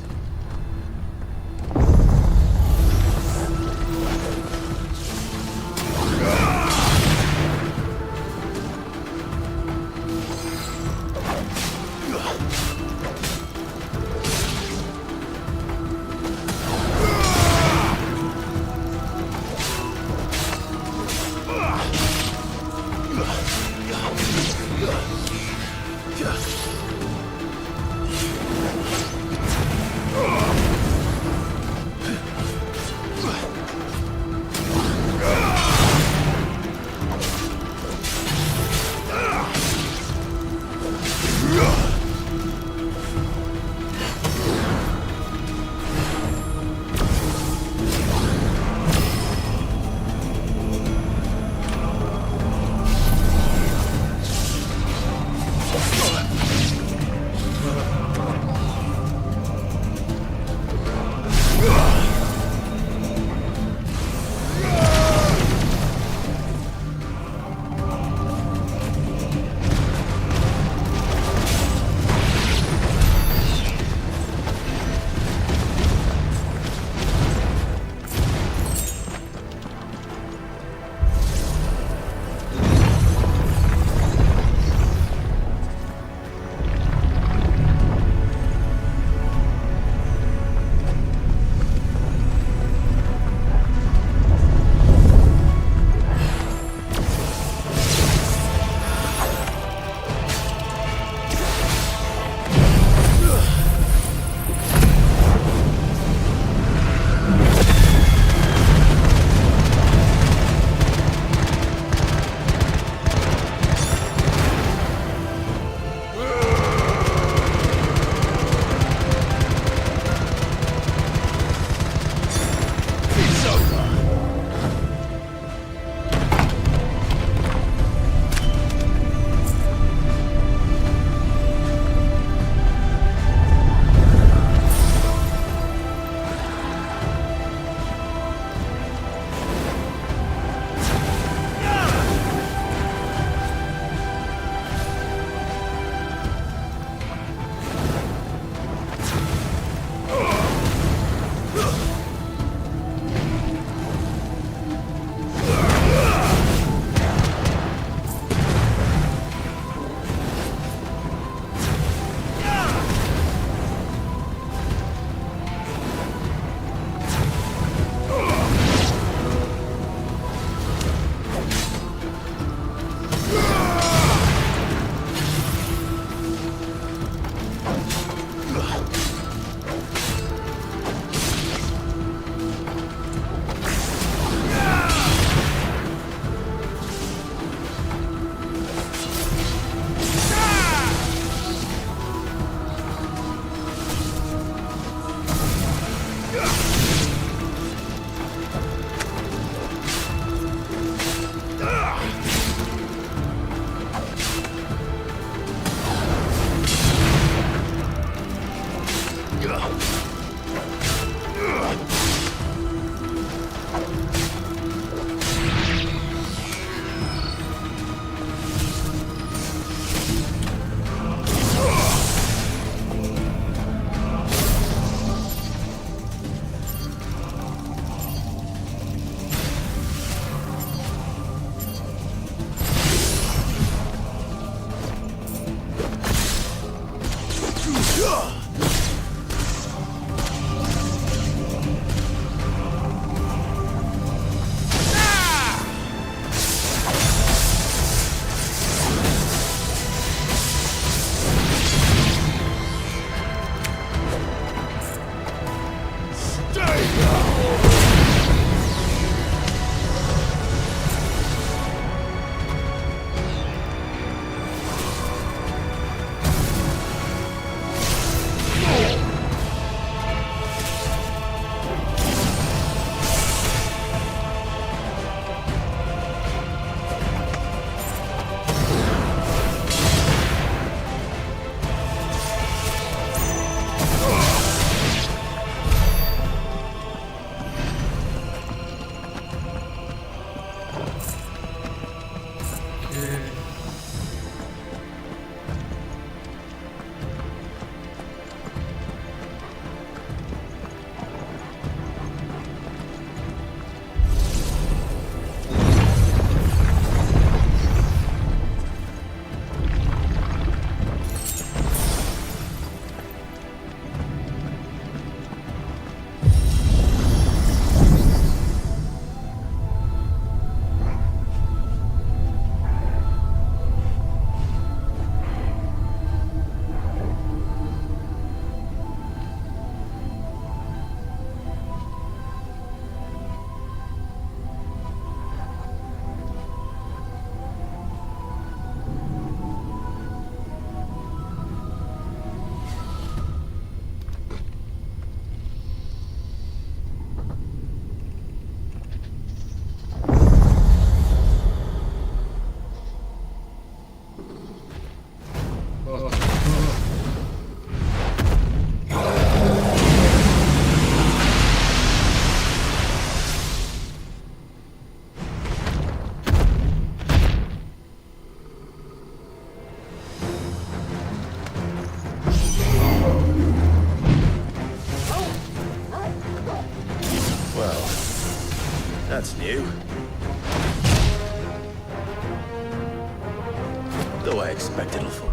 Though I expect it'll fall.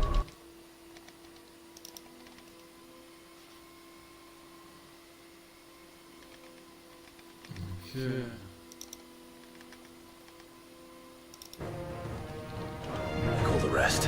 Okay. Call the rest.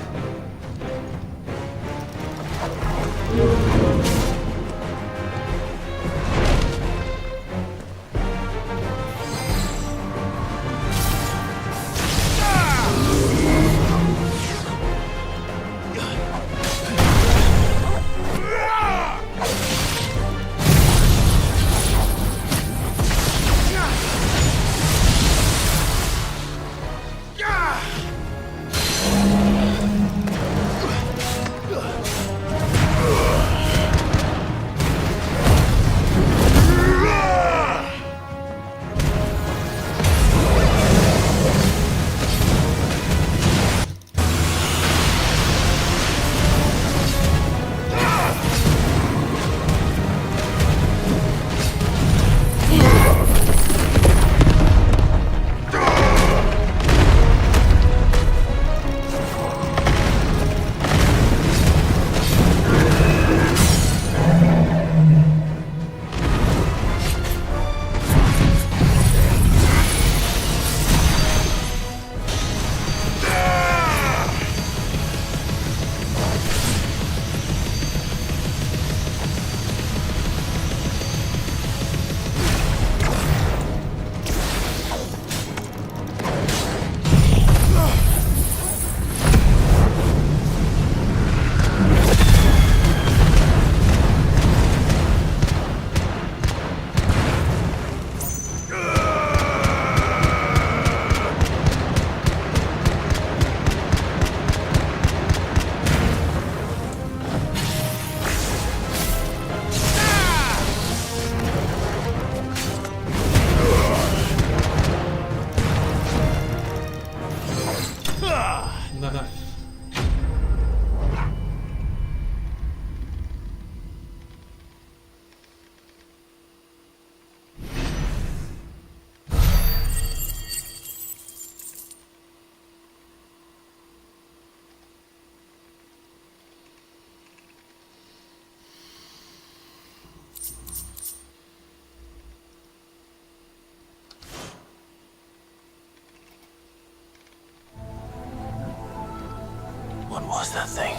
What was that thing?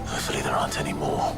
Hopefully there aren't any more.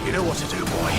You know what to do, boy.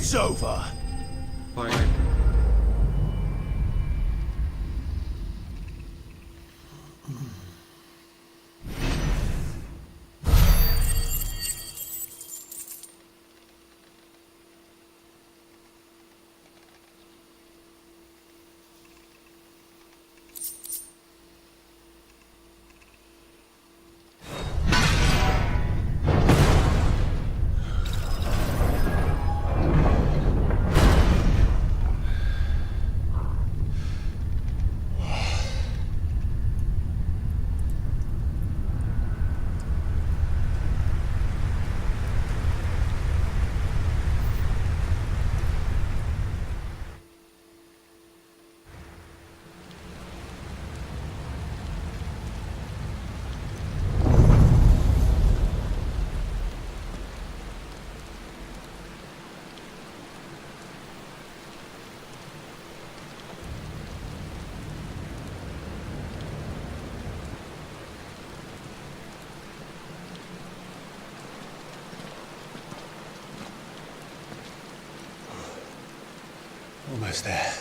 It's over. Fine. Almost there.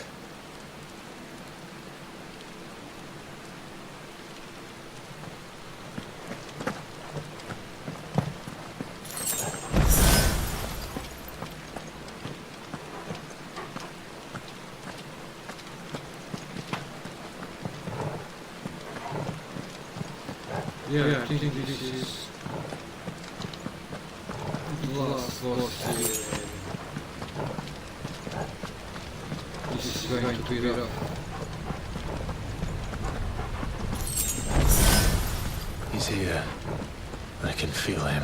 Yeah, I think this is the last boss here. This is going to be rough. He's here. I can feel him.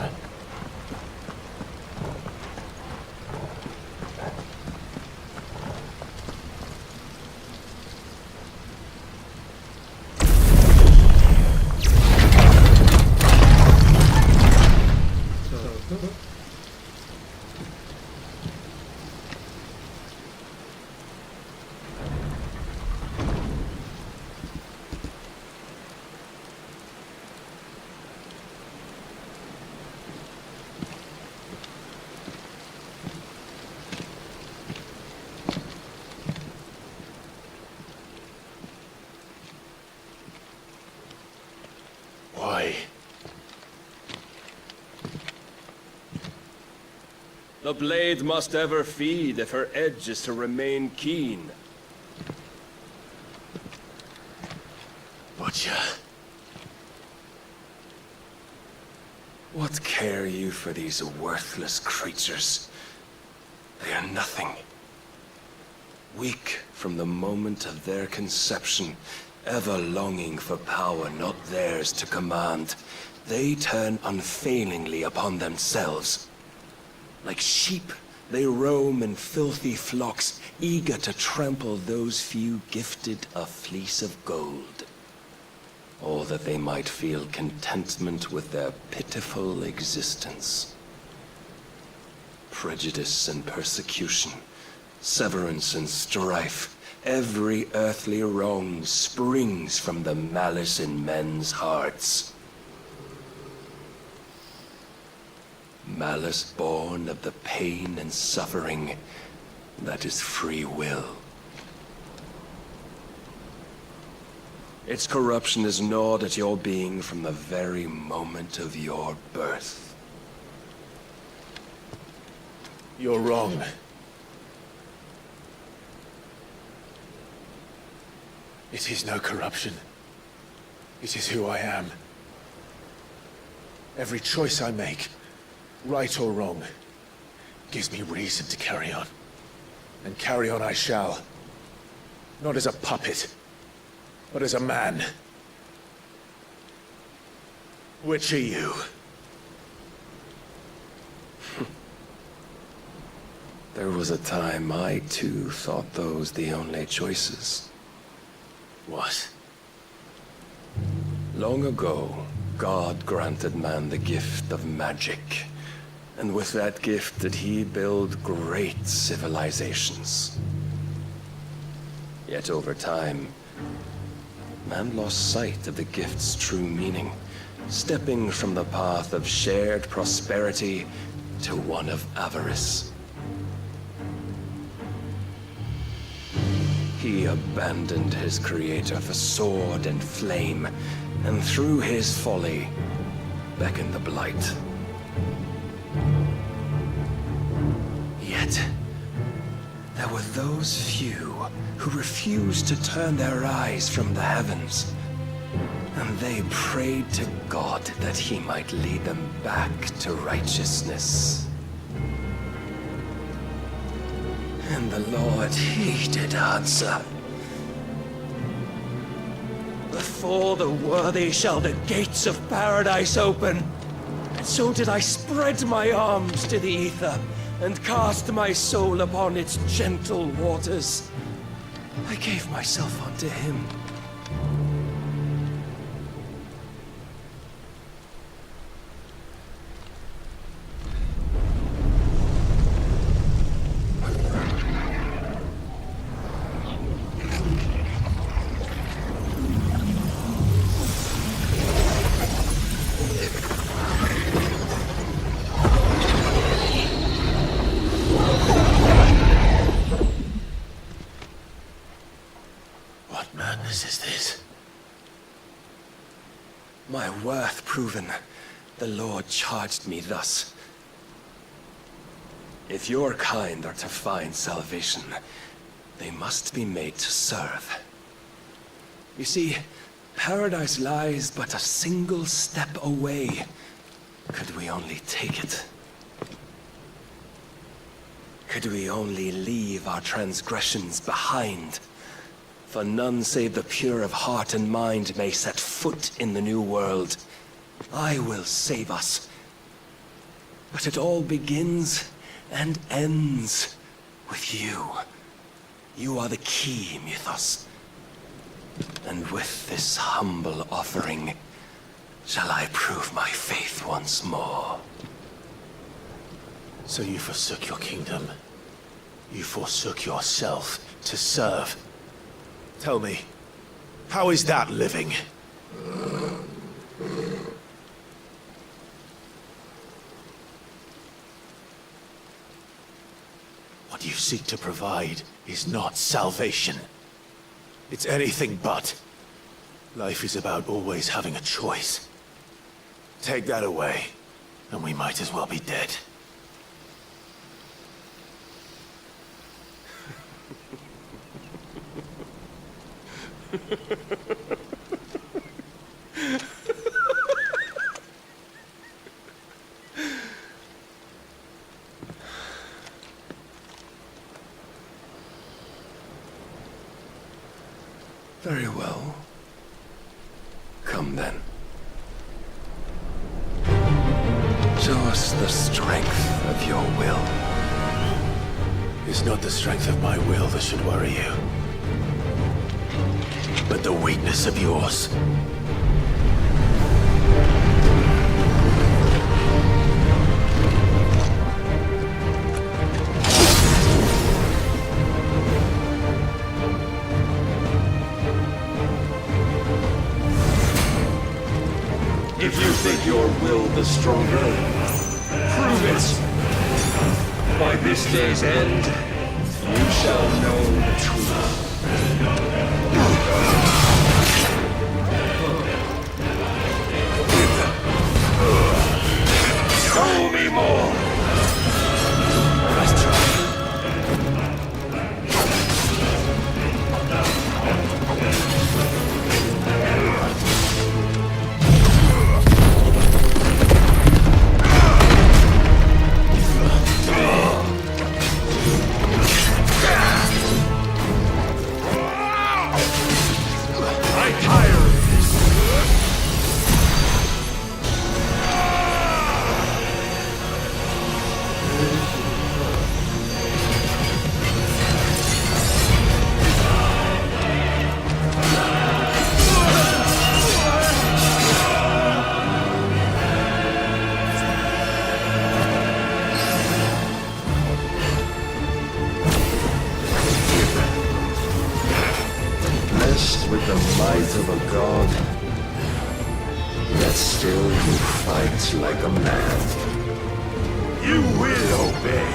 Why? The blade must ever feed if her edge is to remain keen. Butcher. What care you for these worthless creatures? They are nothing. Weak from the moment of their conception, ever longing for power not theirs to command, they turn unfailingly upon themselves. Like sheep, they roam in filthy flocks, eager to trample those few gifted a fleece of gold. All that they might feel contentment with their pitiful existence. Prejudice and persecution, severance and strife, every earthly wrong springs from the malice in men's hearts. Malice born of the pain and suffering that is free will. Its corruption is gnawed at your being from the very moment of your birth. You're wrong. It is no corruption. It is who I am. Every choice I make, right or wrong, gives me reason to carry on. And carry on I shall. Not as a puppet, but as a man. Which are you? There was a time I too thought those the only choices. What? Long ago, God granted man the gift of magic. And with that gift did he build great civilizations. Yet over time, man lost sight of the gift's true meaning, stepping from the path of shared prosperity to one of avarice. He abandoned his creator for sword and flame, and through his folly, beckoned the Blight. Yet, there were those few who refused to turn their eyes from the heavens, and they prayed to God that he might lead them back to righteousness. And the Lord, he did answer. Before the worthy shall the gates of paradise open. And so did I spread my arms to the ether, and cast my soul upon its gentle waters. I gave myself unto him. My worth proven, the Lord charged me thus. If your kind are to find salvation, they must be made to serve. You see, paradise lies but a single step away. Could we only take it? Could we only leave our transgressions behind? For none save the pure of heart and mind may set foot in the new world. I will save us. But it all begins and ends with you. You are the key, Mythos. And with this humble offering, shall I prove my faith once more. So you forsook your kingdom. You forsook yourself to serve. Tell me, how is that living? What you seek to provide is not salvation. It's anything but. Life is about always having a choice. Take that away, and we might as well be dead. Very well. Come then. Show us the strength of your will. It's not the strength of my will that should worry you, but the weakness of yours. If you think your will the stronger, prove it. By this day's end, you shall know the truth. Show me more! Let's try. With the might of a god, yet still you fight like a man. You will obey.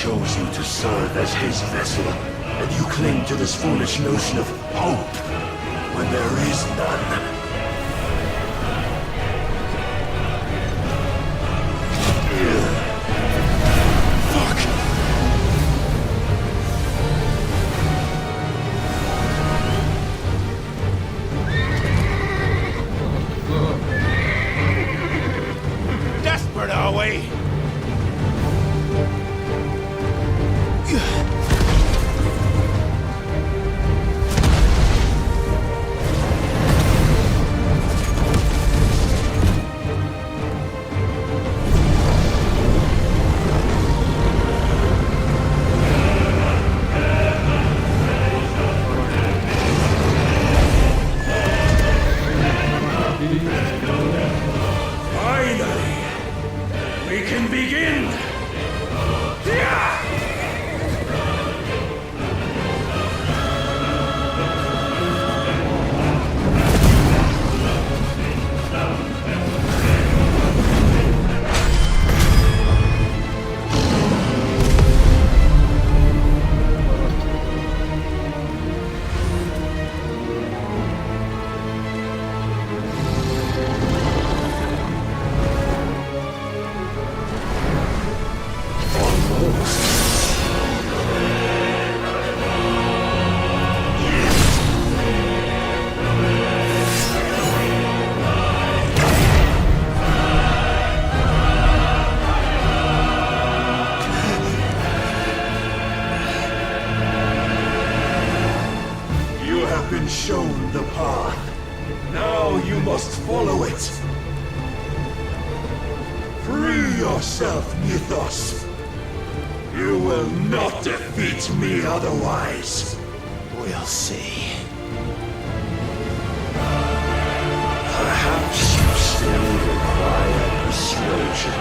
chose you to serve as his vessel, and you cling to this foolish notion of hope when there is none. Desperate, are we? Finally, we can begin! You have been shown the path. Now you must follow it. Free yourself, Mythos. You will not defeat me otherwise. We'll see. Perhaps you still require persuasion.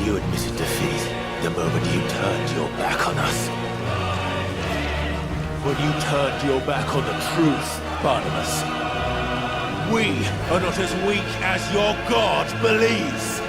You admitted defeat the moment you turned your back on us. When you turned your back on the truth, Barnabas. We are not as weak as your god believes.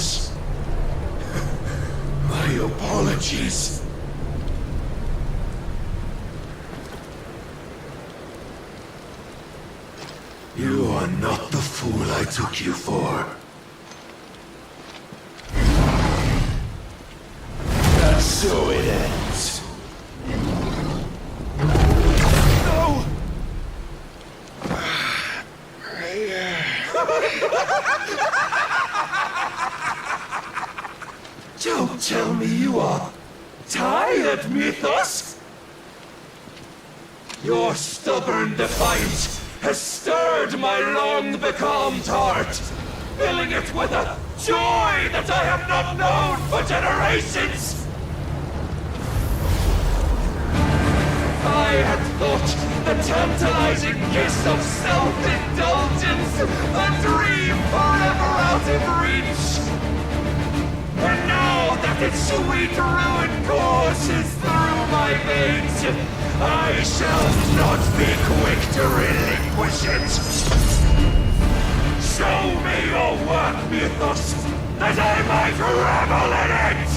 Malleus. My apologies. You are not the fool I took you for. And so it ends. No! Don't tell me you are tired, Mythos! Your stubborn defiance has stirred my long-becalmed heart, filling it with a joy that I have not known for generations! I had thought the tantalizing kiss of self-indulgence a dream forever out of reach. And now that its sweet ruin courses through my veins, I shall not be quick to relinquish it. Show me your work, Mythos, that I might revel in it!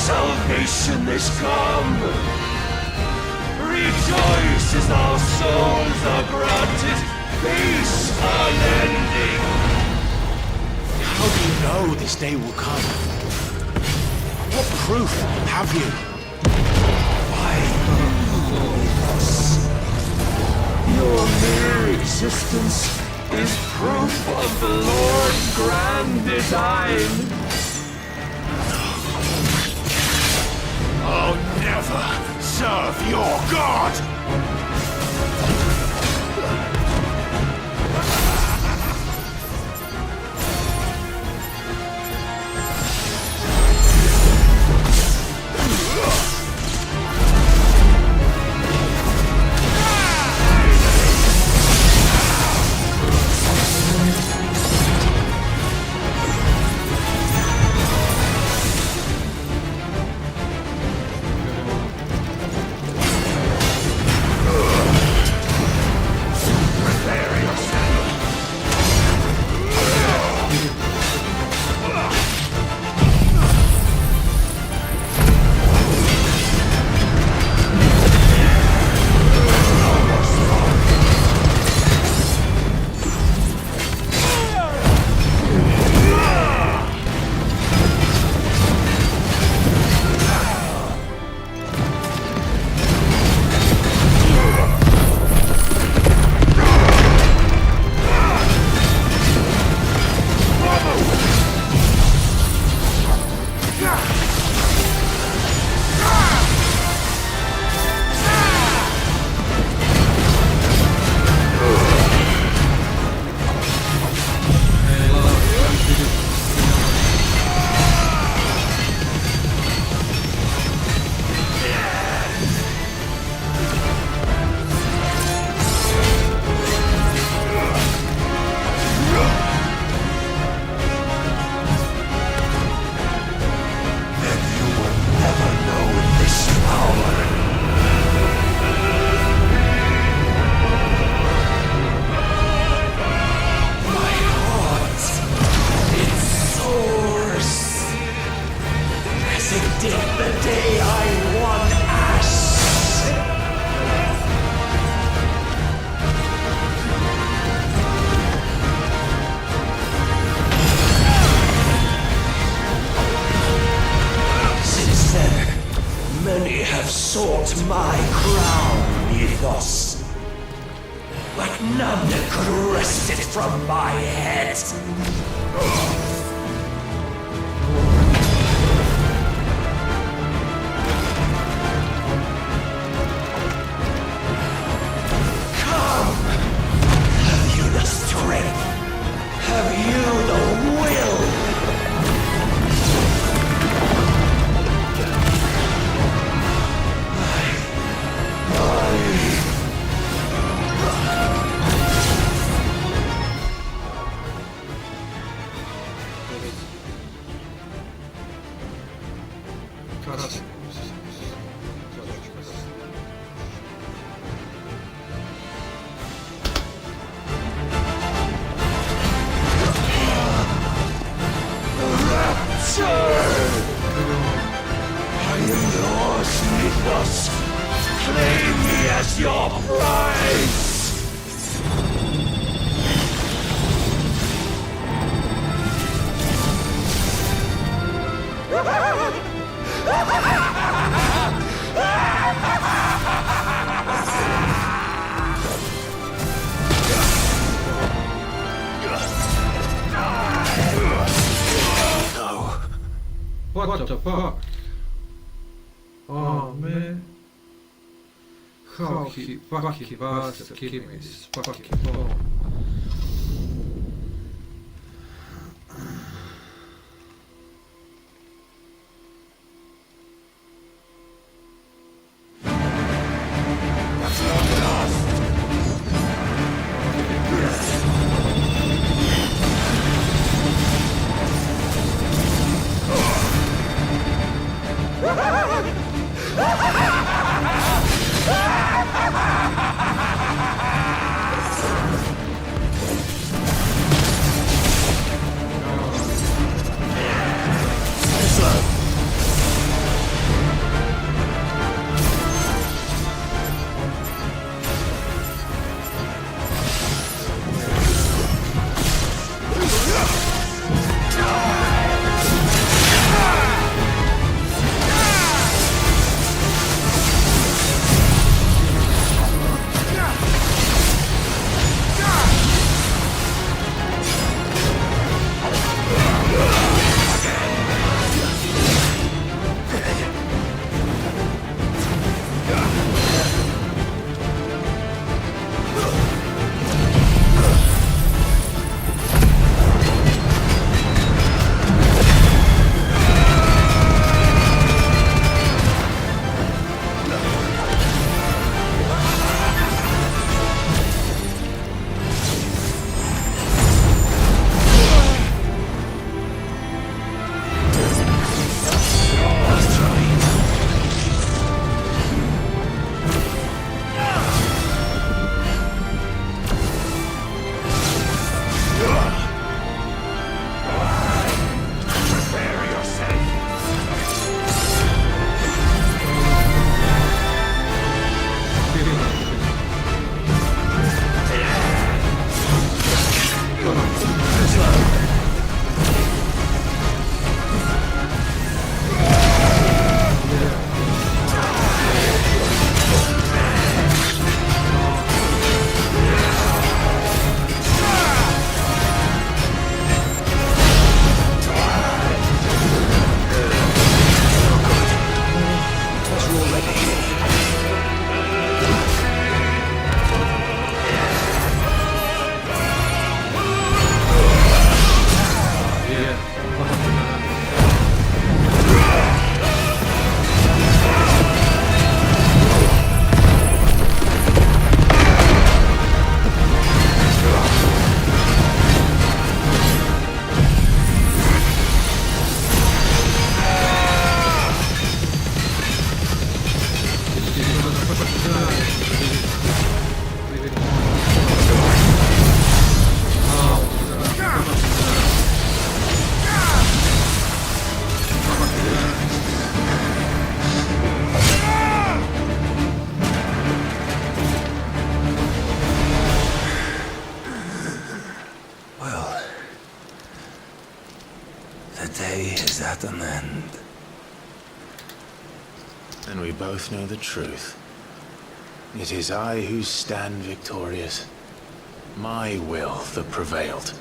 Salvation is come! Rejoice as our souls are granted peace unending! How do you know this day will come? What proof have you? Your mere existence is proof of the Lord's grand design! I'll never serve your god! sought my crown, Ethos. But none could wrest it from my head. Come! Have you the strength? Have you the will? I am yours, Mythos. Claim me as your prize! What the fuck? Oh man. How he fucking bastard killed me with his fucking phone. The day is at an end. And we both know the truth. It is I who stand victorious. My will that prevailed.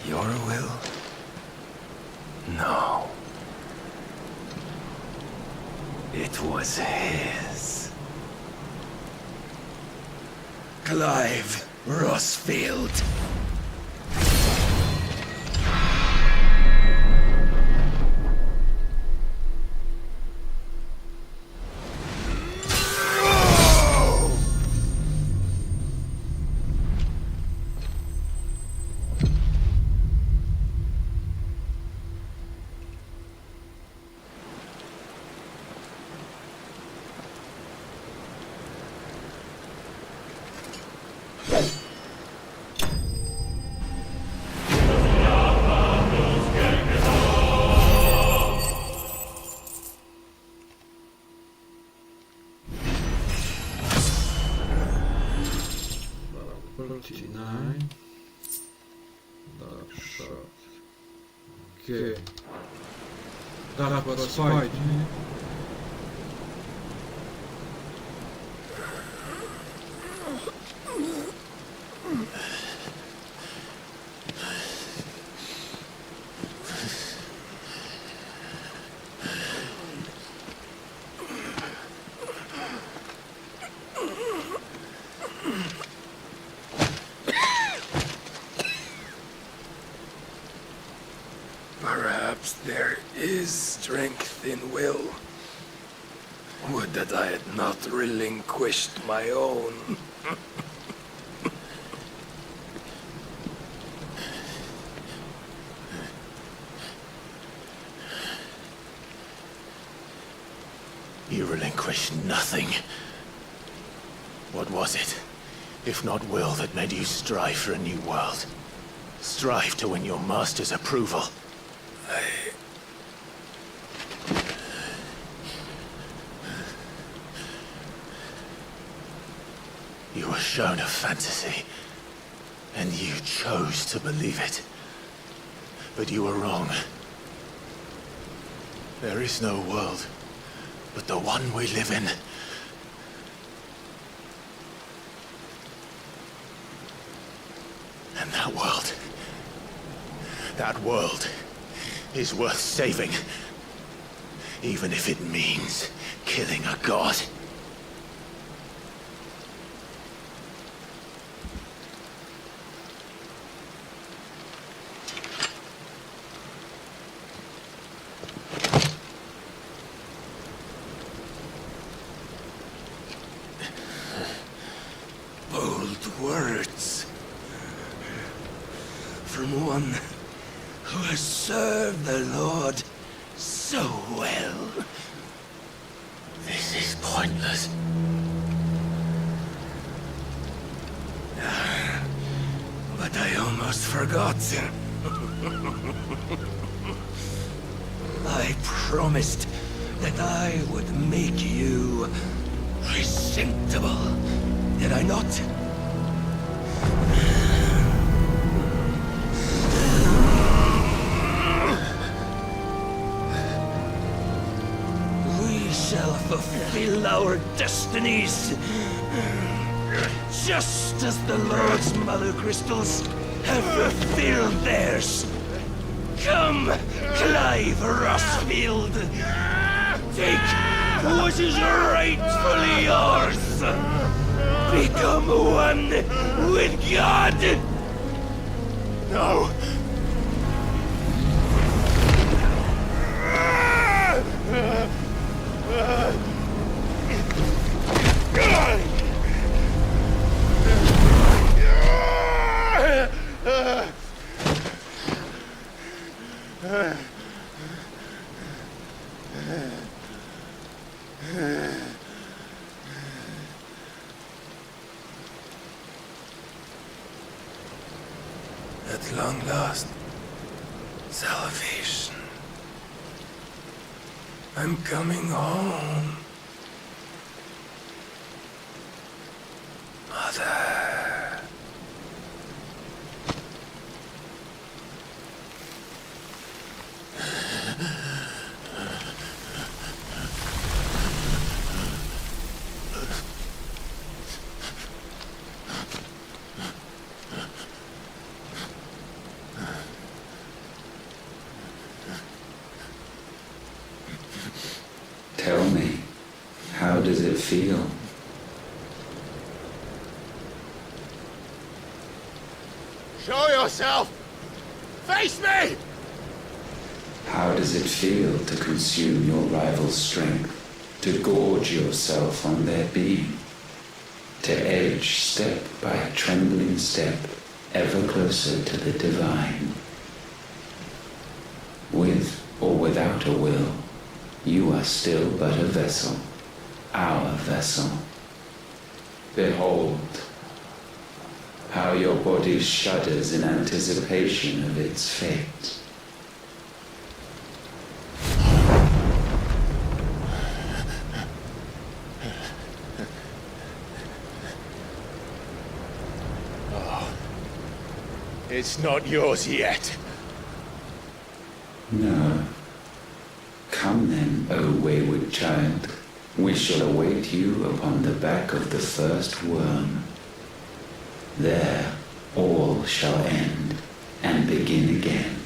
Your will? No. It was his. Clive Rossfield. Okay. That was fight. Perhaps there is strength in will. Would that I had not relinquished my own. You relinquished nothing. What was it, if not will, that made you strive for a new world? Strive to win your master's approval? You were shown a fantasy, and you chose to believe it. But you were wrong. There is no world but the one we live in. And that world is worth saving, even if it means killing a god. Bold words from one who has served the Lord so well. This is pointless. But I almost forgot. I promised that I would make you presentable. Did I not? We shall fulfill our destinies, just as the Lord's Mother Crystals have fulfilled theirs. Come, Clive Rossfield. Take what is rightfully yours. Become one with God. No. At long last, salvation. I'm coming home. Mother. feel? Show yourself! Face me! How does it feel to consume your rival's strength? To gorge yourself on their beam? To edge step by a trembling step ever closer to the divine? With or without a will, you are still but a vessel, our vessel. Behold, how your body shudders in anticipation of its fate. It's not yours yet. No. Come then, O wayward child. We shall await you upon the back of the first worm. There all shall end and begin again.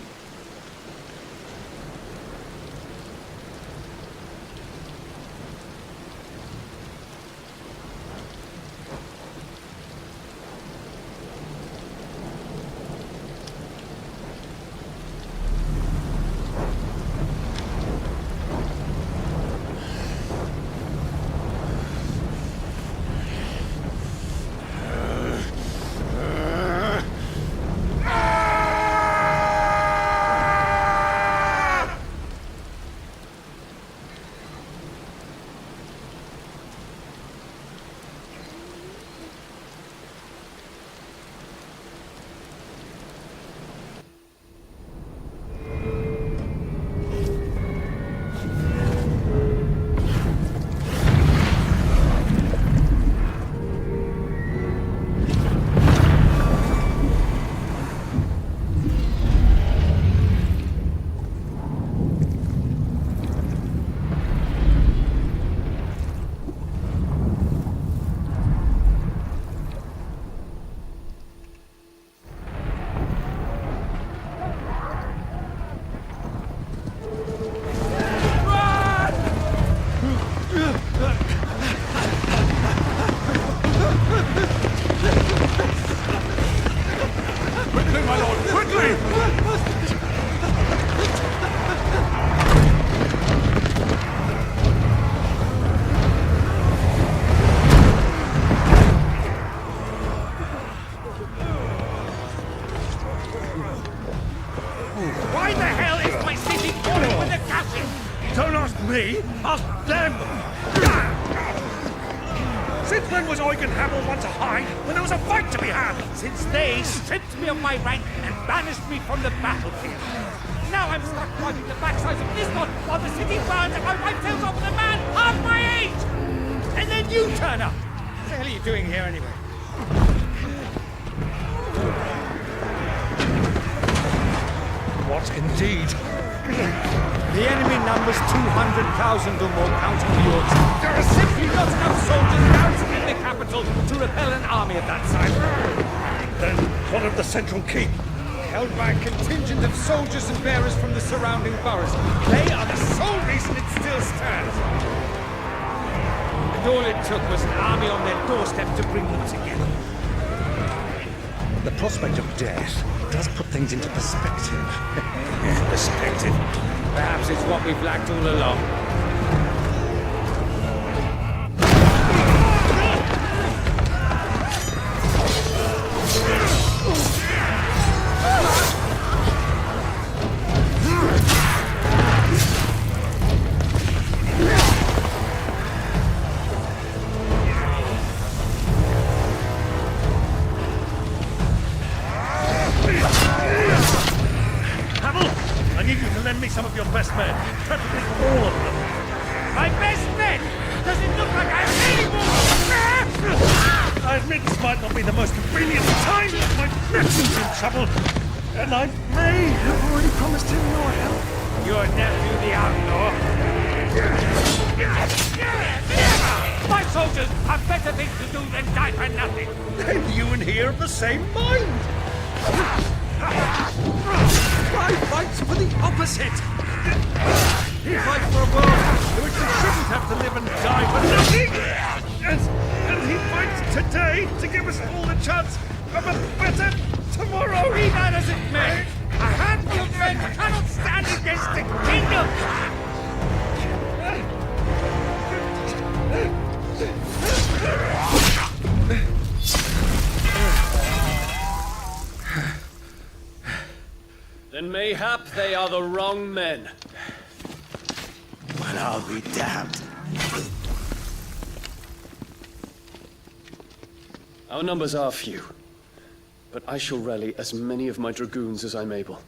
Why the hell is my city falling with the casting? Don't ask me, ask them! Since when was Eugen Hamel one to hide when there was a fight to be had? Since they stripped me of my rank and banished me from the battlefield. Now I'm stuck wiping the backsides of Lisbon while the city burns and I wipe tails off with a man half my age! And then you turn up! What the hell are you doing here anyway? What indeed? The enemy numbers 200,000 or more, counting yours. There are simply not enough soldiers garrisoned in the capital to repel an army of that size. Then what of the central keep? Held by a contingent of soldiers and bearers from the surrounding boroughs. They are the sole reason it still stands. And all it took was an army on their doorstep to bring them together. The prospect of death does put things into perspective. Perspective. Perhaps it's what we've lacked all along. Some of your best men, preferably all of them. My best men? Does it look like I have any more? I admit this might not be the most convenient time, but my nephew's in trouble, and I may have already promised him your help. Your nephew, the outlaw? Never! My soldiers have better things to do than die for nothing. Then you and he are of the same mind. I fight for the opposite! He fights for a world in which we shouldn't have to live and die for nothing! have a better tomorrow. Be that as it may, a handful of men cannot stand against the kingdom! Then mayhap they are the wrong men. Well, I'll be damned. Our numbers are few, but I shall rally as many of my dragoons as I'm able.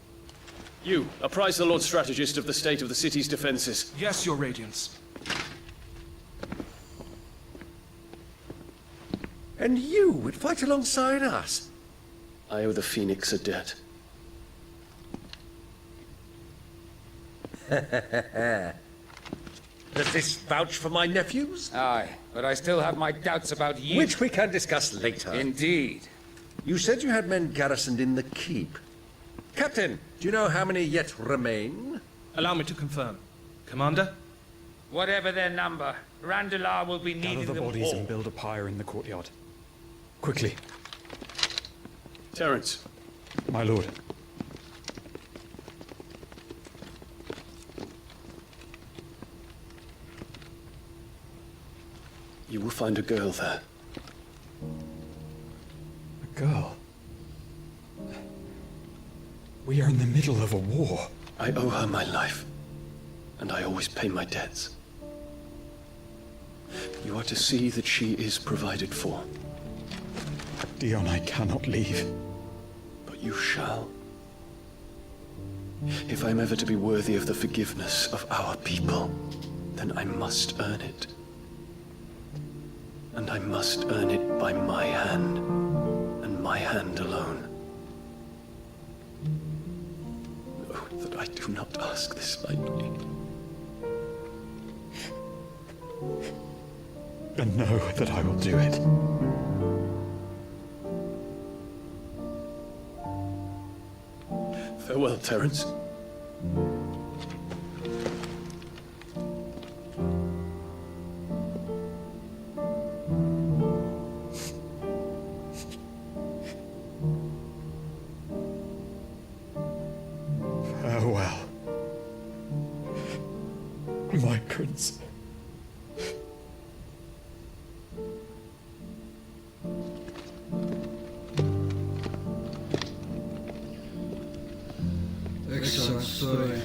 You, apprise the Lord Strategist of the state of the city's defenses. Yes, Your Radiance. And you would fight alongside us? I owe the Phoenix a debt. Does this vouch for my nephews? Aye, but I still have my doubts about you. Which we can discuss later. Indeed. You said you had men garrisoned in the keep. Captain, do you know how many yet remain? Allow me to confirm. Commander? Whatever their number, Randalar will be needing Gather the them bodies all. and build a pyre in the courtyard. Quickly. Terence. My lord. You will find a girl there. A girl? We are in the middle of a war. I owe her my life, and I always pay my debts. You are to see that she is provided for. Dion, I cannot leave. But you shall. If I'm ever to be worthy of the forgiveness of our people, then I must earn it. And I must earn it by my hand, and my hand alone. Know that I do not ask this lightly. And know that I will do it. Farewell, Terence. Farewell. My prince. Excellent story.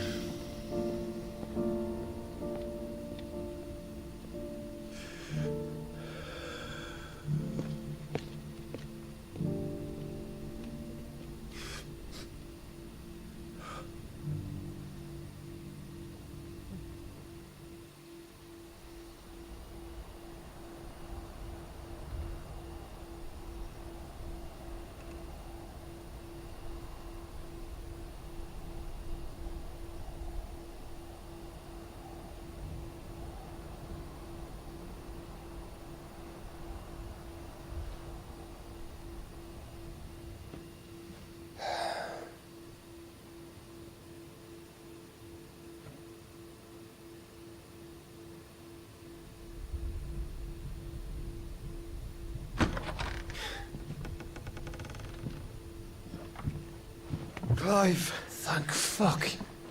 Clive! Thank fuck.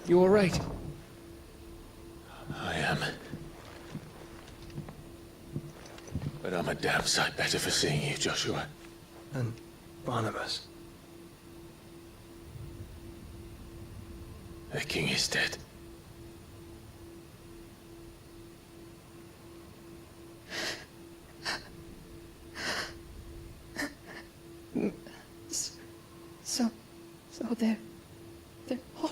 You alright? I am. But I'm a damn sight better for seeing you, Joshua. And Barnabas. The king is dead. So they're all...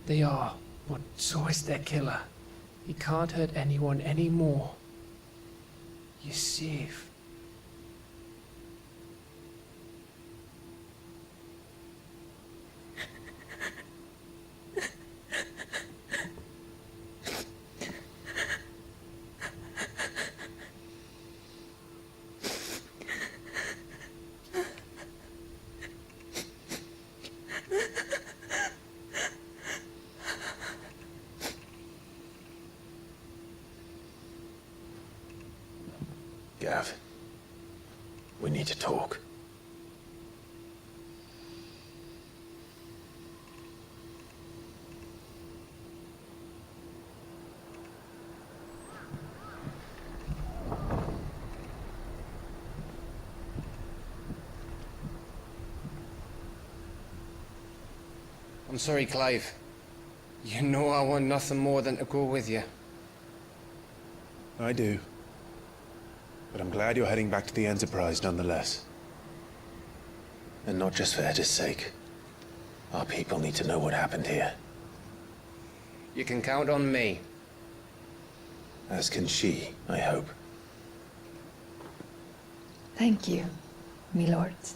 They are, but so is their killer. He can't hurt anyone anymore. You're safe. Gav. We need to talk. I'm sorry, Clive. You know I want nothing more than to go with you. I do. But I'm glad you're heading back to the Enterprise nonetheless. And not just for Etta's sake. Our people need to know what happened here. You can count on me. As can she, I hope. Thank you, my lords.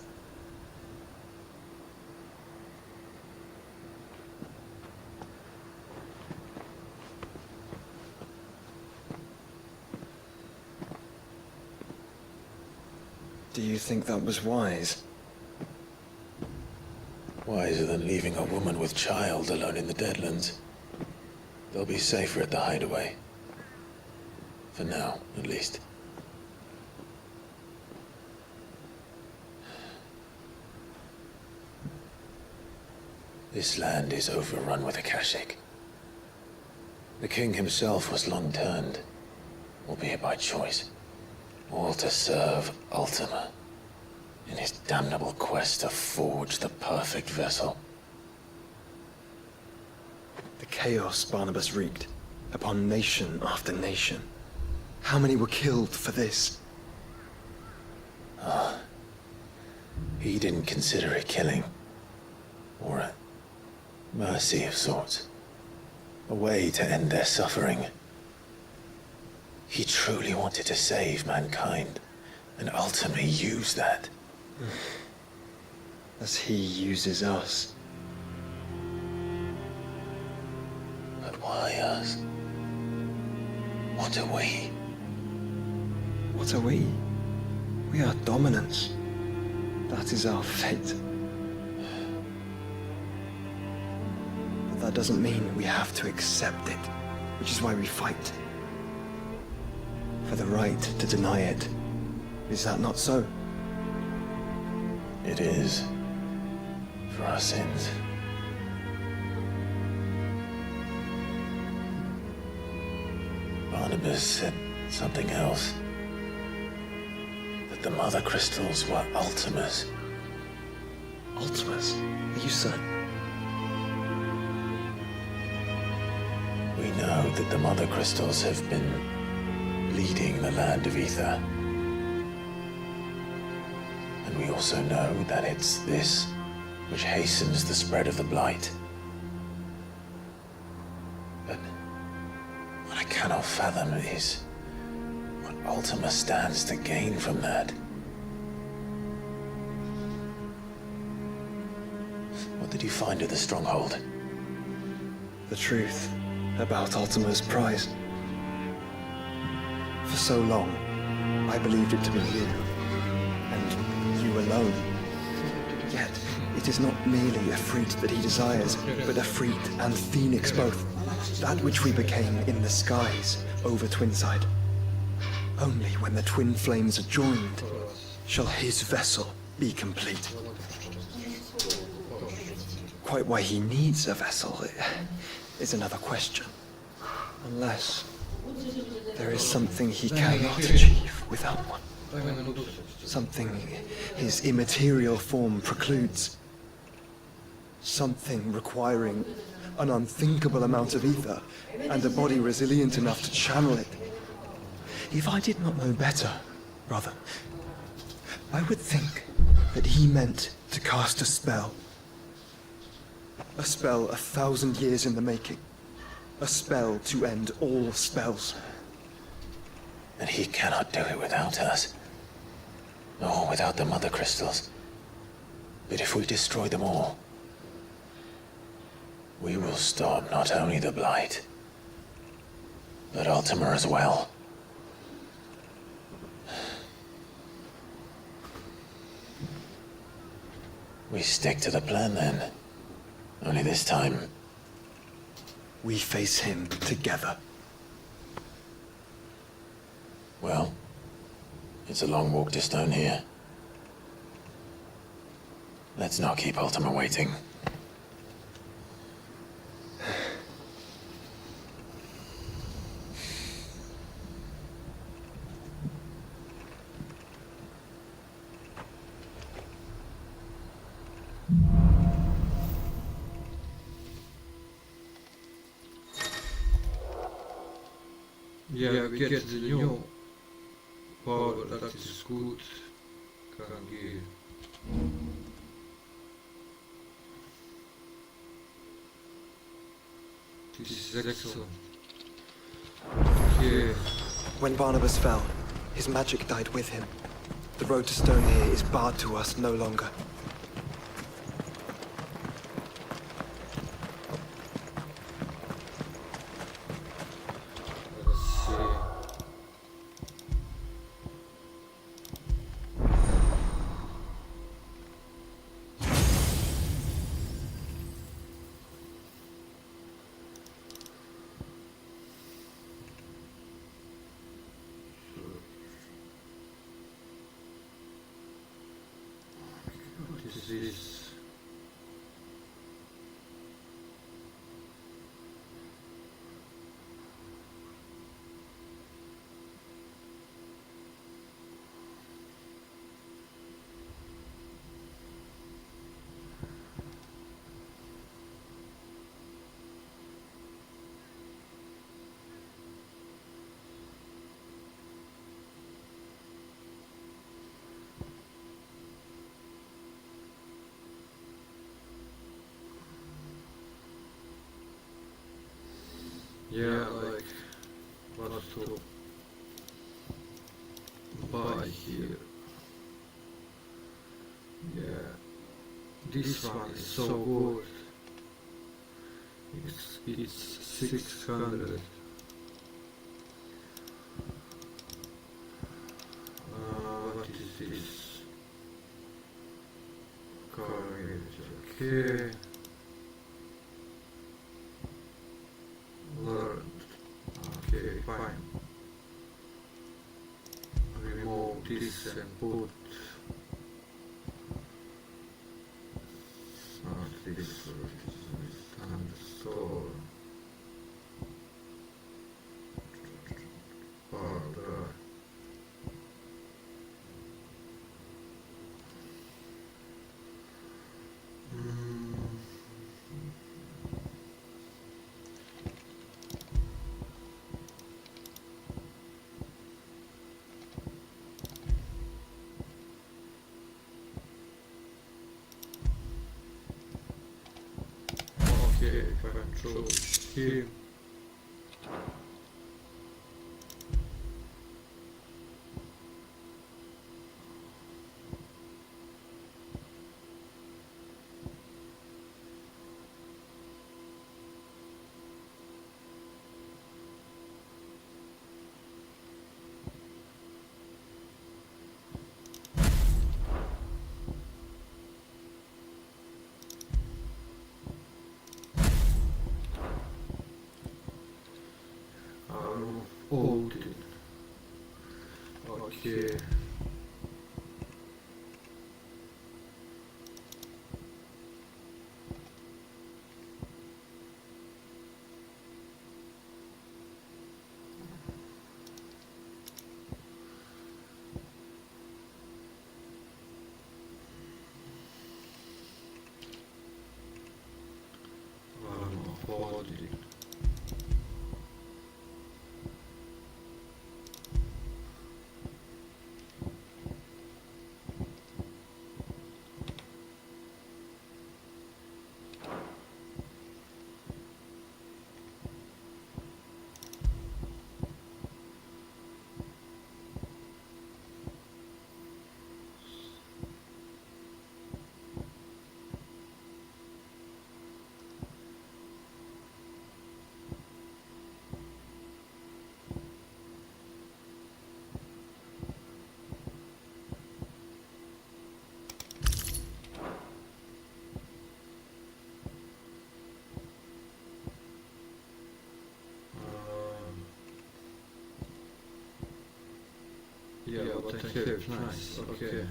Do you think that was wise? Wiser than leaving a woman with child alone in the Deadlands. They'll be safer at the hideaway. For now, at least. This land is overrun with Akashic. The king himself was long turned, albeit by choice, all to serve Ultima in his damnable quest to forge the perfect vessel. The chaos Barnabas wreaked upon nation after nation. How many were killed for this? He didn't consider it killing, or a mercy of sorts. A way to end their suffering. He truly wanted to save mankind, and ultimately use that. As he uses us. But why us? What are we? What are we? We are dominance. That is our fate. But that doesn't mean we have to accept it, which is why we fight. For the right to deny it. Is that not so? It is. For our sins. Barnabas said something else. That the Mother Crystals were Ultimas. Ultimas? Are you certain? We know that the Mother Crystals have been leading the land of Ether. And we also know that it's this which hastens the spread of the Blight. But what I cannot fathom is what Ultima stands to gain from that. What did you find at the Stronghold? The truth about Ultima's prize. For so long, I believed it to be you, and you alone. Yet, it is not merely a freat that he desires, but a freat and phoenix both. That which we became in the skies over Twinside. Only when the twin flames are joined shall his vessel be complete. Quite why he needs a vessel is another question. Unless there is something he cannot achieve without one. Something his immaterial form precludes. Something requiring an unthinkable amount of ether and a body resilient enough to channel it. If I did not know better, rather, I would think that he meant to cast a spell. A spell 1,000 years in the making. A spell to end all spells. And he cannot do it without us. Nor without the Mother Crystals. But if we destroy them all, we will stop not only the Blight, but Ultima as well. We stick to the plan then. Only this time, we face him together. Well, It's a long walk to Stone here. Let's not keep Ultima waiting. Yeah, we get the new power that is good can give. This is excellent. Okay. When Barnabas fell, his magic died with him. The road to Stone here is barred to us no longer. This is yeah, like what to buy here. Yeah, this one is so good. It's 600. What is this? Courage, okay. Learned. Okay, fine. Remove this and put this and store. Powder. Okay, control here. Old. Okay. Holding. Oh, thank you. Nice. Okay.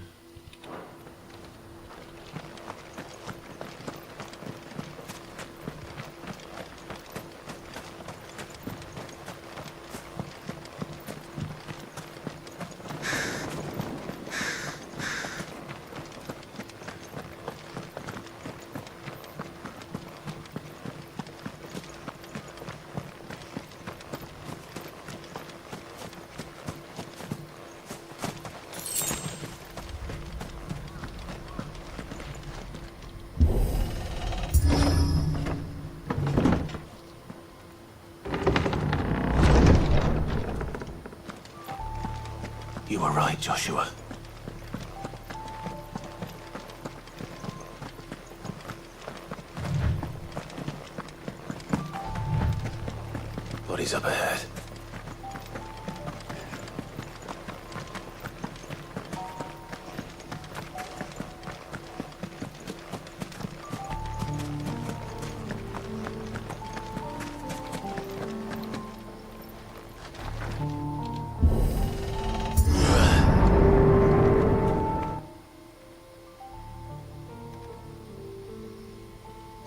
You were right, Joshua. Bodies up ahead.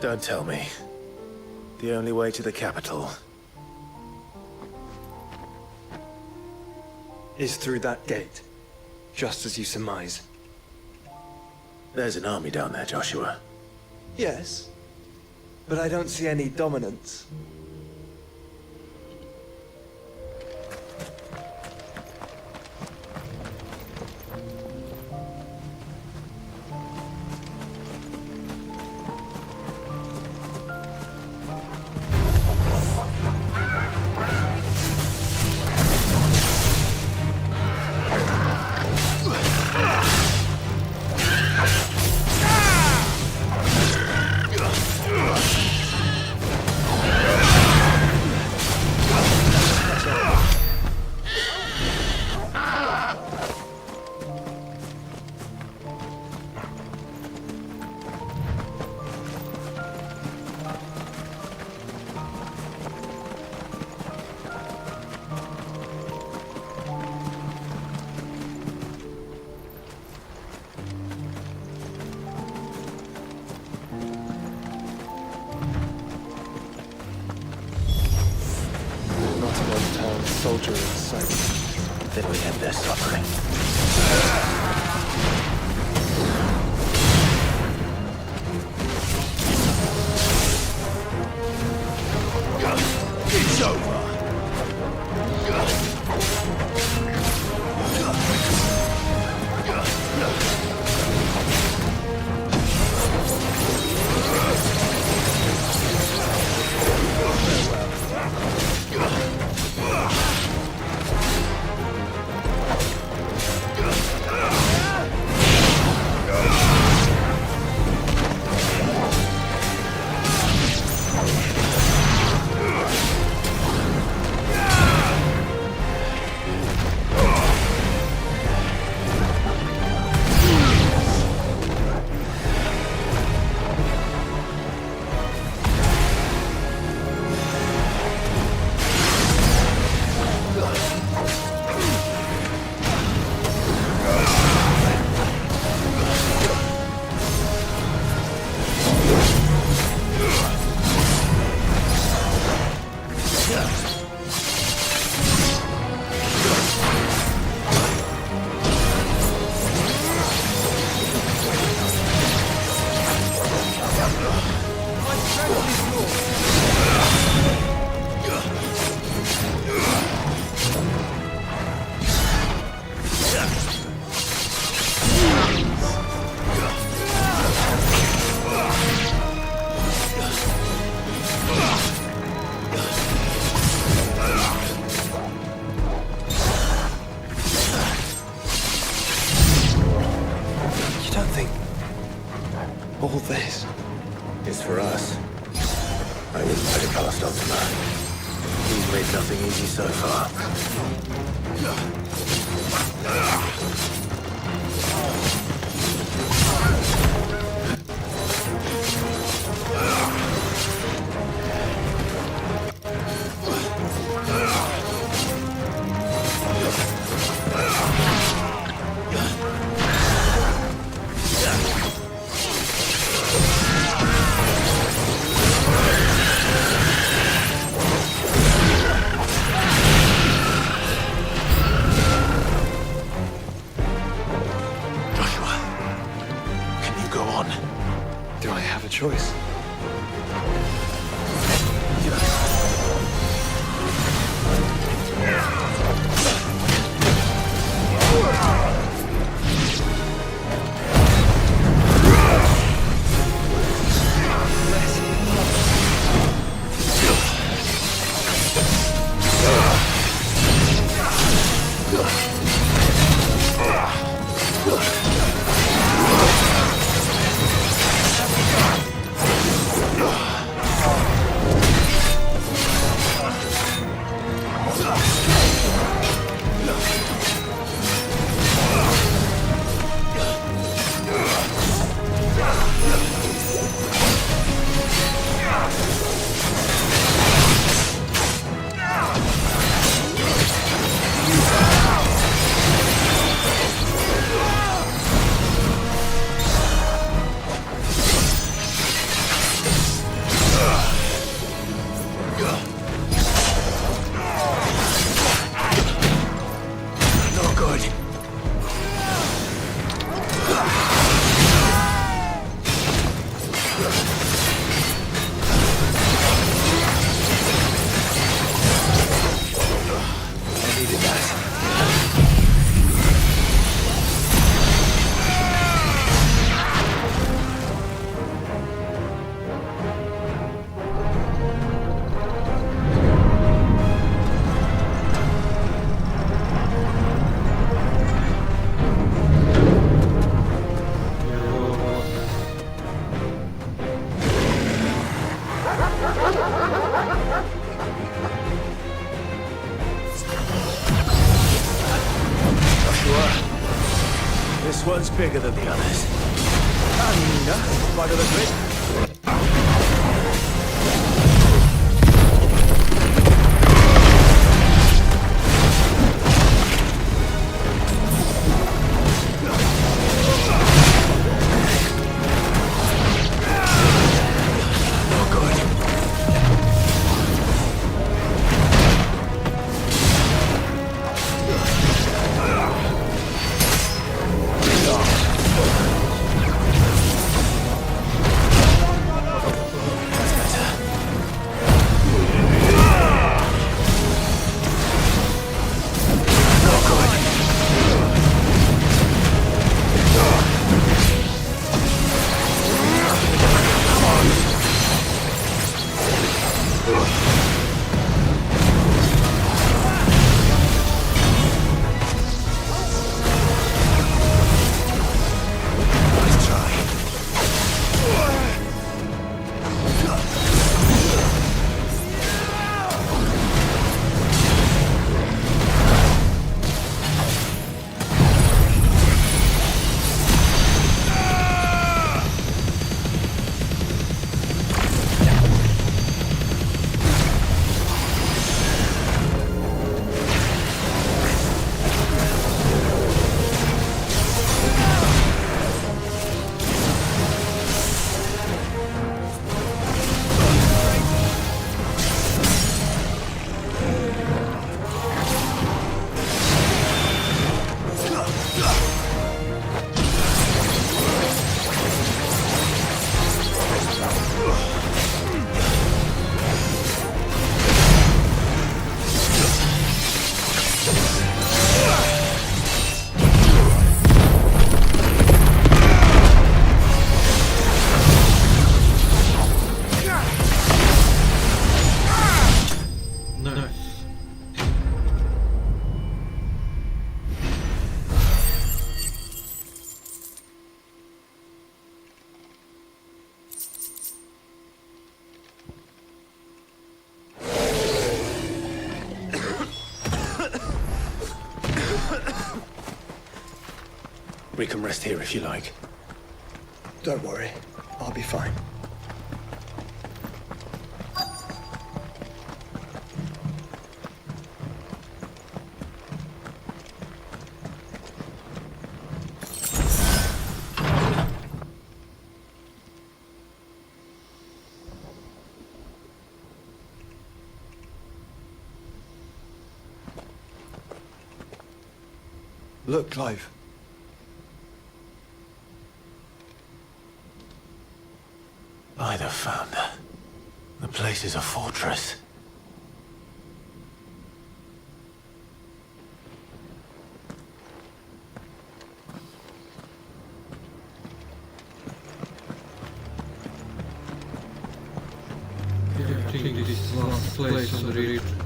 Don't tell me. The only way to the capital is through that gate, just as you surmise. There's an army down there, Joshua. Yes, but I don't see any dominance. Soldier in sight. Then we end their suffering. It's over. All this is for us. I wouldn't put it past Ultima. He's made nothing easy so far. choice. This one's bigger than the others. And, by the look of it, we can rest here if you like. Don't worry, I'll be fine. Look, Clive. By the Founder. The place is a fortress. I think this is the last place on the region.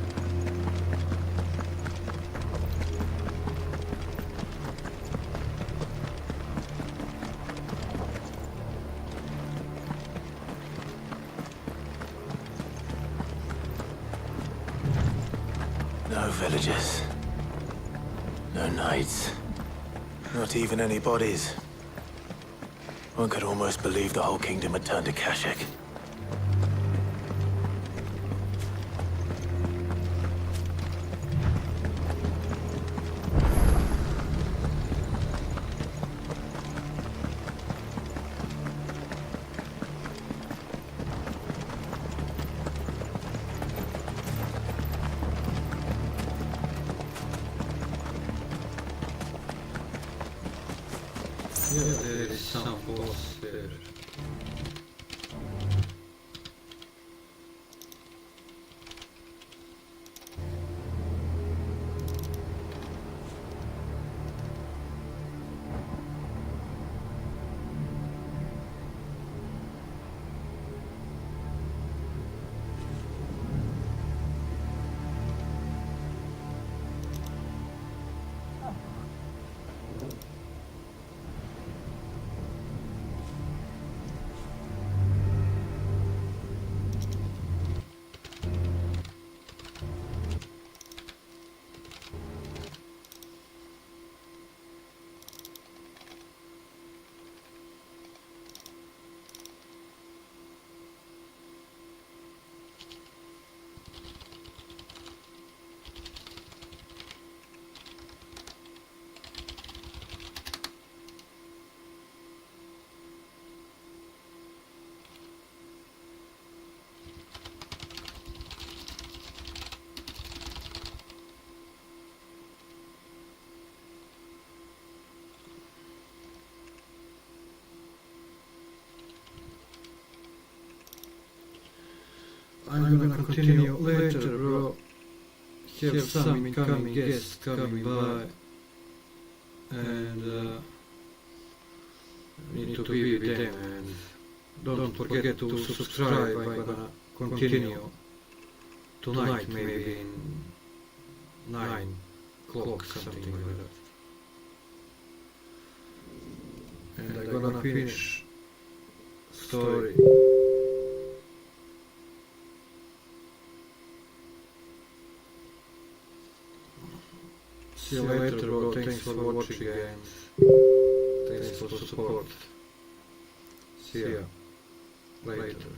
No villagers. No knights. Not even any bodies. One could almost believe the whole kingdom had turned to Kashyyyk. Yeah, there is some boss there. I'm gonna continue later, bro. Have some incoming guests coming by. And need to be with them. And don't forget to subscribe. I'm gonna continue tonight, maybe in 9 o'clock, something like that. And I'm gonna finish story. See you later, bro. Thanks for watching and thanks for support. See ya later.